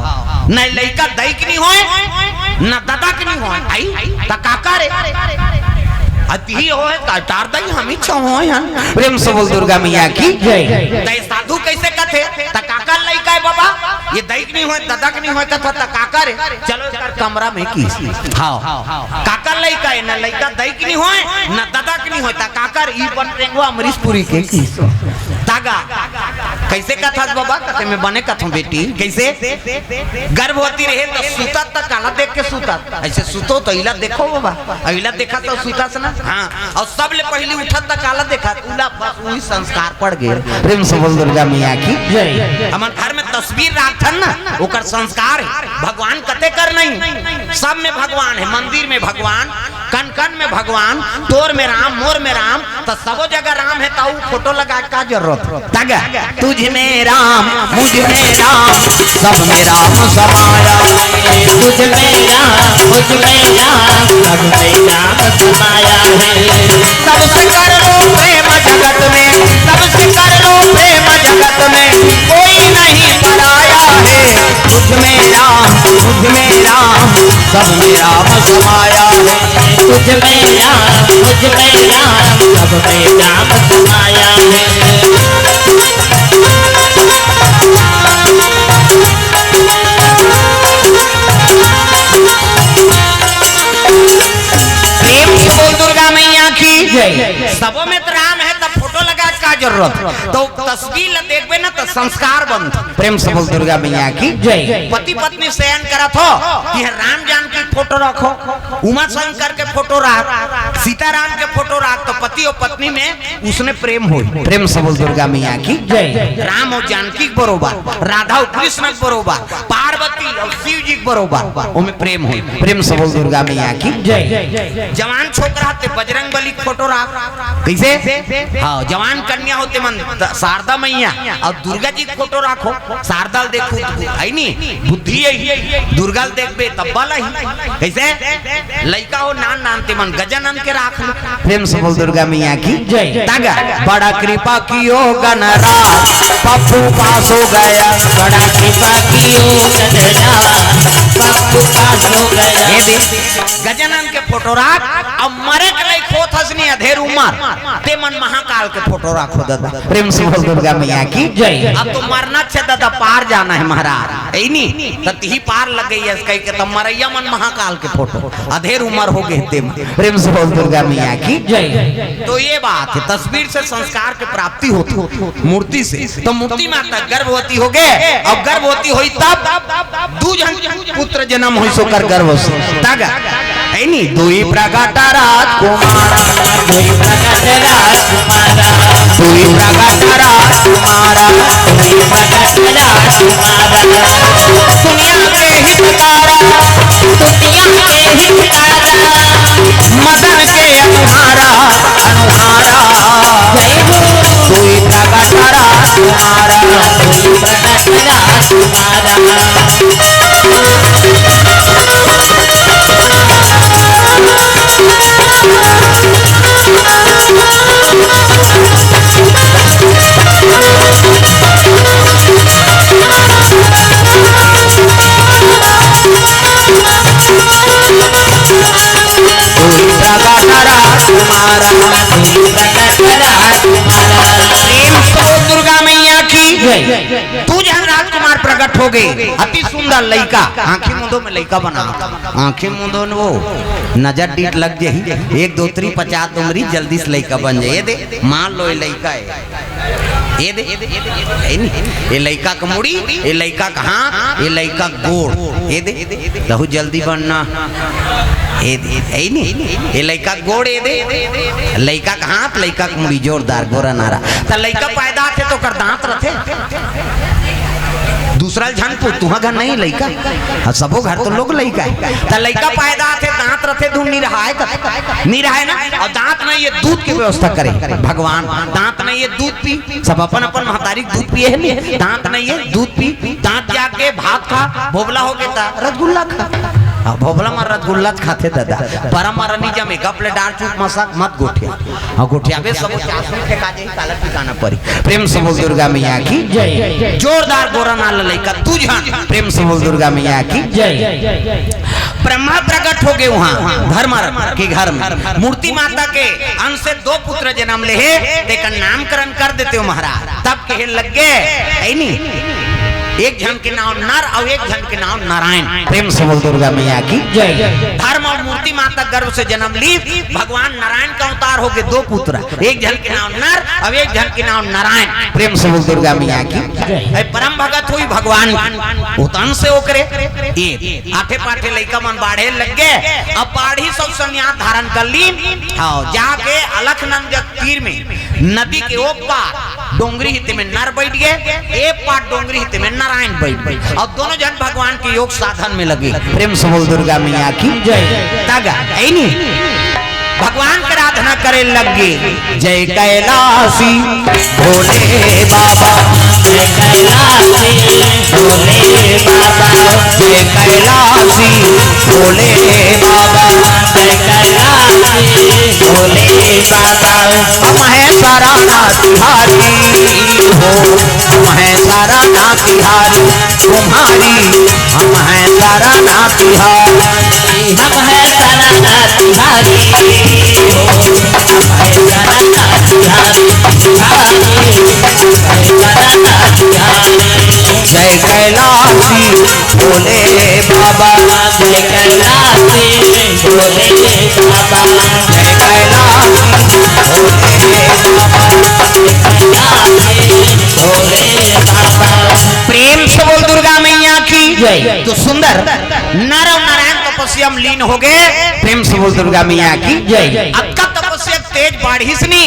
Speaker 2: नहीं लइका दई की नहीं होए ना दादा की नहीं होए आई ता काका रे अति होए ता टार दई हम ही छ होए हन
Speaker 1: प्रेम से बोल दुर्गा मैया की जय
Speaker 2: दई साधु कैसे कथे ता काका लइका है बाबा ये दई की नहीं होए दादा की नहीं होए कथा ता काका रे चलो कर कमरा में की हां काका लइका है ना लइका दई की नहीं होए ना दादा की नहीं होए ता काका रे ई बन रेंगो अमरीश पुरी के की तागा कैसे कथा बाबा कथे में बने कथों बेटी कैसे गर्भवती रहे तो सूता तक काला देख के सूता ऐसे सूतो तो इला देखो बाबा इला देखा तो सूता से ना हां और सब ले पहली उठत तक काला देखा उला बस वही संस्कार पड़ गए
Speaker 1: प्रेम से बोल दुर्गा मैया की
Speaker 2: जय हमन घर में तस्वीर राखन ना ओकर संस्कार है भगवान कते कर नहीं सब में भगवान है मंदिर में भगवान कन कन में भगवान तोर में राम मोर में राम तो सबो जगह राम है ताऊ फोटो लगा का जरूरत
Speaker 1: तागा तुझ में राम मुझ में राम सब में राम समाया
Speaker 3: तुझ में राम मुझ में राम सब में राम समाया है
Speaker 1: सबसे कर लो प्रेम जगत में सबसे कर लो प्रेम जगत में कोई नहीं पराया है तुझ में राम मुझ में राम सब में राम समाया है
Speaker 3: तुझ में राम मुझ में राम सब में राम समाया है
Speaker 1: प्रेम से बोल दुर्गा मैया की जय
Speaker 2: सबों में तो राम है तब फोटो लगा का जरूरत तो तस्वीर ला देखबे ना तो संस्कार बंद
Speaker 1: प्रेम से बोल दुर्गा मैया की जय
Speaker 2: पति पत्नी शयन करत हो कि राम जानकी फोटो रखो उमा शंकर के फोटो रख सीताराम के फोटो रख तो पति और पत्नी में उसने प्रेम हो
Speaker 1: प्रेम से बोल दुर्गा मैया की जय
Speaker 2: राम और जानकी बरोबर राधा और कृष्ण बरोबर पार्वती और शिव जी बरोबर उनमें प्रेम हो
Speaker 1: प्रेम से बोल दुर्गा मैया की
Speaker 3: जय
Speaker 2: जवान छोकरा ते बजरंग बली फोटो रख कैसे हाँ जवान कन्या होते मन शारदा मैया और दुर्गा जी फोटो रखो शारदा देखो है नी बुद्धि है दुर्गा देखबे तब बल ही कैसे लइका हो नान नानते मन गजानन के राख लो
Speaker 1: प्रेम से बोल दुर्गा मैया की
Speaker 3: जय
Speaker 1: तागा बड़ा कृपा कियो गणराज पप्पू पास हो गया
Speaker 3: बड़ा कृपा कियो गणराज पप्पू पास हो गया
Speaker 1: ये देख
Speaker 2: गजानन के फोटो राख अब मरे के नहीं खोत हसनी अधेर उमर ते मन महाकाल के फोटो राखो दादा
Speaker 1: प्रेम से बोल दुर्गा मैया की
Speaker 3: जय
Speaker 2: अब तो मरना छे दादा पार जाना है महाराज ऐ नी तती पार लग गई है कह के तब मरैया मन महाकाल के फोटो अधेर उमर हो गए ते
Speaker 1: प्रेम से बोल दुर्गा मैया की
Speaker 3: जय
Speaker 2: तो ये बात है तस्वीर से संस्कार की प्राप्ति होती मूर्ति से तो मूर्ति माता गर्भवती हो गए और गर्भवती हुई तब दू पुत्र जन्म हुई सोकर गर्भ से तागा है नी दुई प्रगट राजकुमार
Speaker 3: दुई प्रगट राजकुमारा
Speaker 1: दुई प्रगट राजकुमारा
Speaker 3: दुई प्रगट राजकुमारा
Speaker 1: दुनिया के हितकारा
Speaker 3: दुनिया के ही तारा
Speaker 1: मदन के अनुहारा अनुहारा
Speaker 3: जय हो
Speaker 1: कोई प्रगट राजकुमारा
Speaker 3: कोई प्रकट राजकुमारा
Speaker 1: कोई प्रगट राजकुमारा
Speaker 3: कोई प्रकट राजकुमारा
Speaker 1: प्रेम से बोल दुर्गा मैया की
Speaker 3: जय
Speaker 2: तू जहाँ राजकुमार प्रकट हो गए अति सुंदर लड़का आंखें मुंदों में लड़का बना आंखें मुंदों में वो नजर डीट लग जाही 1 2 3 50 उम्री जल्दी से लड़का बन जाए। ये दे मान लो ये लड़का है ये दे ये लड़का का मुड़ी ये लड़का का हाथ ये लड़का गोड़ ये दे बहुत जल्दी बनना ये लड़का गोड़ ये दे लड़का का हाथ लड़का का मुड़ी जोरदार गोरा नारा तो लड़का पैदा थे तो कर दांत रथे दूसरा झनपुर तुहा घर नहीं लड़का सबो घर तो लोग लड़का है तो लड़का पैदा थे दांत रथे धुन नहीं रहा है नहीं रहा है ना और दांत नहीं ये दूध की व्यवस्था करे भगवान दांत नहीं ये दूध पी सब अपन अपन महतारी दूध पिए है नहीं दांत नहीं है दूध पी दांत जाके भात खा भोबला हो गया रसगुल्ला खा भोबला मार रसगुल्ला खाते दादा परम मारनी जमे गपले डार चूक मसाक मत गोठिया हां गोठिया बे सब फेंका दे काला ठिकाना परी प्रेम से बोल दुर्गा मैया की
Speaker 3: जय
Speaker 2: जोरदार गोरा नाल लइका तू जान प्रेम से बोल दुर्गा मैया की
Speaker 3: जय
Speaker 2: ब्रह्मा प्रकट हो गए वहां धर्मर के घर में मूर्ति माता के अंश से 2 पुत्र जन्म ले है तेकर नामकरण कर देते हो महाराज तब कहे लग गए ऐ नहीं एक जन के नाम नर और एक जन के नाम नारायण प्रेम से बोल दुर्गा मैया की
Speaker 3: जय
Speaker 2: धर्म और मूर्ति माता गर्भ से जन्म ली भगवान नारायण का अवतार हो गए 2 पुत्र एक जन के नाम नर और एक जन के नाम नारायण प्रेम से बोल दुर्गा मैया की परम भगत हुई भगवान उतन से ओकरे ये आठे पाठे लइका मन बाढ़े लग गए अब बाढ़ी सब संन्यास धारण कर ली जाके अलखनंद तीर में नदी के ओ पार डोंगरी हित में नर बैठ गए एक पार डोंगरी हित में नारायण बैठ गए और दोनों जन भगवान के योग साधन में लगे प्रेम से बोल दुर्गा मैया की
Speaker 3: जय
Speaker 2: तागा ऐ नहीं भगवान की आराधना करे लगे जय कैलाशी भोले बाबा
Speaker 3: जय कैलाशी भोले बाबा
Speaker 2: जय कैलाशी भोले बाबा
Speaker 3: जय कैलाशी भोले बाबा
Speaker 2: हम है सारा तिहारी हो हम है सारा तिहारी तुम्हारी हम है सारा तिहारी
Speaker 3: हम है सनाना तिहारी हो हम है सनाना तिहारी सनाना तिहारी
Speaker 2: जय कैलाशी भोले बाबा
Speaker 3: जय कैलाशी भोले बाबा
Speaker 2: जय कैलाशी भोले बाबा प्रेम से बोल दुर्गा मैया की
Speaker 3: जय।
Speaker 2: तो सुंदर नर और नारायण तपस्या में लीन हो गए प्रेम से बोल दुर्गा मैया की
Speaker 3: जय।
Speaker 2: अब का तपस्या तेज बाढ़ी सनी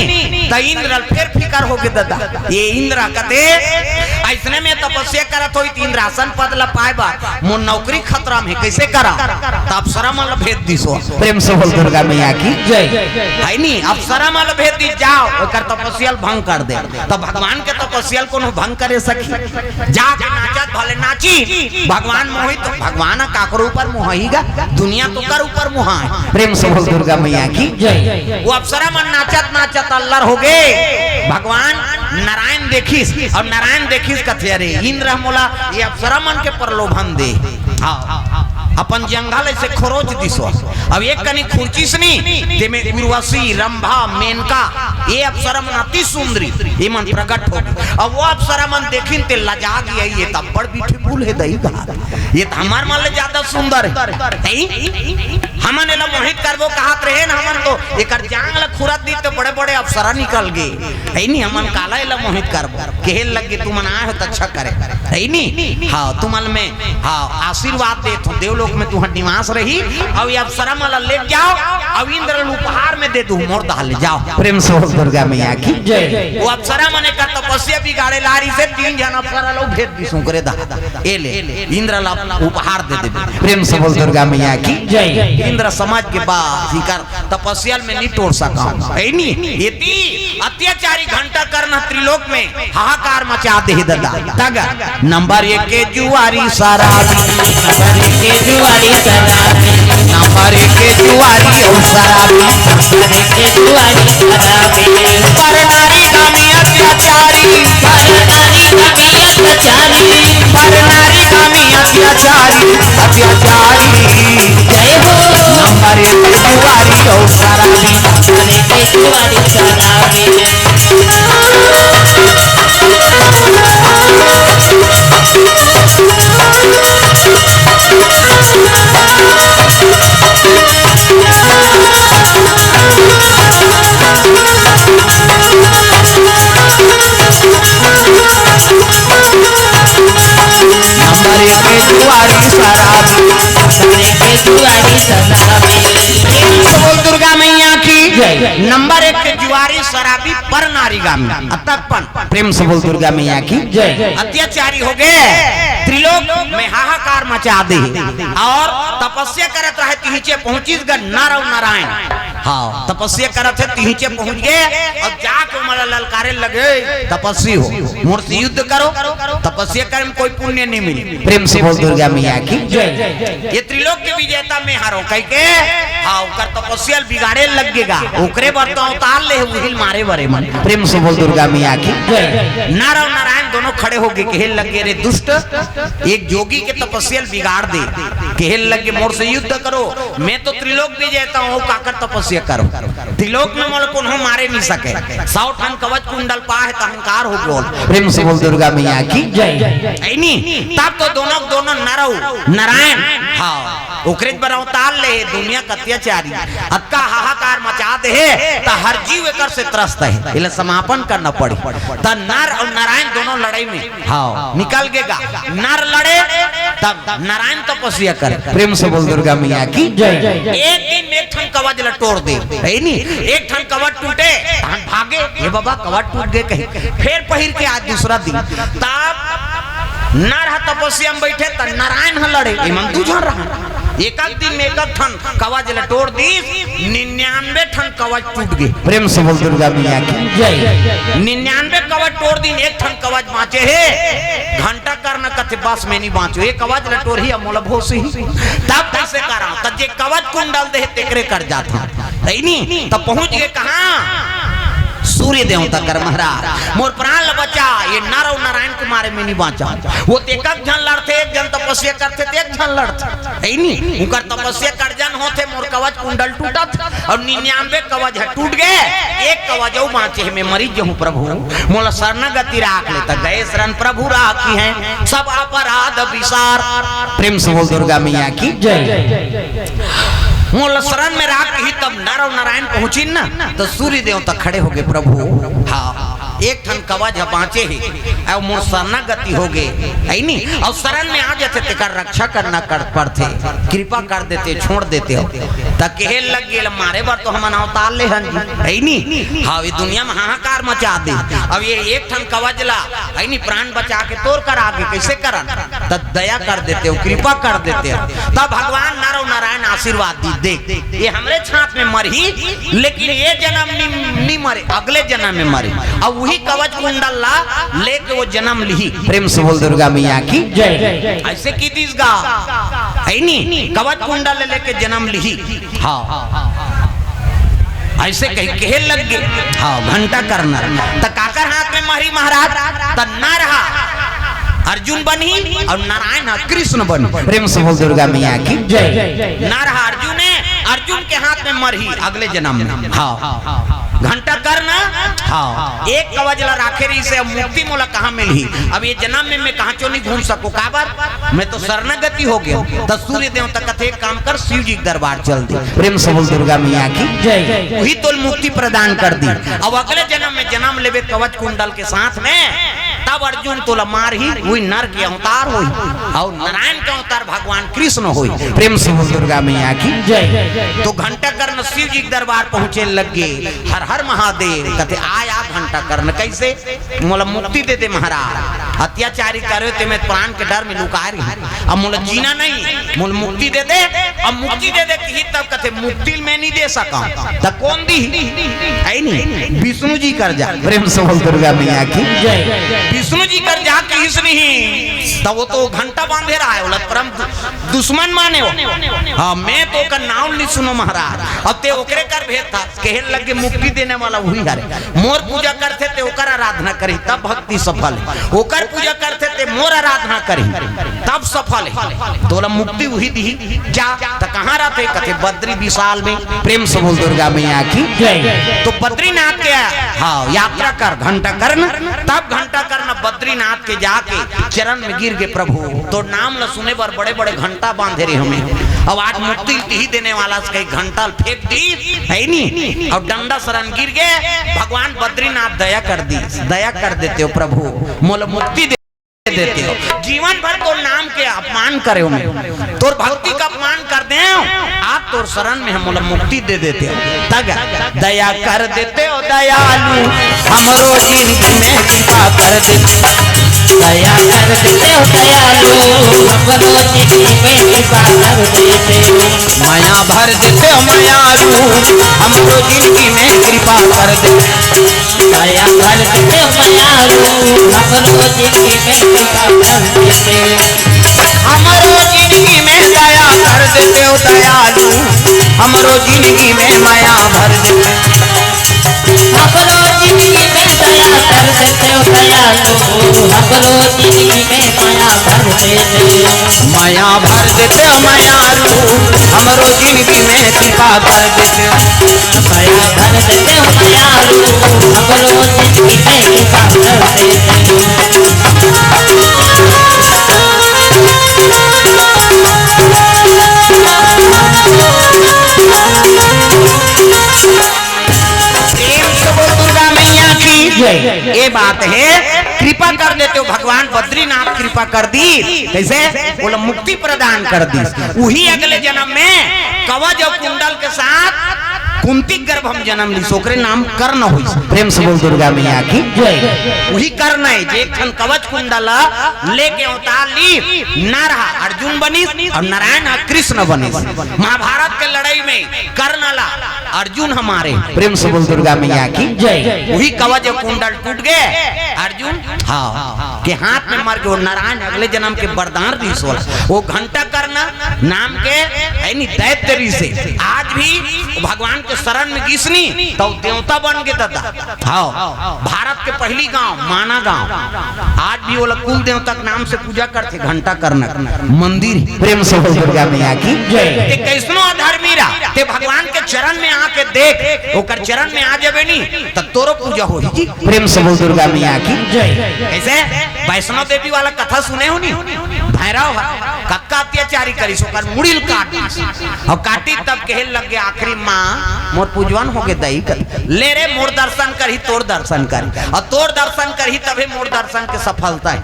Speaker 2: तो इंद्र फिर फिकर हो गए दादा ये इंद्र कते ऐसने में तपस्या करत हो इंद्रासन पद ला पाए बा मो नौकरी खतरा में कैसे करा तो अप्सरा मल भेद दिसो प्रेम से बोल दुर्गा मैया की
Speaker 3: जय
Speaker 2: है नी अप्सरा मल भेद दी जाओ ओकर तपस्या भंग कर दे तो भगवान के तपस्या कोनो भंग करे सकी जाके नाचत भले नाची भगवान मोहित भगवान काकरो ऊपर मोहिगा दुनिया तो कर ऊपर मोहा प्रेम से बोल दुर्गा मैया की
Speaker 3: जय
Speaker 2: वो अप्सरा मन नाचत नाचत अल्लर हो गए भगवान नारायण देखिस और नारायण देखिस कथे अरे इंद्र मोला ये अप्सरा मन के प्रलोभन दे हाँ अपन जंगल ऐसे खरोच दिसो अब एक कनी खुर्ची सनी ते में उर्वशी रंभा मेनका ये अप्सरा मन अति सुंदरी ये मन प्रकट हो अब वो अप्सरा मन देखिन ते लजा गई ये तब्बड़ ब्यूटीफुल है दही का ये तो हमार मन ले ज्यादा सुंदर है हमन एला मोहित करबो कहत रहे न हमन तो एकर जांग ला खुरत दी तो बड़े बड़े अप्सरा निकल गए है नी हमन काला एला मोहित करबो केहल लगे तुमन आए हो तो अच्छा करे है नी हां तुमन में हां आशीर्वाद दे तो देव लोग लोक में तू निवास रही। अब ये अप्सरा माला ले जाओ, अब इंद्र उपहार में दे दू मोर दहा ले जाओ।
Speaker 1: प्रेम से बोल दुर्गा मैया की जय।
Speaker 2: वो अप्सरा मने का तपस्या बिगाड़े लारी से 3 जन अप्सरा लोग भेज दी सुकरे दा ए ले इंद्र ला उपहार दे दे।
Speaker 1: प्रेम से बोल दुर्गा मैया की जय।
Speaker 2: इंद्र समाज के बाद कर तपस्या में नहीं तोड़ सका है नहीं इति अत्याचारी घंटा करना त्रिलोक में हाहाकार मचा दे दादा तगा। नंबर 1 के जुआरी शराबी,
Speaker 3: नंबर 1 के जुआरी शराबी,
Speaker 2: नंबर 1 के जुआरी ओ शराबी,
Speaker 3: नंबर 1 के जुआरी शराबी,
Speaker 2: पर नारी गामी अत्याचारी,
Speaker 3: पर नारी गामी अत्याचारी,
Speaker 2: पर नारी गामी अत्याचारी, अत्याचारी
Speaker 3: जय हो।
Speaker 2: नंबर 1 के जुआरी ओ शराबी,
Speaker 3: नंबर 1 के जुआरी शराबी,
Speaker 2: नंबर 1 के जुआरी शराबी,
Speaker 3: नंबर 1 के जुआरी शराबी,
Speaker 2: बोल दुर्गा मैया की
Speaker 3: जय।
Speaker 2: नंबर 1 के जुआरी शराबी पर नारी गामी अतपन।
Speaker 1: प्रेम से बोल दुर्गा मैया की जय।
Speaker 2: अत्याचारी हो गए त्रिलोक में हाहाकार मचा दे और तपस्या करत रहे तिहिचे पहुंचिस ग नर और नारायण। हाँ तपस्या करत है तिहिचे पहुंच गए और जाके मला ललकारे लगे तपस्वी हो मोर से युद्ध करो, तपस्या करे में कोई पुण्य नहीं मिली।
Speaker 1: प्रेम से बोल दुर्गा मैया की जय।
Speaker 2: ये त्रिलोक के विजेता में हारो कह के हाँ ओकर तपस्या बिगाड़े लगेगा ओकरे बर्ता उतार ले उहिल मारे बरे मन।
Speaker 1: प्रेम से बोल दुर्गा मैया की जय।
Speaker 2: नर और नारायण दोनों खड़े हो गए कहल लगे रे दुष्ट एक जोगी के तपस्या बिगाड़ दे, कहल लगे मोर से युद्ध करो, मैं तो त्रिलोक विजेता हूँ काकर तपस्या करो। त्रिलोक में मोल को मारे नहीं सके 100 ठन कवच कुंडल पा है तो अहंकार हो बोल।
Speaker 1: प्रेम से बोल दुर्गा मैया की जय।
Speaker 2: तब तो दोनों नरऊ नारायण हाँ ओकरे पर अवतार ले दुनिया का अत्याचारी अक्का हाहाकार मचा दे तो हर जीव एकर से त्रस्त है इले समापन करना पड़ी। तो नर और नारायण दोनों लड़ाई में हाँ निकल गएगा। नर लड़े तब नारायण तपस्या करे।
Speaker 1: प्रेम से बोल दुर्गा मैया की जय।
Speaker 2: एक दिन में एक ठन कवच लटोड़ दे है नी, एक ठन कवच टूटे भागे ये बाबा कवच टूट गए कहे फिर पहिर के आज दूसरा दिन तब नर तपस्या में बैठे तो नारायण लड़े मन तू जान रहा एक दिन में एक ठन कवच लटोड़ दी 99 ठन कवच टूट गए।
Speaker 1: प्रेम से बोल दुर्गा मैया की जय।
Speaker 2: 99 कवच तोड़ दिन एक ठन कवच बाँचे है घंटा करना कथे बस में नहीं बाँचो एक कवच लटोर ही अमोल भोसी तब कैसे करा तब जे कवच कुंडल दे तेकरे कर जाता नहीं तब पहुंच गए कहाँ सूर्य देवता कर महाराज मोर प्राण बचा ये नर और नारायण के मारे में नहीं बाँचा। वो एक जन लड़ते एक जन तपस्या करते एक जन लड़ते नहीं उनकर तपस्या कर जन होते मोर कवच कुंडल टूटत और 99 कवच टूट गए एक कवच बाँचे है मैं मरीज हूँ प्रभु मोला शरण गति राख लेता गए शरण प्रभु राखी है सब अपराध विसार।
Speaker 1: प्रेम से बोल दुर्गा मैया की जय।
Speaker 2: मोल शरण में राख ही तब नर और नारायण पहुंची ना तो सूर्य देवता खड़े हो गए प्रभु हाँ एक ठन कवच बाँचे ही और मोर शरणागति हो गए है नी और शरण में आ जाते तेकर रक्षा करना कर पड़ते कृपा कर देते छोड़ देते हो तब कहल लग गए मारे बार तो हम अवतार ले हन है नी हाँ ये दुनिया में हाहाकार मचा दे। अब ये एक ठन कवच ला है नी प्राण बचा के तोड़ कर आगे कैसे करन तब दया कर देते हो कृपा कर देते हो तब भगवान नर और नारायण आशीर्वाद दी देख ये हमरे छात में मरी लेकिन ये जन्म नहीं मरे अगले जन्म में मरे अब वही कवच कुंडल ला लेके वो जन्म ली।
Speaker 1: प्रेम से बोल दुर्गा मैया की जय।
Speaker 2: ऐसे की दिस गा है नी कवच कुंडल लेके जन्म ली हाँ ऐसे कहीं कहे लग गए हाँ घंटा करना तो काकर हाथ में मरी महाराज तो न रहा अर्जुन बनी और नारायण कृष्ण बनी।
Speaker 1: प्रेम से बोल दुर्गा मैया की जय।
Speaker 2: न रहा अर्जुन के हाथ में मरही अगले जन्म में हाँ घंटा करना हाँ एक कवच ला राखे रही से मुक्ति मोला कहाँ मिली अब ये जन्म में मैं कहाँ चो नहीं घूम सकूं काबर मैं तो शरणागति हो गया तो सूर्य देवता कथे काम कर शिव जी दरबार चल दी।
Speaker 1: प्रेम से बोल दुर्गा मैया की जय।
Speaker 2: वही तो मुक्ति प्रदान कर दी। अब अगले जन्म में जन्म लेवे कवच कुंडल के साथ में तब अर्जुन तोला मार ही वही नर के अवतार हुई और नारायण के अवतार भगवान कृष्ण हुई। प्रेम से बोल दुर्गा मैया की जय। तो घंटा कर्ण शिव जी के दरबार पहुंचे लगे, हर हर महादेव कहते आया घंटा कर्ण कैसे मोला मुक्ति दे दे महाराज, अत्याचारी करे ते मैं प्राण के डर में लुका रही, अब मोला जीना नहीं, मोल मुक्ति दे दे, अब मुक्ति दे दे की तब कहते मुक्ति मैं नहीं दे सका तब कौन दी है नहीं विष्णु जी कर जा। प्रेम से बोल दुर्गा मैया की जय। विष्णु जी कर जा किस नहीं तब वो तो घंटा बांधे रहा है, परम दुश्मन माने हो। हाँ मैं तो का नाम नहीं सुनो महाराज, अब ते ओकरे कर भेद था कहे लगे मुक्ति देने वाला वही हरे, मोर पूजा करते ते ओकर आराधना करी तब भक्ति सफल है, ओकर पूजा करते ते मोर आराधना करी तब सफल है, तोला मुक्ति वही दी जा। तो कहाँ रहते कहते बद्री विशाल में। प्रेम से बोल दुर्गा मैया की जय। तो बद्रीनाथ के हाँ यात्रा कर घंटा करना, तब घंटा करना बद्रीनाथ के जाके चरण में गिर गए प्रभु, तो नाम ल सुने पर बड़े बड़े घंटा बांधे रहे हमें, अब आज मुक्ति ही देने वाला कहीं घंटा फेंक दी है नहीं और डंडा शरण गिर गए, भगवान बद्रीनाथ दया कर दी, दया कर देते हो प्रभु मोल मुक्ति देते हो, जीवन भर तो नाम के अपमान करे मैं तोर भक्ति का अपमान कर दे आप तोर शरण में हम मुक्ति दे देते हो, तग दया कर देते हो दयालु हमरो जिंदगी में कृपा कर देते,
Speaker 3: दया कर देते हो दयालु हमरो जिंदगी में कृपा कर देते हो,
Speaker 2: माया भर देते हो मायालु हमरो जिंदगी में कृपा कर देते,
Speaker 3: दया कर देते हो मायालु हमरो जिंदगी में कृपा कर देते,
Speaker 2: हमरो जिंदगी में दया कर देते हो दयालु हमरो जिंदगी में माया भर देते,
Speaker 3: हमरो जिंदगी में दया कर देते हो दयालु हमरो जिंदगी में माया भर देते हो,
Speaker 2: माया भर देते हो मायालु हमरो जिंदगी में कृपा कर देते हो,
Speaker 3: माया भर देते हो मायालु हमरो जिंदगी में कृपा कर देते हो।
Speaker 2: दुर्गा मैया की ये बात है, कृपा कर देते हो भगवान बद्रीनाथ कृपा कर दी कैसे बोला मुक्ति प्रदान कर दी, वही अगले जन्म में कवच और कुंडल के साथ कुंती गर्भ हम जन्म ली, सोकरे नाम कर्ण हुई। प्रेम से बोल दुर्गा मैया की जय। वही कर्ण है जे खन कवच कुंडल लेके अवतार ली, न रहा अर्जुन बनी और नारायण कृष्ण बनी, महाभारत के लड़ाई में कर्ण ला अर्जुन हमारे। प्रेम से बोल दुर्गा मैया की जय। वही कवच कुंडल टूट गए, अर्जुन हाँ के हाथ में मर गए, नारायण अगले जन्म के वरदान दी सोला, वो घंटा करना नाम के है नी दैत्य ऋषि आज भी भगवान के शरण में गिसनी तो देवता बन गए दादा। हाँ भारत के पहली गांव माना गांव आज भी वो लोग कुल देवता के नाम से पूजा करते, घंटा करना मंदिर। प्रेम से बोल दुर्गा मैया की जय। कैसनो अधर्मी रहा ते भगवान के चरण में आके देख, ओकर चरण में आ जाबे नी तो तोरो पूजा होई जी। प्रेम से बोल दुर्गा मैया की जय। कैसे वैष्णो देवी वाला कथा सुने हो नी, भैरव कक्का अत्याचारी करी सोकर मुड़िल काटी और काटी तब कहे लग गया आखिरी माँ मोर पूजवन हो गए दही कर ले रे मोर दर्शन कर ही तोर दर्शन कर और तोर दर्शन कर ही तभी मोर दर्शन के सफलता है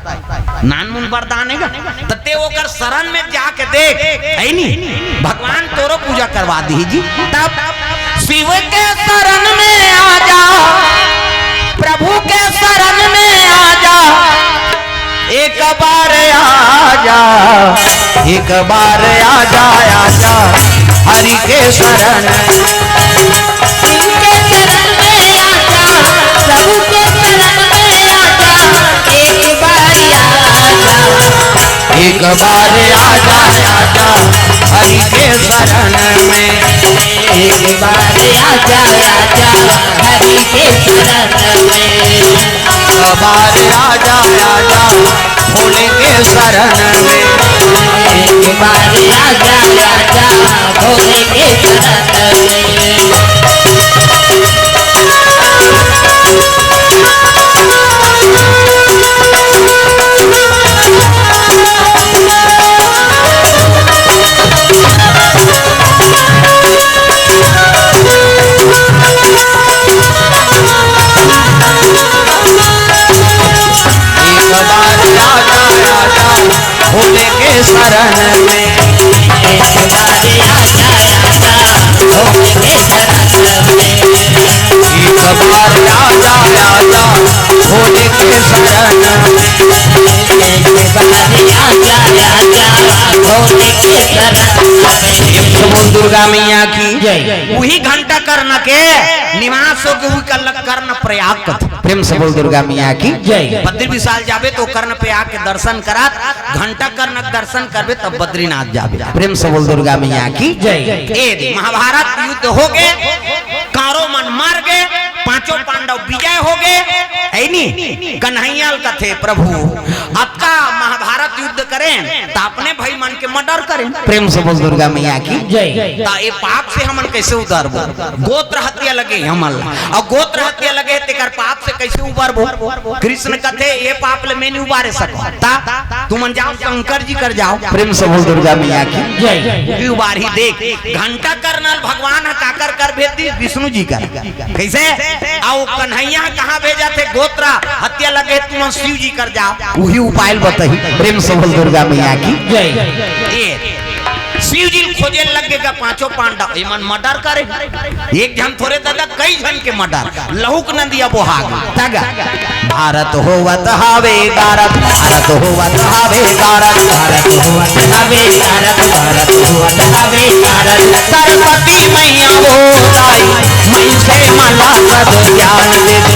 Speaker 2: नान मुन वरदान है तो ते ओकर शरण में जाके देख है नी भगवान तोरो पूजा करवा दी जी। तब शिव के शरण में आ जा, प्रभु के शरण में आ जा, एक बार आ जा, एक बार आ जा, आ जा हरि के शरण,
Speaker 3: शिव के शरण में आ जा, प्रभु के शरण में आ जा, एक बार आ जा,
Speaker 2: एक बार आ जा, आ जा हरि के शरण में,
Speaker 3: एक बार आ जा, आ जा हरि के शरण में,
Speaker 2: एक बार आ जा, आ जा भोले के शरण में,
Speaker 3: एक बार आ जा, आ जा भोले के शरण में।
Speaker 1: आजा आजा भोले के शरण में
Speaker 3: एक बार आजा आजा भोले के शरण में
Speaker 1: एक बार आजा आजा भोले के शरण में
Speaker 3: एक बार आजा आजा भोले के शरण
Speaker 1: बोल दुर्गा मैया की
Speaker 3: जय।
Speaker 2: वही घंटा कर्ण के निवास हो के कल कर्ण प्रयाग कथ
Speaker 1: प्रेम से बोल दुर्गा मैया की
Speaker 3: जय।
Speaker 2: बद्री विशाल जाबे तो कर्ण पे आके दर्शन करात घंटा कर्ण दर्शन करबे तब बद्रीनाथ जाबे
Speaker 1: प्रेम से बोल दुर्गा मैया की
Speaker 3: जय।
Speaker 2: महाभारत युद्ध हो गए कारो मन मार गए पांचों पांडव विजय हो गए कन्हैया का थे प्रभु आपका महाभारत युद्ध करें तो अपने भाई मन के मर्डर करें
Speaker 1: प्रेम से बोल दुर्गा मैया की
Speaker 3: जय।
Speaker 2: ये पाप से हमन कैसे उतरबो गोत्र हत्या लगे हमन और गोत्र हत्या लगे तेकर पाप से कैसे उबरबो कृष्ण कथे ये पाप ले मैं नहीं उबारे सको तुम जाओ शंकर जी कर जाओ
Speaker 1: प्रेम से बोल दुर्गा मैया की
Speaker 3: जय।
Speaker 2: उबार ही देख घंटा करनल भगवान काकर कर भेज दी विष्णु जी कर कैसे आओ कन्हैया कहाँ भेजा थे गोत्र हत्या लगे तुम शिव जी कर जाओ
Speaker 1: वही उपाय बताई प्रेम से बोल दुर्गा मैया की
Speaker 3: जय।
Speaker 2: शिव जी खोजे लगेगा पांचों पांडव इमन मर्डर करे एक जन थोड़े दादा कई जन के मर्डर लहुक नदिया बोहाग तगा
Speaker 1: भारत होवत हावे गारत भारत होवत हावे गारत भारत होवत हावे गारत भारत होवत हावे गारत सरस्वती मैया बोलाई मई से माला सद ज्ञान दे दे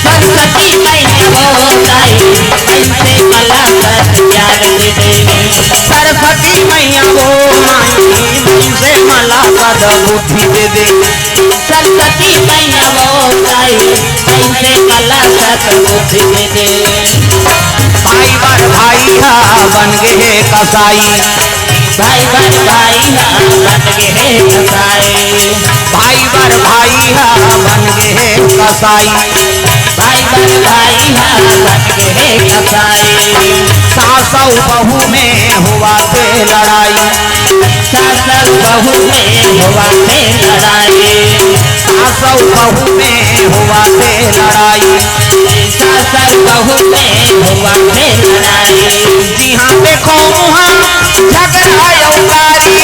Speaker 3: सरस्वती मैया बोलाई ऐसे कला सत ज्ञान दे दे
Speaker 1: सरस्वती मैया बोलाई मई से माला सद बुद्धि दे दे
Speaker 3: सरस्वती मैया बोलाई ऐसे कला सत बुद्धि दे दे
Speaker 1: भाई बर भाई हा बन गए कसाई
Speaker 3: भाई बन भाई बन गए कसाई
Speaker 1: भाई बर भाई हा बन गए कसाई
Speaker 3: भाई बन भाई बन गए कसाई
Speaker 1: सासौ बहू में हुआ थे लड़ाई
Speaker 3: सासर बहू में हुआ थे लड़ाई
Speaker 1: सासौ बहू में हुआ थे लड़ाई
Speaker 3: सासर बहू में हुआ थे लड़ाई
Speaker 1: जिहाँ देखो वहाँ झगड़ा यौकारी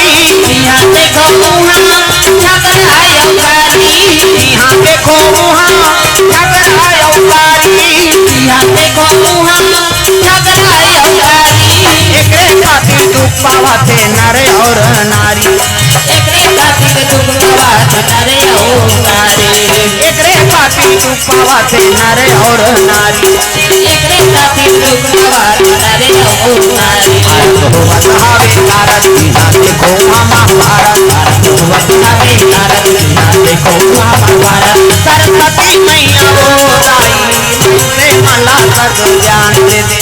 Speaker 3: यहाँ देखो वहाँ झगड़ा यौकारी
Speaker 1: जिहाँ देखो वहाँ झगड़ा यौकारी
Speaker 3: यहाँ देखो वहाँ झगड़ा यौकारी
Speaker 1: एकरे खातिर दुख पावते नर और नारी
Speaker 3: एकरे खातिर दुख पावत नरे और नारी
Speaker 1: एकरे खातिर दुख पावते नर और नारी
Speaker 3: एकरे खातिर दुख पावत नरे और नारी
Speaker 1: भारत होवत हावे कारत जिहाँ देखो वहाँ महाभारत भारत होवत हावे कारत जिहाँ देखो वहाँ महाभारत सरस्वती मैया बोलाई से माला सद ज्ञान दे दे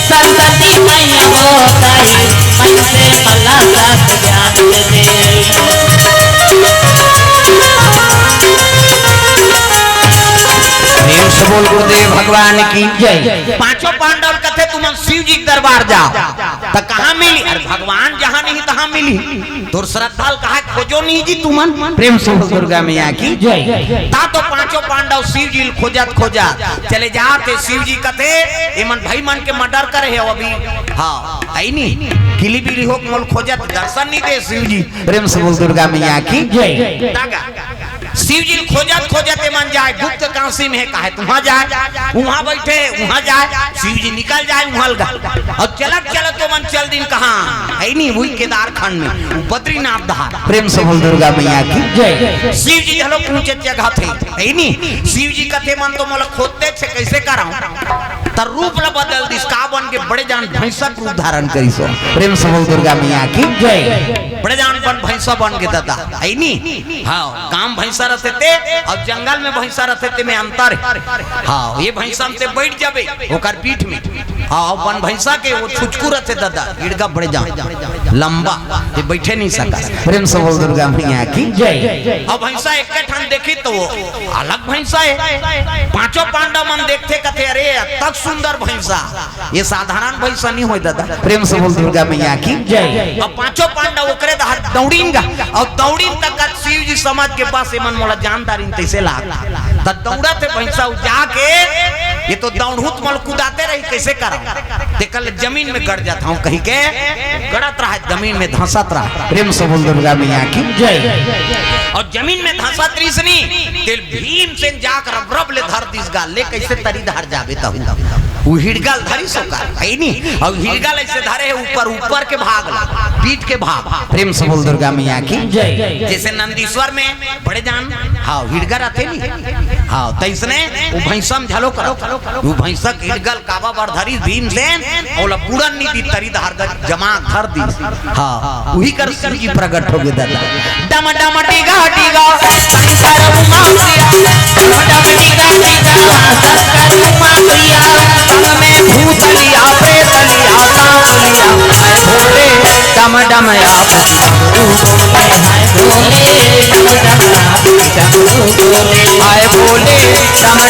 Speaker 3: सरस्वती मैया बोलाई मन से कला सत ज्ञान दे दे
Speaker 1: प्रेम से बोल गुरुदेव भगवान की
Speaker 3: जय।
Speaker 2: पांचों पांडव कथे तुम शिव जी के दरबार जाओ तो कहाँ मिली अरे भगवान जहाँ नहीं तहाँ मिली तो श्रद्धाल कहा खोजो नहीं जी तुमन
Speaker 1: प्रेम से बोल दुर्गा मैया की
Speaker 3: जय।
Speaker 2: ता तो पांचों पांडव शिव जी खोजत खोजत चले जाते शिव जी कथे इमन भाई मन के मर्डर करे है अभी हाँ आई नहीं किली बिली हो मोल खोजत दर्शन नहीं दे शिव जी
Speaker 1: प्रेम से बोल दुर्गा मैया की
Speaker 3: जय।
Speaker 2: तागा शिव जी खोजत खोजत मन जाए गुप्त काशी में कहे वहाँ जाए वहाँ बैठे वहाँ जाए शिव जी निकल जाए वहाँ और चलत चलत तो मन चल दिन कहाँ है नहीं वही केदार खंड में बद्रीनाथ धार
Speaker 1: प्रेम से बोल दुर्गा मैया की
Speaker 3: जय।
Speaker 2: शिव जी हलो पूछे जगह थे है नहीं शिव जी कथे मन तो मोला खोदते छे कैसे कराऊं तर रूप ला बदल दिस का बन के बड़े जान भैंसा रूप धारण करी सो
Speaker 1: प्रेम से बोल दुर्गा मैया की
Speaker 3: जय।
Speaker 2: बड़े जान बन भैंसा बन के दादा है नहीं हाँ काम भैंसा रहते थे और जंगल में भैंसा रहते थे में अंतर है हाँ ये भैंसा में बैठ जाबे ओकर पीठ में हाँ बन भैंसा के वो छुचकू रहते दादा गिड़गा बड़े जान लंबा ये बैठे नहीं सका
Speaker 1: प्रेम से बोल दुर्गा मैया की
Speaker 3: जय।
Speaker 2: अब भैंसा एक ठान देखी तो वो अलग भैंसा है पांचों पांडव मन देखते कथे अरे तक सुंदर भैंसा ये साधारण भैंसा नहीं हो दादा
Speaker 1: प्रेम से बोल दुर्गा मैया की
Speaker 3: जय।
Speaker 2: अब पांचों पांडव ओकरे दौड़ींगा और दौड़ीन तक शिव जी समाज के पास मन मोला जानदारी तैसे लाग त दौड़ा थे भैंसा जाके ये तो दौड़ूत मल कूदाते रही कैसे करा ते कल जमीन में गड़ जाता हूँ कहीं के गड़त रहा जमीन में धंसत रहा।
Speaker 1: प्रेम से बोल दुर्गा मैया की
Speaker 3: जय।
Speaker 2: और जमीन में धंसत रही सनी तेल भीम से जाकर रब ले धर दिस गाल ले कैसे तरी धर जावे तब वो हिड़गाल धरी सोका है नहीं और हिड़गाल ऐसे धरे है ऊपर ऊपर के भाग पीठ के भाग।
Speaker 1: प्रेम से बोल दुर्गा मैया की
Speaker 3: जय।
Speaker 2: जैसे नंदीश्वर में बड़े जान हाँ हिड़गा रहते नहीं हाँ तैसने वो भैंसम झलो करो वो भैंसक हिड़गल काबा बरधरी भीम सेन और पूरन नीति तरी धर जमा धर दी हाँ वही कर शिव जी प्रकट हो गए दादा डम डम टीगा टीगा शंकर उमा प्रिया डम डम टीगा टीगा शंकर उमा प्रिया संग में भूत लिया प्रेत लिया सांप लिया मैं भोले डम डम आप आए बोले डम डम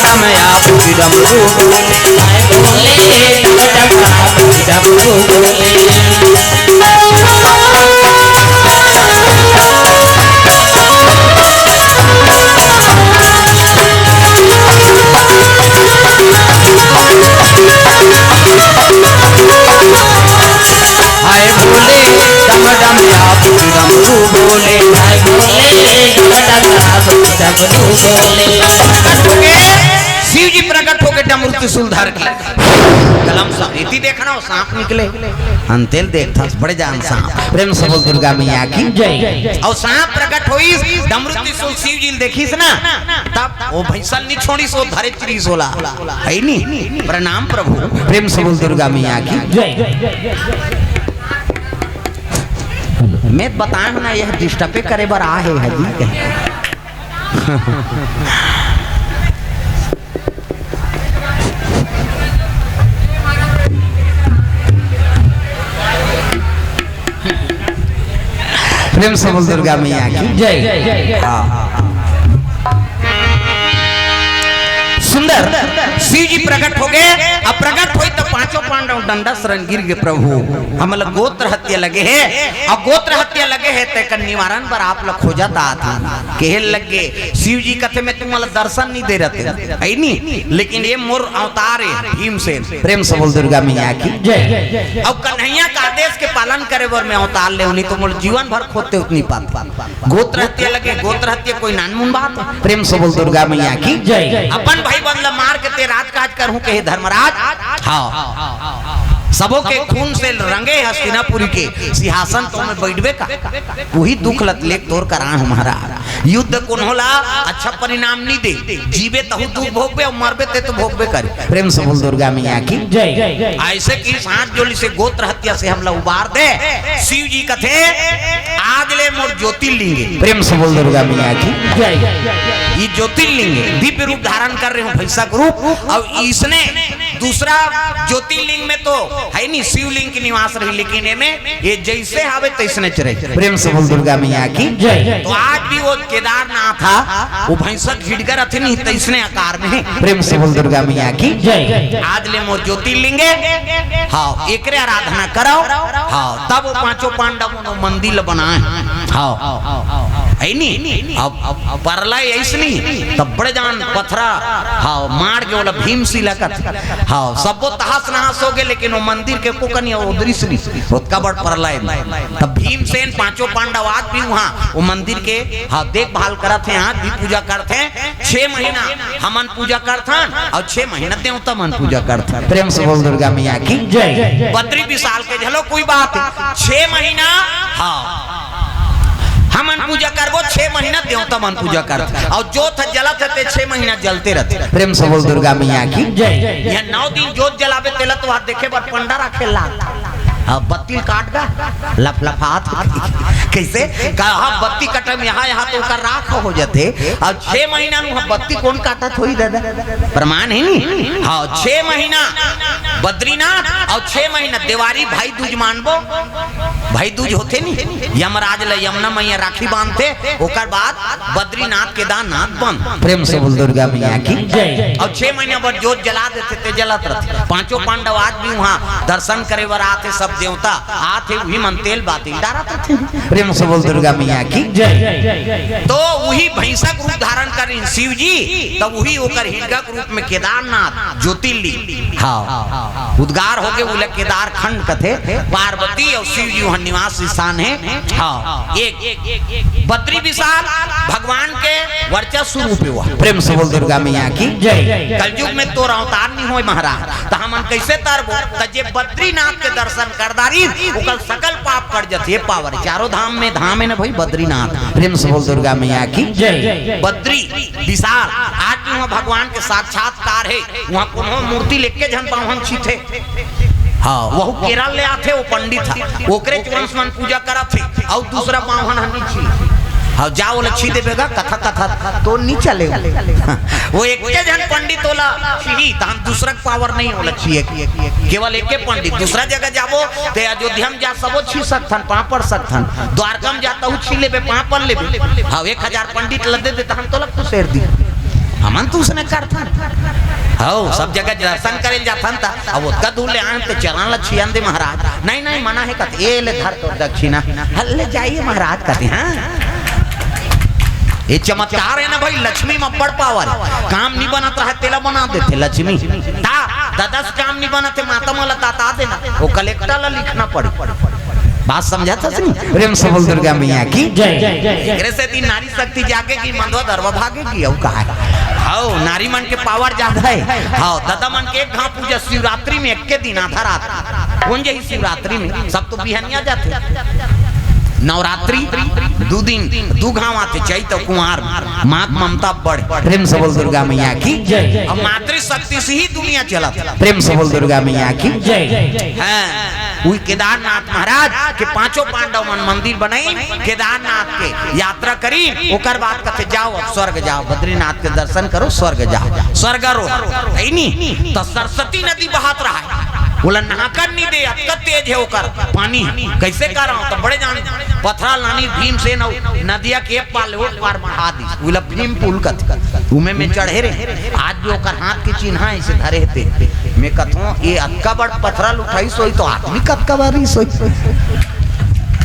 Speaker 2: आप डमरू आए बोले डम डम आप डमरू बोले आए बोले शिव जी प्रकट हो गए डमरू त्रिशूल धर के कलम सा इति देखना हो सांप निकले अंतेल देखता बड़े जान सांप।
Speaker 1: प्रेम से बोल दुर्गा मैया की
Speaker 3: जय।
Speaker 2: और सांप प्रकट होई डमरू त्रिशूल शिव जी देखीस ना तब वो भैंसल नहीं छोड़ी सो धरे चिरी सोला है नी प्रणाम प्रभु।
Speaker 1: प्रेम से बोल दुर्गा मैया की
Speaker 3: जय।
Speaker 2: मैं बताऊं ना यह डिस्टर्बे करे बर आ है जी
Speaker 1: प्रेम से बोल दुर्गा मैया की
Speaker 3: जय।
Speaker 2: सुंदर शिव जी प्रकट हो गए। अब प्रकट हुई तो पांचों पांडव डंडा शरण गिर गए प्रभु हम लोग गोत्र हत्या लगे हैं। अब गोत्र हत्या लगे हैं तो निवारण पर आप लोग खोजत आता केहल लग गए शिव जी कथे में तुम दर्शन नहीं दे रहे है नहीं लेकिन ये मोर अवतार है भीमसेन।
Speaker 1: प्रेम से बोल दुर्गा मैया की
Speaker 3: जय।
Speaker 2: अब कन्हैया का आदेश के पालन करे बर में अवतार ले नहीं तो मोर जीवन भर खोते उतनी पाते गोत्र हत्या लगे। गोत्र हत्या कोई नानमुन बात।
Speaker 1: प्रेम से बोल दुर्गा मैया की
Speaker 3: जय।
Speaker 2: अपन भाई बदला मार के ते राजकाज करूं के धर्मराज हाँ सबों के खून से रंगे हस्तिनापुरी के सिंहासन तो में बैठबे का वही दुख लत लेक तोर करा हमारा युद्ध कौन होला अच्छा परिणाम नहीं दे जीवे तहु दुख भोगबे और मरबे ते तो भोगबे करे।
Speaker 1: प्रेम से बोल दुर्गा मैया की
Speaker 3: जय।
Speaker 2: ऐसे की साथ जोली से गोत्र हत्या से हम लोग उबार दे शिव जी कथे आज ले मोर ज्योतिर्लिंग।
Speaker 1: प्रेम से बोल दुर्गा मैया की
Speaker 3: जय।
Speaker 2: ये ज्योतिर्लिंग दिव्य रूप धारण कर रहे हो भैंसा रूप और इसने दूसरा ज्योतिर्लिंग में तो है नहीं शिवलिंग की निवास रही लेकिन इनमें ये जैसे आवे तैसने चले।
Speaker 1: प्रेम से बोल दुर्गा मैया की
Speaker 3: जय।
Speaker 2: तो आज भी वो केदारनाथ था वो भैंसा घिड़कर अथे नहीं तैसने आकार में।
Speaker 1: प्रेम से बोल दुर्गा मैया की
Speaker 3: जय।
Speaker 2: आज ले मोर ज्योतिर्लिंगे हाँ एकरे आराधना करो हाँ तब वो पांचों पांडवों मंदिर बनाए हाँ है नहीं। अब परलय ऐसे नहीं तब बड़े जान पथरा हाँ मार के बोला भीमशिला का हाँ सबो तहस नहस हो गए लेकिन वो मंदिर के कोकनी उधरी से उसका बड़ परलय तब भीमसेन पांचों पांडव आज भी वहाँ वो मंदिर के हाँ देखभाल करते हैं आज भी पूजा करते हैं। 6 महीना हमन पूजा करते और 6 महीना देवता मन पूजा करते।
Speaker 1: प्रेम से बोल दुर्गा मैया की
Speaker 3: जय।
Speaker 2: 32 साल के झलो कोई बात 6 महीना हाँ हमन पूजा करबो 6 महीना देवता मन पूजा करते और जोत जलत थे 6 महीना जलते रहते।
Speaker 1: प्रेम से बोल दुर्गा मैया की
Speaker 3: जय।
Speaker 2: यह 9 दिन जोत जलावे तेला तो देखे बर पंडा रखे ला बत्ती काट गा लफलफात कैसे कहा बत्ती कटम यहाँ तो कर राख हो जाते और 6 महीना बत्ती कौन काटत होई दादा प्रमाण है नहीं हाँ 6 महीना बद्रीनाथ और 6 महीना देवारी भाई दूज मानबो भाई दूज होते नहीं यमराज ले यमुना मैया राखी बांधते ओकर बाद बद्रीनाथ केदारनाथ बंद।
Speaker 1: प्रेम से बोल दुर्गा मैया की
Speaker 2: और 6 महीने बाद जोत जला देते थे जलत रहते। पांचों पांडव आज भी वहाँ दर्शन करे बर आते, सब देवता आते वही मन तेल बाती डालते थे।
Speaker 1: प्रेम से बोल दुर्गा मैया की
Speaker 2: तो वही भैंसक रूप धारण कर शिव जी, तब वही होकर हिडक रूप में केदारनाथ ज्योतिर्लिंग हाँ उद्गार हो गए बोले केदार खंड कथे। पार्वती और शिव जी वहाँ निवास स्थान है। हाँ एक बद्री विशाल भगवान के वर्चस्व रूप हुआ।
Speaker 1: प्रेम से बोल दुर्गा मैया की
Speaker 2: कलयुग में तो अवतार नहीं हो महाराज, तो हम कैसे तरबो जे बद्रीनाथ के दर्शन करदारी ओकर सकल पाप कर जते पावर। चारों धाम में धाम है ना भाई बद्रीनाथ।
Speaker 1: प्रेम से बोल दुर्गा मैया की
Speaker 2: बद्री विशाल आज भी वहाँ भगवान के साक्षात्कार है। वहाँ कोनो मूर्ति लेके जन पावन छीथे हाँ वह केरल ले आते वो पंडित था ओकरे चौंस मन पूजा करत थे और दूसरा पावन हनी छी हाँ जाओ लच्छी देवेगा कथा कथा तो नहीं चलेगा। वो एक जन पंडित होला छी तो हम दूसरा पावर नहीं होला छी केवल एक पंडित। दूसरा जगह जाबो ते अयोध्या में जा सबो छी सकथन पापड़ सकथन, द्वारका में जाता हूँ छी लेबे पापड़ लेबे। हाँ 1000 पंडित लदे देता हम तो लग तो शेर दी हमन तो उसने करता हाँ सब जगह दर्शन करे जाथन था। अब उसका दूर ले आए तो चरण लच्छियन दे महाराज नहीं मना है कहते ये ले धर तो दक्षिणा हल्ले जाइए महाराज कहते हाँ ये चमत्कार है ना भाई। लक्ष्मी में बड़ पावर काम नहीं बनत रहा तेला बना देते लक्ष्मी दस काम नहीं बनते माता मला ताता देना वो कलेक्टर ला लिखना पड़े। बात समझा था
Speaker 1: प्रेम से बोल दुर्गा मैया की
Speaker 2: जय। तीन नारी शक्ति जागे की मंदवा दरवा भागेगी और कहा हाँ नारी मन के पावर ज्यादा है। हाँ दादा मन के एक घाव पूजा शिवरात्रि में एक के दिन आधा रात कौन जही शिवरात्रि में सब तो बिहनिया जाते। नवरात्रि 2 दिन 2 घाव आते चैत कुमार मात ममता बढ़।
Speaker 1: प्रेम से बोल दुर्गा मैया की
Speaker 2: अब मातृ शक्ति से ही दुनिया चला।
Speaker 1: प्रेम से बोल दुर्गा मैया की
Speaker 2: वही केदारनाथ महाराज के पांचों पांडव मन मंदिर बनाई केदारनाथ के यात्रा करी ओकर बाद कहते जाओ अब स्वर्ग जाओ बद्रीनाथ के दर्शन करो स्वर्ग जाओ स्वर्गारोहण नहीं तो सरस्वती नदी बहात रहा है बोला नहाकर नहीं दे अतका तेज है ओकर पानी कैसे कर रहा हूँ तो बड़े जान पथरा लानी भीम से नदिया के पार बढ़ा दी बोला भीम पुल कथ उमे में चढ़े रहे आज भी ओकर हाथ के चिन्ह ऐसे धरे थे मैं कथो ये अतका बड़ पथरा उठाई सोई तो आदमी कतका बारी सोई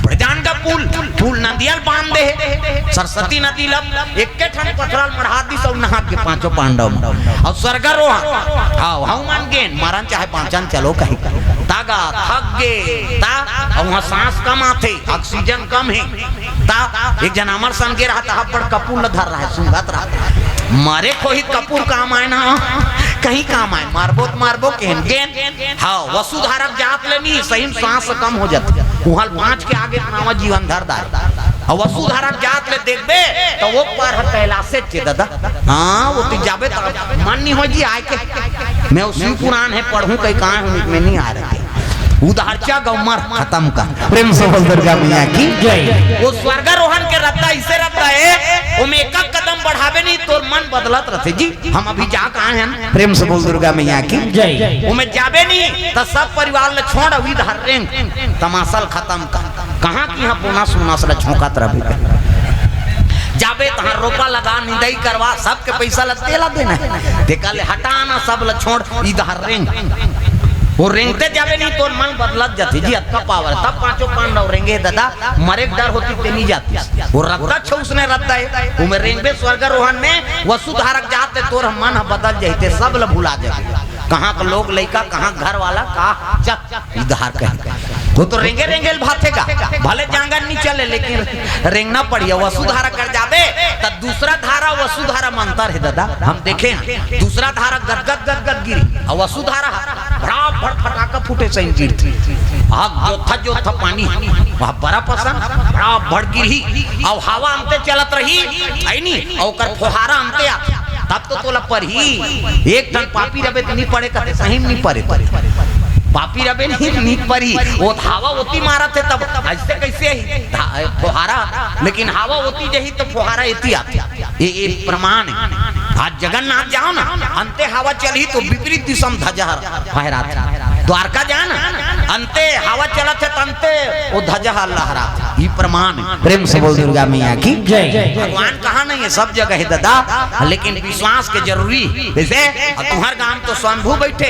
Speaker 2: प्रजान का पुल नदियल बांध दे सरस्वती नदी लब एक के ठन पथराल मढ़ा दी सब नहा के पांचों पांडव और स्वर्गारोहण आओ हम मान गे मरन चाहे पांचन चलो कहीं तागा थक गे ता और वहां सांस कम आते ऑक्सीजन कम है ता एक जन अमर सन के रहा था पर कपूर धर रहा है सुंगत रहा मारे कोई कपूर काम आए ना कहीं काम आए मारबो केन गेन हाँ वसुधारक जात लेनी सही सांस कम हो जाती वहां 5 के आगे नावा जीवन धर दार और वसुधारक जात ले देखबे तो वो पर कैलाश से दादा हाँ वो तो जाबे तो मन नहीं हो जी आए के मैं उसी पुराण है पढ़ूं कहीं कहां में नहीं आ रहे उदाहरचा गौमर खत्म का।
Speaker 1: प्रेम से बोल दुर्गा मैया की
Speaker 2: वो स्वर्गारोहण के रत्ता इसे रत्ता है वो में एक कदम बढ़ावे नहीं तो मन बदलत रहते जी हम अभी जा कहाँ हैं।
Speaker 1: प्रेम से बोल दुर्गा मैया की
Speaker 2: वो में जाबे नहीं तो सब परिवार ले छोड़ अभी धर रेंग तमाशल खत्म का कहाँ की यहाँ पुना सुना से छोकत रहे जाबे तहां रोपा लगा निदाई करवा सबके पैसा लगते ला देना देखा ले हटाना सब ल छोड़ इधर रेंग वो रेंगते जावे नहीं तो मन बदलत जाती जी अतका पावर तब पांचों पांडव रेंगे दादा मरे डर होती ते नहीं जाती वो रत्ता छ उसने रत्ता है वो में रेंगे स्वर्गारोहण में वसुधारक जाते तोर मन बदल जाते सब ल भुला जाते कहाँ का लोग लड़का कहाँ घर वाला कहा चक इधर कह वो तो रेंगे रेंगे भातेगा भले जांगन नहीं चले लेकिन रेंगना पड़िया वसुधारा कर जाबे तो दूसरा धारा वसुधारा मंतर है दादा हम देखे दूसरा धारा गदगद गदगद गिरी और वसुधारा बड़ा फटाका फूटे सही गिरती आग जो था पानी वहाँ बड़ा पसंद बड़ा भड़ गिरी और हवा हमते चलत रही आई नहीं और कर फुहारा हमते आते तब तो तोला पर ही एक टन पापी रबे तो नहीं पड़े कहते सही नहीं पड़े पापी रबे नहीं पड़ी वो हवा होती मारा थे तब ऐसे कैसे फुहारा लेकिन हवा होती जही तो फुहारा इतनी आती ये प्रमाण है। आज जगन्नाथ जाओ ना अंते हवा चली तो विपरीत दिशा में ध्वजा फहराते द्वारका जाना अंते हवा चलत है तंते वो ध्वजा लहरा ये प्रमाण है।
Speaker 1: प्रेम से बोल दुर्गा मैया की जय।
Speaker 2: भगवान कहा नहीं है सब जगह है दादा, लेकिन विश्वास के जरूरी। जैसे तुम्हार गांव तो स्वयंभू बैठे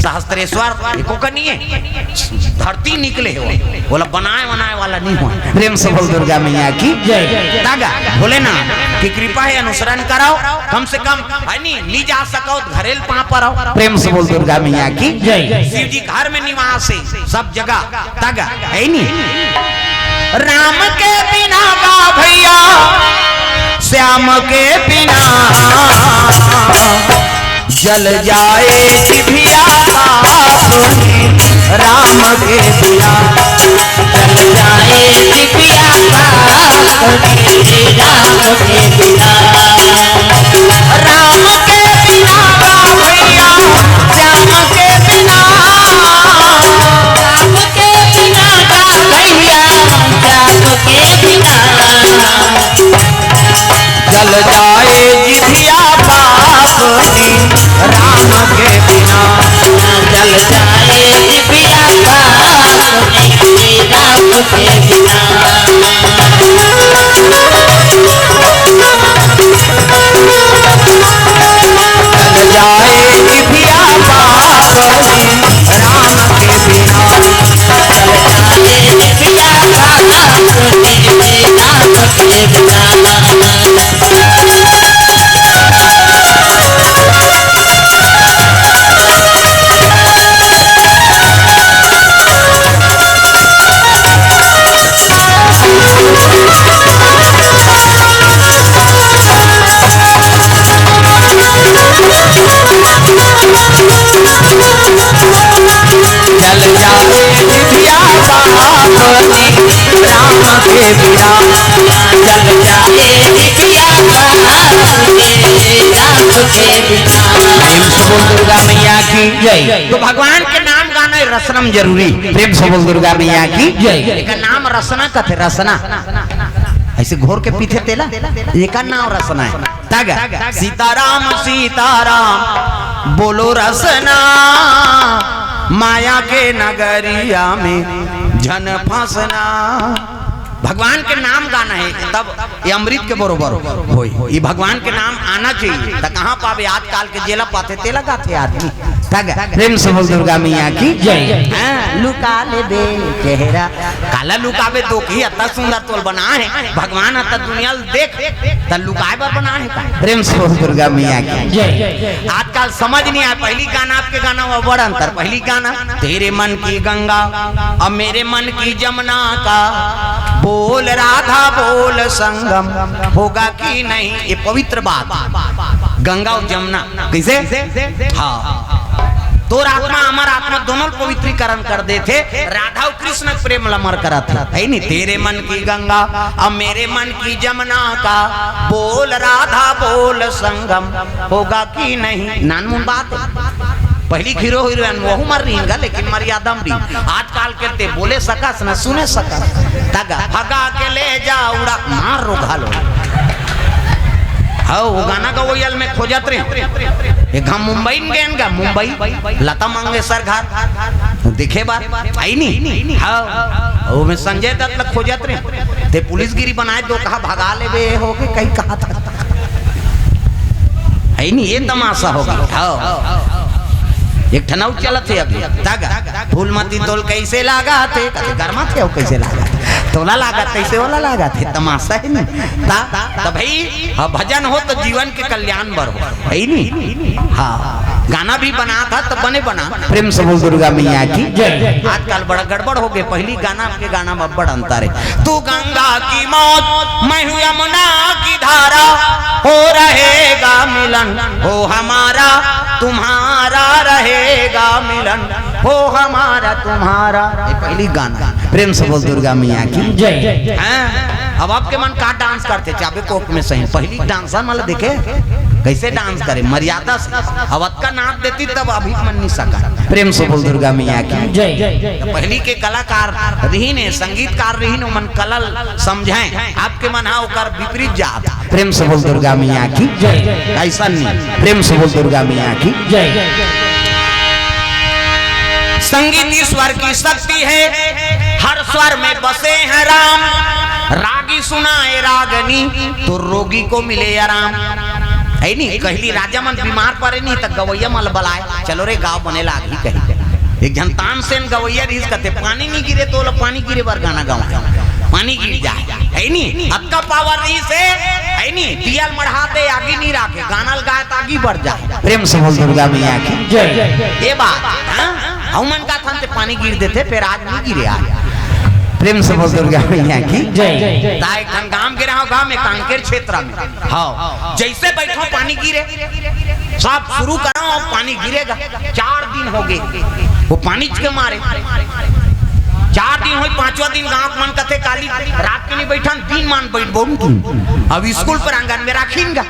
Speaker 2: सहस्त्रेश्वर एको कनी है, धरती निकले हो बोला बनाए बनाए वाला नहीं हुआ।
Speaker 1: प्रेम से बोल दुर्गा मैया की जय।
Speaker 2: तागा बोले ना कि कृपा है अनुसरण कराओ, कम से कम है नहीं जा सको घरेल पाँव पर आओ।
Speaker 1: प्रेम से बोल दुर्गा मैया की जय।
Speaker 2: शिव जी घर में निवास है सब जगह तागा है नहीं। राम के बिना का भैया श्याम के बिना
Speaker 1: जल जाए जिभिया पापनी, राम के बिना
Speaker 3: जल जाए जिभिया पापनी, राम के बिना।
Speaker 2: राम के बिना का भैया श्याम के बिना,
Speaker 3: राम के बिना का भैया श्याम के बिना।
Speaker 1: जल जाए जिभिया पापनी, राम के बिना
Speaker 3: जल जाए जिभिया पापनी, राम के बिना।
Speaker 1: जल जाए जिभिया पापनी, राम के बिना
Speaker 3: जल जाए जिभिया पापनी, राम के बिना।
Speaker 1: जल जाए जिभिया पापनी, राम के बिना
Speaker 3: जल जाए जिभिया पापनी, राम के बिना।
Speaker 1: प्रेम से बोल दुर्गा मैया की जय।
Speaker 2: तो भगवान के नाम गाना है रसनम जरूरी।
Speaker 1: प्रेम से बोल दुर्गा मैया की जय।
Speaker 2: एक नाम रसना का थे रसना ऐसे घोर के पीछे तेला एक नाम रसना है तागा। सीताराम सीताराम बोलो रसना, माया के नगरिया में झन फंसना। भगवान के नाम गाना है तब ये अमृत के बरोबर होई। ये भगवान के नाम आना चाहिए तो कहाँ पावे आजकल के जेला पाते तेला गाते आदमी तागा।
Speaker 1: प्रेम से बोल दुर्गा मैया की जय।
Speaker 2: लुका ले दे चेहरा काला लुकावे दो की अत्ता सुंदर तोल बना है भगवान अत्ता दुनिया देख त लुकाए पर बना है का।
Speaker 1: प्रेम से बोल दुर्गा मैया की जय।
Speaker 2: आजकल समझ नहीं आया पहली गाना आपके गाना वो बड़ा अंतर। पहली गाना तेरे मन की गंगा अब मेरे मन की जमुना का, बोल राधा बोल संगम होगा कि नहीं। ये पवित्र बात गंगा और जमुना कैसे हाँ तो आत्मा अमर आत्मा दोनों पवित्रीकरण कर देते। राधा और कृष्ण प्रेम लमर करा था है नहीं। तेरे मन की गंगा अब मेरे मन की जमुना का, बोल राधा बोल संगम होगा कि नहीं। नानमुन बात पहली हीरो हीरोइन वह मर रही है लेकिन मर्यादा में आजकल कहते बोले सकस न सुने सकस तगा भगा के ले जा उड़ा मार रो घालो। हाँ वो गाना का वो यल में खोजत रहे एक हम मुंबई में गए का मुंबई लता मंगेशकर घर दिखे बात आई नहीं। हाँ वो में संजय दत्त लग खोजत रहे ते पुलिस गिरी बनाए दो कहा भगा ले बे हो के कहीं कहा था आई नहीं। ये तमाशा होगा। हाँ एक ठनाउ चलत है अभी तागा फूल मती तोल कैसे लागा थे गरमा थे कैसे लागा तोला लागा कैसे वाला लागा थे तमाशा है नहीं ता भाई भजन हो तो जीवन के कल्याण बर हो है नहीं। हाँ गाना भी बना था तो बने बना।
Speaker 1: प्रेम से बोल दुर्गा मैया की जय।
Speaker 2: आजकल बड़ा गड़बड़ हो गए। पहली गाना आपके गाना में बड़ा अंतर है। तू गंगा की मौत मैं हूँ यमुना की धारा, हो रहेगा मिलन हो हमारा तुम्हारा रहेगा मिलन हो हमारा तुम्हारा। ये पहली गाना।
Speaker 1: प्रेम से बोल दुर्गा मैया की जय।
Speaker 2: अब आपके मन का डांस करते चाबे कोक में सही पहली डांसर मतलब देखे कैसे डांस करे मर्यादा से अवध का नाच देती तब अभी मन नहीं सका।
Speaker 1: प्रेम से बोल दुर्गा मैया की जय।
Speaker 2: तो पहली के कलाकार रही ने संगीतकार रही ने मन कलल समझाएं आपके मन हा ओकर विपरीत जात।
Speaker 1: प्रेम से बोल दुर्गा मैया की जय।
Speaker 2: ऐसा नहीं।
Speaker 1: प्रेम से बोल दुर्गा मैया की जय।
Speaker 2: संगीत ईश्वर की शक्ति है, हर स्वर में बसे हैं राम। रागी सुनाए रागनी तो रोगी को मिले आराम। है नहीं कहली राजा मन बीमार पड़े नहीं तो गवैया मल बलाए, चलो रे गाँव बने लागी कही। एक जन तानसेन गवैया रीस कहते पानी नहीं गिरे तो पानी गिरे बार गाना गाँव पानी गिर जाए। है नहीं अक्का पावर रीस है नहीं दियल मढ़ाते आगे नहीं राखे, गाना लगाए तो आगे बढ़ जाए।
Speaker 1: प्रेम से बोल दुर्गा मैया की जय।
Speaker 2: ये बात हमन का था पानी गिर देते फिर आज नहीं गिरे आज।
Speaker 1: प्रेम से बोल दुर्गा मैया की जय।
Speaker 2: ताई गांव गिरा हो गांव में कांकेर क्षेत्र में हाँ जैसे बैठो पानी गिरे सब शुरू करो और पानी गिरेगा। 4 दिन हो गए वो पानी के मारे, 4 दिन हो 5वां दिन गांव मन कथे काली रात के नहीं बैठन दिन मान बैठ बहु। अब स्कूल पर आंगन में राखींगा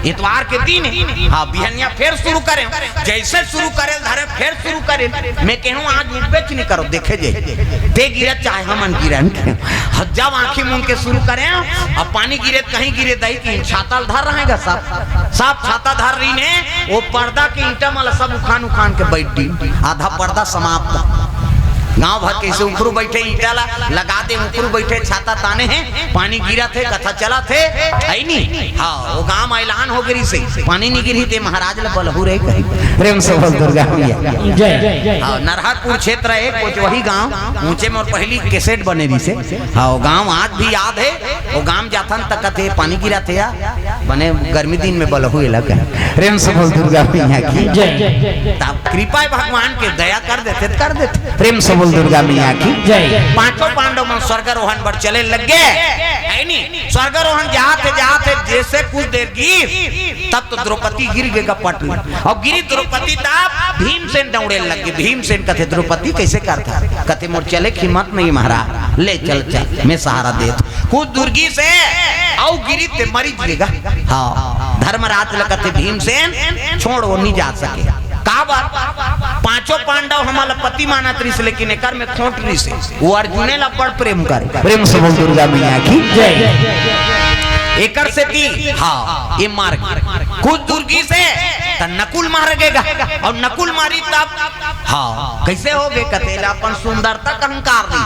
Speaker 2: इतवार के दिन हाँ बिहनिया फिर शुरू करें, जैसे शुरू करे धरे फिर शुरू करें। मैं कहूँ आज बेच नहीं करो देखे जे दे गिरे चाहे हमन गिरन जब आंखें मुन के शुरू करें अब पानी गिरे कहीं गिरे दही की छाता धर रहेगा सब छाता धर रही ने वो पर्दा के ईंटा माला सब उखान के बैठ दी, आधा पर्दा समाप्त। गांव भर कैसे ऊपरू बैठे ईटा लगा दे, ऊपरू बैठे छाता ताने हैं, पानी गिरा थे कथा चला थे है नहीं हाँ वो गांव ऐलान हो गई से पानी नहीं गिरी थे महाराज ल बलहू रहे कहीं।
Speaker 1: प्रेम से बोल दुर्गा मैया जय।
Speaker 2: हाँ नरहरपुर क्षेत्र है कुछ वही गांव ऊंचे में और पहली कैसेट बने रही से हाँ वो गांव आज भी याद है। वो गांव जाथन तक थे पानी गिरा थे बने गर्मी दिन में बलहू इलाका।
Speaker 1: प्रेम से बोल दुर्गा मैया की जय।
Speaker 2: तब कृपा भगवान के दया कर देते।
Speaker 1: प्रेम से दुर्गा मैया की जय।
Speaker 2: 5 पांडव में स्वर्गारोहण पर चले लग गए नहीं स्वर्गारोहण जाते जैसे कुछ देर गिर तब तो द्रौपदी गिर गए पट में और गिरी द्रौपदी तब भीमसेन दौड़े लग गए। भीमसेन कथे द्रौपदी कैसे करता कथे मोर चले हिम्मत नहीं महाराज ले चल मैं सहारा दे कुछ दुर्गी से आओ गिरी ते मरी जाएगा। हाँ धर्मराज लगते भीमसेन छोड़ वो नहीं जा सके काबर 5 पांडव हमारा पति माना त्रिस लेकिन एकर में खोट रही से वो अर्जुने ला बड़ प्रेम करे।
Speaker 1: प्रेम से बोल दुर्गा मैया की जय।
Speaker 2: एकर से थी हाँ ये मार कुछ दुर्गी से तो नकुल मारेगा और नकुल मारी तब हाँ कैसे हो गए कतेला अपन सुंदरता का अहंकार रही।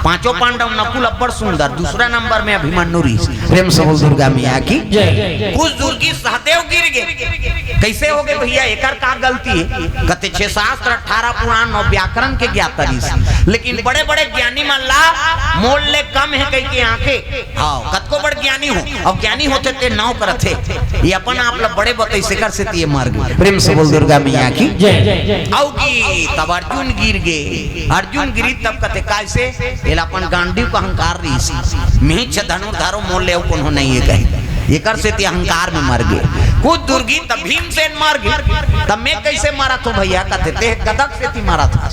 Speaker 2: 5 पांडव नकुल अब्बड़ सुंदर, दूसरा नंबर में अभिमन्यु रही।
Speaker 1: प्रेम से बोल दुर्गा मैया की जय।
Speaker 2: कुछ दुर्गी सहदेव गिर गए कैसे हो गए भैया एकर का गलती है कते 6 शास्त्र 18 पुराण और व्याकरण के ज्ञाता रही लेकिन बड़े बड़े ज्ञानी मन ला मोल ले कम है कई के आंखें हाँ कतको बड़ ज्ञानी हो और ज्ञानी होते ते नाव करते ये अपन आप ला बड़े बतई से कर से ये मर गए।
Speaker 1: प्रेम से बोल दुर्गा मैया की जय।
Speaker 2: औगी तब अर्जुन गिर गए, अर्जुन गिरी तब कते कैसे ये अपन गांडीव का अहंकार रही मिहिच धनुर्धारो मोल ले कौन नहीं है कही एकर से ते अहंकार में मर गए। कुछ दुर्गी तब भीमसेन मार गए तब मैं कैसे मारा तो भैया कहते ते गदक से ती मारा था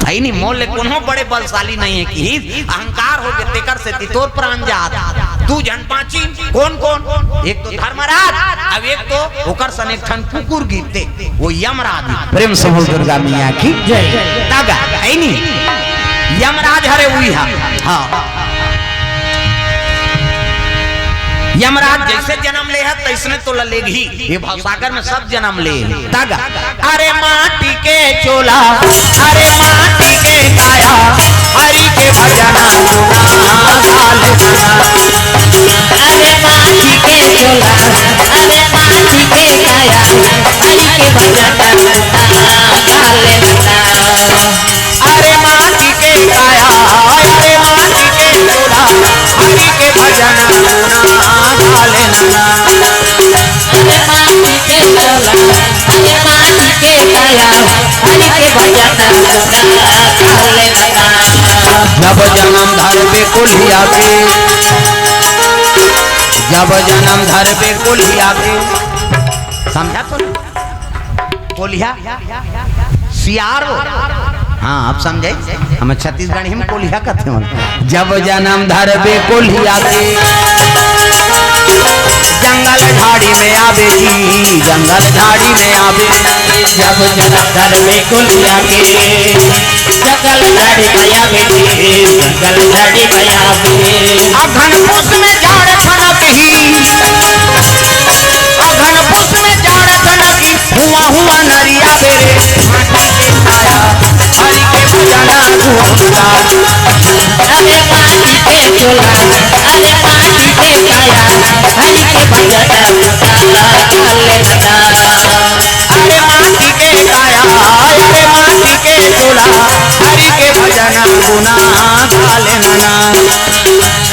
Speaker 2: आई नहीं मोल ले कोनो बड़े बलशाली नहीं है कि अहंकार हो गए तेकर से ती तोर प्राण जात तू जन पाची कौन एक तो धर्मराज अब एक तो ओकर सने ठन कुकुर गीते वो यमराज।
Speaker 1: प्रेम से बोल दुर्गा मैया की जय।
Speaker 2: तगा आई नहीं यमराज हरे हुई हाँ यमराज जैसे जन्म ले है तैसने तो ललेगी ये भवसागर में सब जन्म ले तागा। अरे माटी के चोला अरे माटी के काया हरि के भजना गाले
Speaker 3: अरे माटी के चोला अरे माटी के काया हरि के भजना गाले
Speaker 2: अरे माटी के काया अरे माटी के चोला हरि के भजना गाले
Speaker 3: अरे माटी के चोला अरे माटी के काया हरि के भजना गाले
Speaker 1: जब जन्म धर पे कुलिया के
Speaker 2: जब जन्म धर पे कोलिया के समझा तो कोलिया सियार हाँ आप समझे हम छत्तीसगढ़ी में कोलिया कहते हैं।
Speaker 1: जब जन्म धर पे कुलिया के
Speaker 2: जंगल झाड़ी में आवे जी जंगल झाड़ी में आवे
Speaker 3: जब जन्म धर पे कुलिया के जंगल झाड़ी में आवे जंगल झाड़ी में आवे
Speaker 2: अघन पुष में झाड़ छनक ही अघन पुष में झाड़ छनक ही हुआ नरिया बेरे माटी के काया हरि के
Speaker 3: चोला अरे माटी के काया हरि के भजन ले नना
Speaker 2: अरे माटी के काया अरे माटी के चोला हरि के भजन गुना काले नना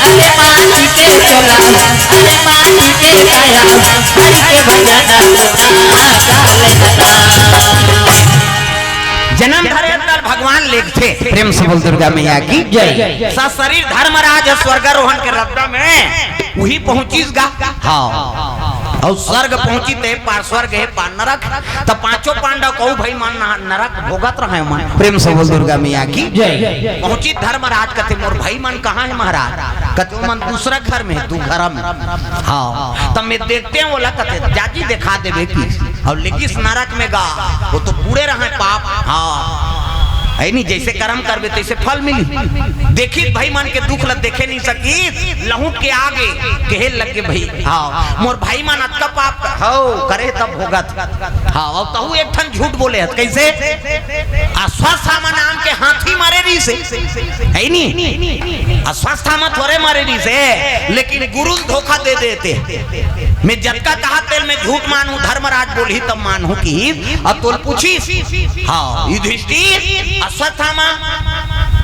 Speaker 3: अरे माटी के चोला अरे माटी के काया हरि के भजन ले नना
Speaker 2: जन्म धरे तल भगवान लेखते प्रेम से बोल दुर्गा मैया की
Speaker 3: जय
Speaker 2: शरीर धर्मराज स्वर्गारोहण के रत्ता में वही पहुंचीस गा हाँ और स्वर्ग पहुंची ते पार स्वर्ग है पार नरक तो पांचों पांडव कहू भाई मन नरक भोगत रहे मन प्रेम से बोल दुर्गा मैया की
Speaker 3: जय
Speaker 2: पहुंची धर्मराज कहते मोर भाई मन कहाँ है महाराज कहते मन दूसरा घर में है तू घर में हाँ तब मैं देखते हैं बोला कहते जाजी दिखा दे बेटी और लेकिन नरक में गा वो तो पूरे रहे पाप हाँ है नहीं जैसे कर्म करबे तैसे फल मिली देखी भाई मन के दुख ल देखे नहीं सकी लहुट के आगे कहे लग के भाई हाँ मोर भाई मन अतका पाप हो करे तब भोगत हाँ और तहु एक ठन झूठ बोले कैसे अस्वस्थामा नाम के हाथी मारे रही से है नहीं अस्वस्थामा थोड़े मारे रही से लेकिन गुरु धोखा दे देते मैं जटका कहा तेल में झूठ मानू धर्मराज बोली तब मानू की अब तो पूछी हाँ युधिष्ठिर अश्वत्थामा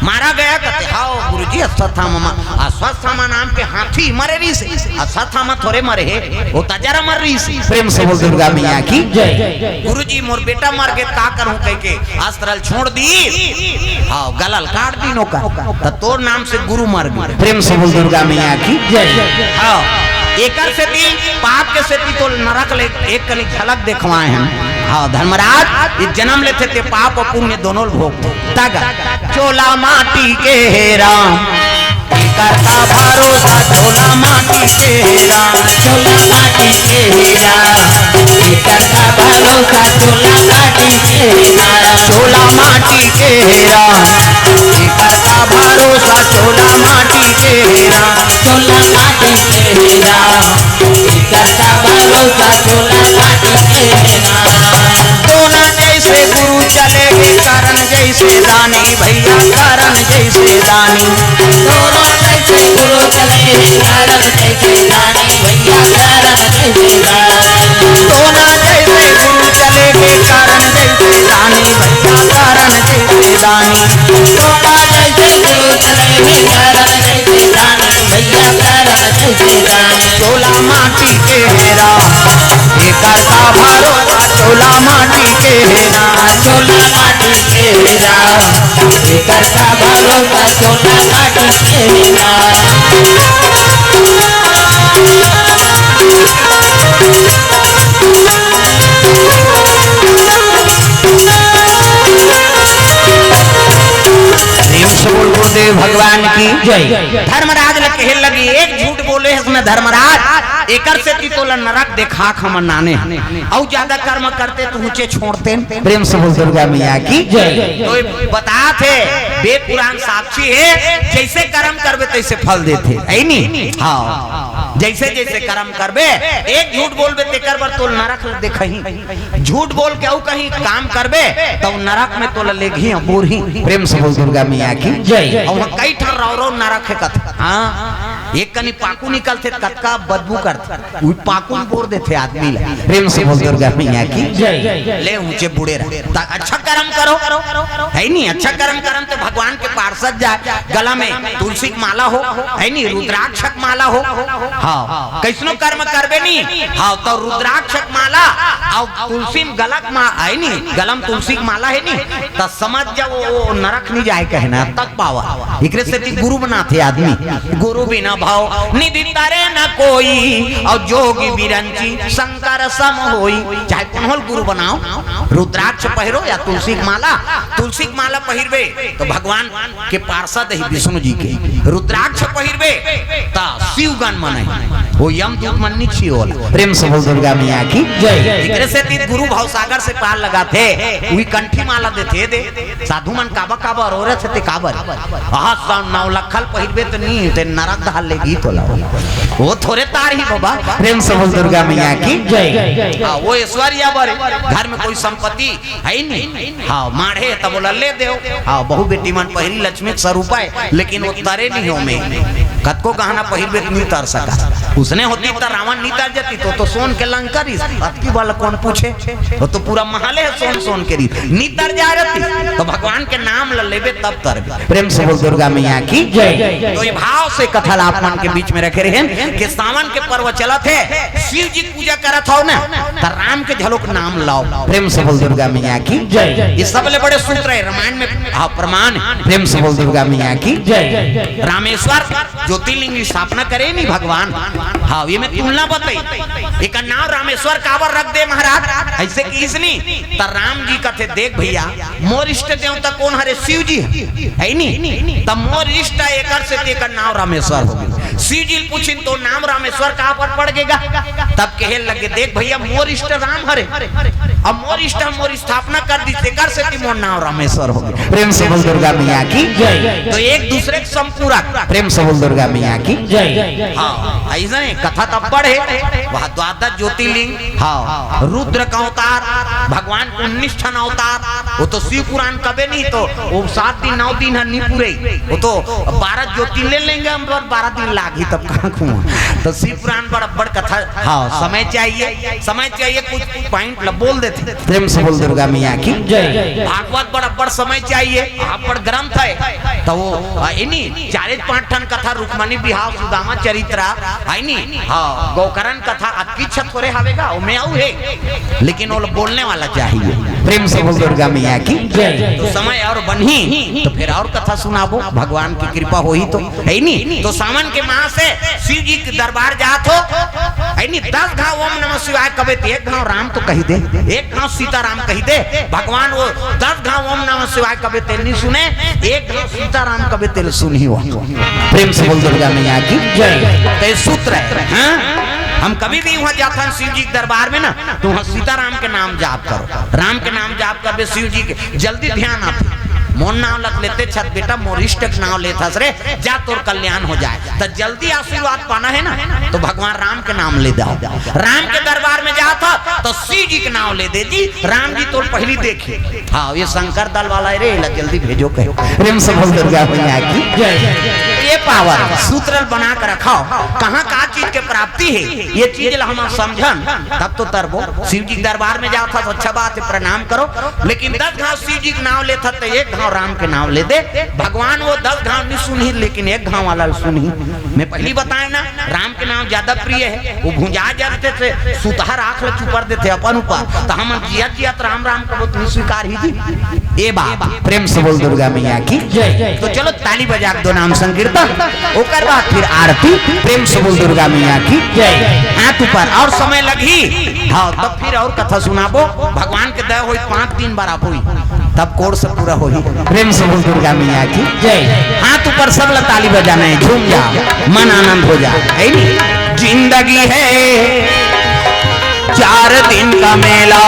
Speaker 2: मारा गया कहते हाँ गुरुजी अश्वत्थामा नाम के हाथी मरे रही से अश्वत्थामा थोड़े मरे है वो तजारा मर रही से प्रेम से बोल दुर्गा मैया की गुरुजी मोर बेटा मर गए का करूं कह के अस्त्रल छोड़ दी हाँ गलल काट दी नौका तो तोर नाम से गुरु मर गए प्रेम से बोल दुर्गा मैया की हाँ एकर से भी पाप के से भी तो नरक ले एक कनी झलक देखवाए हैं हाँ धर्मराज इस जन्म लेते थे पाप और पुण्य दोनों भोग तागा चोला माटी के राम करता भरोसा चोला माटी के राम
Speaker 3: चोला माटी के राम करता भरोसा चोला माटी के राम
Speaker 2: चोला माटी के राम करता भरोसा चोला माटी के राम
Speaker 3: चोला माटी के राम करता भरोसा चोला माटी के राम
Speaker 2: दोनों जैसे गुरु चले कारण जैसे दानी भैया कारण जैसे दानी
Speaker 3: दोनों जैसे गुरु चले कारण जैसे दानी भैया कारण जैसे दानी
Speaker 2: दोनों जैसे गुरु चले कारण जैसे दानी भैया कारण जैसे दानी
Speaker 3: दोनों जैसे गुरु चले कारण जैसे दानी भैया कारण जैसे दानी
Speaker 2: चोला माटी के हेरा करता भरोसा चोला माटी के हेरा
Speaker 3: चोला माटी के राम करता भरोसा चोला माटी के राम
Speaker 2: गुरुदेव भगवान की जय धर्मराज ने कहे लगी एक झूठ बोले इसमें धर्मराज एकर से की तोला नरक देखा हम नाने और ज्यादा कर्म करते तो ऊंचे छोड़ते प्रेम से बोल दुर्गा मैया की जय तो बता थे वेद पुराण साक्षी है जैसे कर्म करबे तैसे फल देते है नहीं हाँ जैसे जैसे कर्म करबे एक झूठ बोलबे तेकर बर तोल नरक देखही झूठ बोल के औ कहीं काम करबे तो नरक में तोला लेघी बोरही प्रेम से बोल दुर्गा मैया की जय और कई ठर रो नरक है कथ हाँ एक कनी पाकू निकलते कतका बदबू करते वो पाकू बोर देते आदमी ला प्रेम से बोल दुर्गा मैया की जय ले ऊंचे बूढ़े रहे अच्छा कर्म करो है नहीं अच्छा कर्म करम तो भगवान के पार्षद जाए गला में तुलसी की माला हो है नहीं रुद्राक्षक माला हो हाँ कैसनो कर्म करबे नहीं हाँ तो रुद्राक्षक माला और तुलसी गलक है नहीं गलम तुलसी की माला है नहीं तो समझ जाओ वो नरक नहीं जाए कहना तक पावा एकरे से गुरु बनाते आदमी गुरु बिना भाव निधि तारे न कोई और जोगी बिरंची शंकर सम होई चाहे कौन गुरु बनाओ रुद्राक्ष पहिरो या तुलसी की माला पहिरबे तो भगवान के पार्षद है विष्णु जी के रुद्राक्ष पहिरबे ता शिवगण मनाई वो यम दूत मननी छी होला प्रेम से बोल दुर्गा मैया की जय एकरे से ती गुरु भाव सागर से पार लगाते वही कंठी माला देते दे साधु मन काबा काबा रोरे थे ते काबर आहा 9 लखल पहिरबे तो नहीं ते नरक धाल लेगी तो ला वो थोड़े तार ही बाबा प्रेम से बोल दुर्गा मैया की जय हां वो ऐश्वर्या बर घर में कोई संपत्ति है नहीं हां माढ़े तब बोला ले देओ हां बहु बेटी मन पहिरी लक्ष्मी स्वरूप है लेकिन वो तारे नहीं हो में कत को गहना पहिरबे नहीं तर सका उसने होती तो रावण नहीं तर जाती तो सोन के लंका री अतकी वाला कौन पूछे वो तो पूरा महले है सोन सोन के री नहीं तर जा रही तो भगवान के नाम ल लेबे तब तरबे। प्रेम से बोल दुर्गा मैया की जय। तो ये भाव से कथा आप मन के बीच में रखे रहे कि सावन के पर्व चला थे शिव जी पूजा करत हो ना तो राम के झलोक नाम लाओ। प्रेम से बोल दुर्गा मैया की जय। ये सबले बड़े सूत्र है रामायण में प्रमाण। प्रेम से बोल दुर्गा मैया की जय। रामेश्वर ज्योतिर्लिंग की स्थापना करे नहीं भगवान। हाँ ये में तुलना बताई एक नाम रामेश्वर काबर रख दे महाराज ऐसे की इसनी तो राम जी का थे देख भैया मोर इष्ट देवता कौन हरे शिव जी है नहीं तब मोर इष्ट एकर से तेकर नाम रामेश्वर हो गई। शिव जी पूछिन तो नाम रामेश्वर कहाँ पर पड़ गएगा तब कहे लगे देख भैया मोर इष्ट राम हरे अब मोर इष्ट मोर स्थापना कर दी तेकर से मोर नाम रामेश्वर हो गया। प्रेम से बोल दुर्गा मैया की जय। तो एक दूसरे के संपूरक। प्रेम से बोल दुर्गा मैया की जय। हाँ ऐसा नहीं कथा तब पढ़े वह द्वादश ज्योतिर्लिंग। हाँ रुद्र का अवतार भगवान 19 ठन अवतार वो तो शिव पुराण कबे नहीं तो वो 7 दिन 9 दिन है नहीं पूरे वो तो 12 ज्योतिर्लिंग लेंगे हम 12 दिन लागी तब कहाँ घूमा तो शिव पुराण बड़ कथा। हाँ समय चाहिए कुछ पॉइंट बोल देते। प्रेम से बोल दुर्गा मैया की जय। भागवत बड़ समय चाहिए आप बड़ ग्रंथ है तो वो इन्हीं 4-5 ठन कथा रुक्मणी बिहाव सुदामा चरित्रा है नहीं। हाँ गौकरण कथा अक्की छत करे हवेगा वो में आऊ है लेकिन वो बोलने वाला चाहिए। प्रेम से बोल दुर्गा मैया की जय। तो समय और बनी तो फिर और कथा सुनाबो भगवान की कृपा हो ही तो है नहीं। तो सावन के माह से शिव जी के दरबार जात हो है नहीं 10 घाव ओम नमः शिवाय कबे एक घाव राम तो कही दे एक घाव सीताराम कही दे भगवान वो 10 घाव ओम नमः शिवाय कबे तेल नहीं सुने एक घाव सीताराम कबे तेल सुन ही हो। प्रेम से बोल दुर्गा मैया की जय। तो सूत्र है हम कभी भी वहाँ जाते हैं शिव जी के दरबार में ना तो वहाँ सीताराम के नाम जाप करो राम के नाम जाप कर शिव जी के जल्दी ध्यान आते मोर नाम लग लेते छत बेटा मोरिष्ट नाम लेता रे जा तोर कल्याण हो जाए तो जल्दी आशीर्वाद पाना है ना तो भगवान राम के नाम ले जाओ। राम के दरबार में जाता तो शिव जी के नाम ले दे जी राम जी तो पहली देखे। हाँ ये शंकर दल वाला है रे जल्दी भेजो कहो। प्रेम से बोल दुर्गा मैया की ये पावर सूत्र बना कर रखाओ कहाँ का चीज के प्राप्ति है ये चीज हम समझन तब तो तरबो। शिव जी के दरबार में जाता तो अच्छा बात है प्रणाम करो लेकिन 10 घाव शिव जी के नाम लेता तो एक घाव राम के नाम ले दे भगवान वो 10 घाव नहीं सुनी लेकिन एक घाव वाला सुनी। मैं पहली बताया ना राम के नाम ज्यादा प्रिय है वो भुंजा जाते थे सुतहर आंख ले चुपर देते अपन ऊपर तो हम जियत राम राम को तुम स्वीकार ही दी ए बात। प्रेम से बोल दुर्गा मैया की जय। तो चलो ताली बजा दो नाम संकीर्तन ओकर बाद फिर आरती। प्रेम से बोल दुर्गा मैया की जय। हाथ ऊपर और समय लगी हाँ तब फिर और कथा सुनाबो भगवान के दया हुई 5 दिन बार आप हुई तब कोर्स पूरा हो ही। प्रेम से बोल दुर्गा मैया की जय। हाथ ऊपर सब ताली बजाना है झूम जा मन आनंद हो जा है नहीं। जिंदगी है 4 दिन का मेला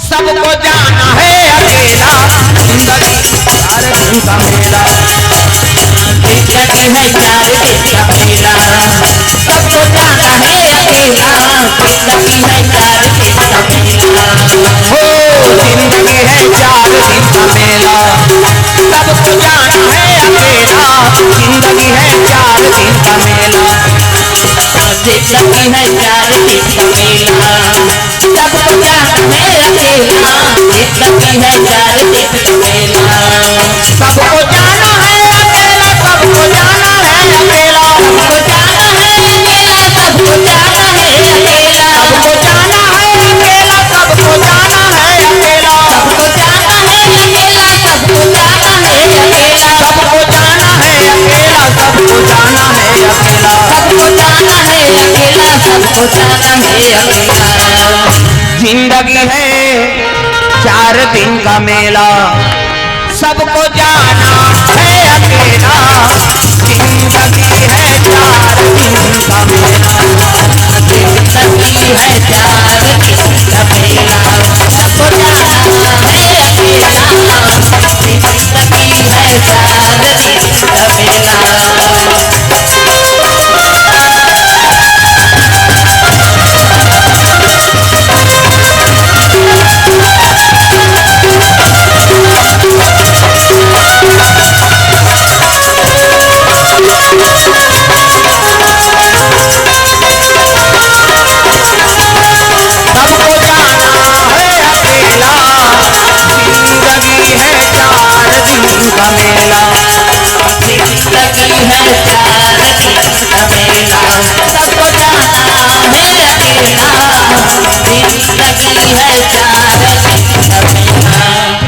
Speaker 2: सबको जाना है अकेला जिंदगी 4 दिन का मेला
Speaker 3: जिंदगी है 4 दिन का मेला सबको जाना है अकेला जिंदगी है 4 दिन का मेला
Speaker 2: हो जिंदगी है 4 दिन का मेला सबको जाना है अकेला जिंदगी है 4 दिन का मेला
Speaker 3: जिंदगी है 4 दिन का मेला सबको जाना है अकेला जिंदगी है 4 दिन का मेला
Speaker 2: सबको जाना है अकेला सबको जाना है अकेला
Speaker 3: सबको जाना है अकेला सबको जाना है अकेला
Speaker 2: सबको जाना है अकेला सबको जाना है अकेला
Speaker 3: सबको जाना है अकेला सबको जाना है अकेला
Speaker 2: सबको जाना है अकेला सबको जाना है अकेला
Speaker 3: सबको जाना है अकेला सबको जाना है अकेला
Speaker 2: जिंदगी है 4 दिन का मेला सबको जाना है अकेला जिंदगी है 4 दिन का मेला
Speaker 3: जिंदगी है 4 दिन का मेला सबको जाना है अकेला जिंदगी है 4 दिन का मेला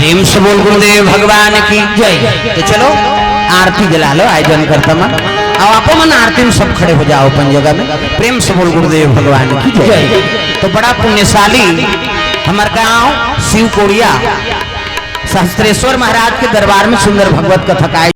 Speaker 1: प्रेम से बोल गुरुदेव भगवान की जय। तो चलो आरती जला लो, आयोजन करता मन अब आपो मन आरती में सब खड़े हो जाओ अपन जगह में। प्रेम से बोल गुरुदेव भगवान की जय। तो बड़ा पुण्यशाली हमारे गांव शिव कोड़िया सहस्त्रेश्वर महाराज के दरबार में सुंदर भगवत कथा का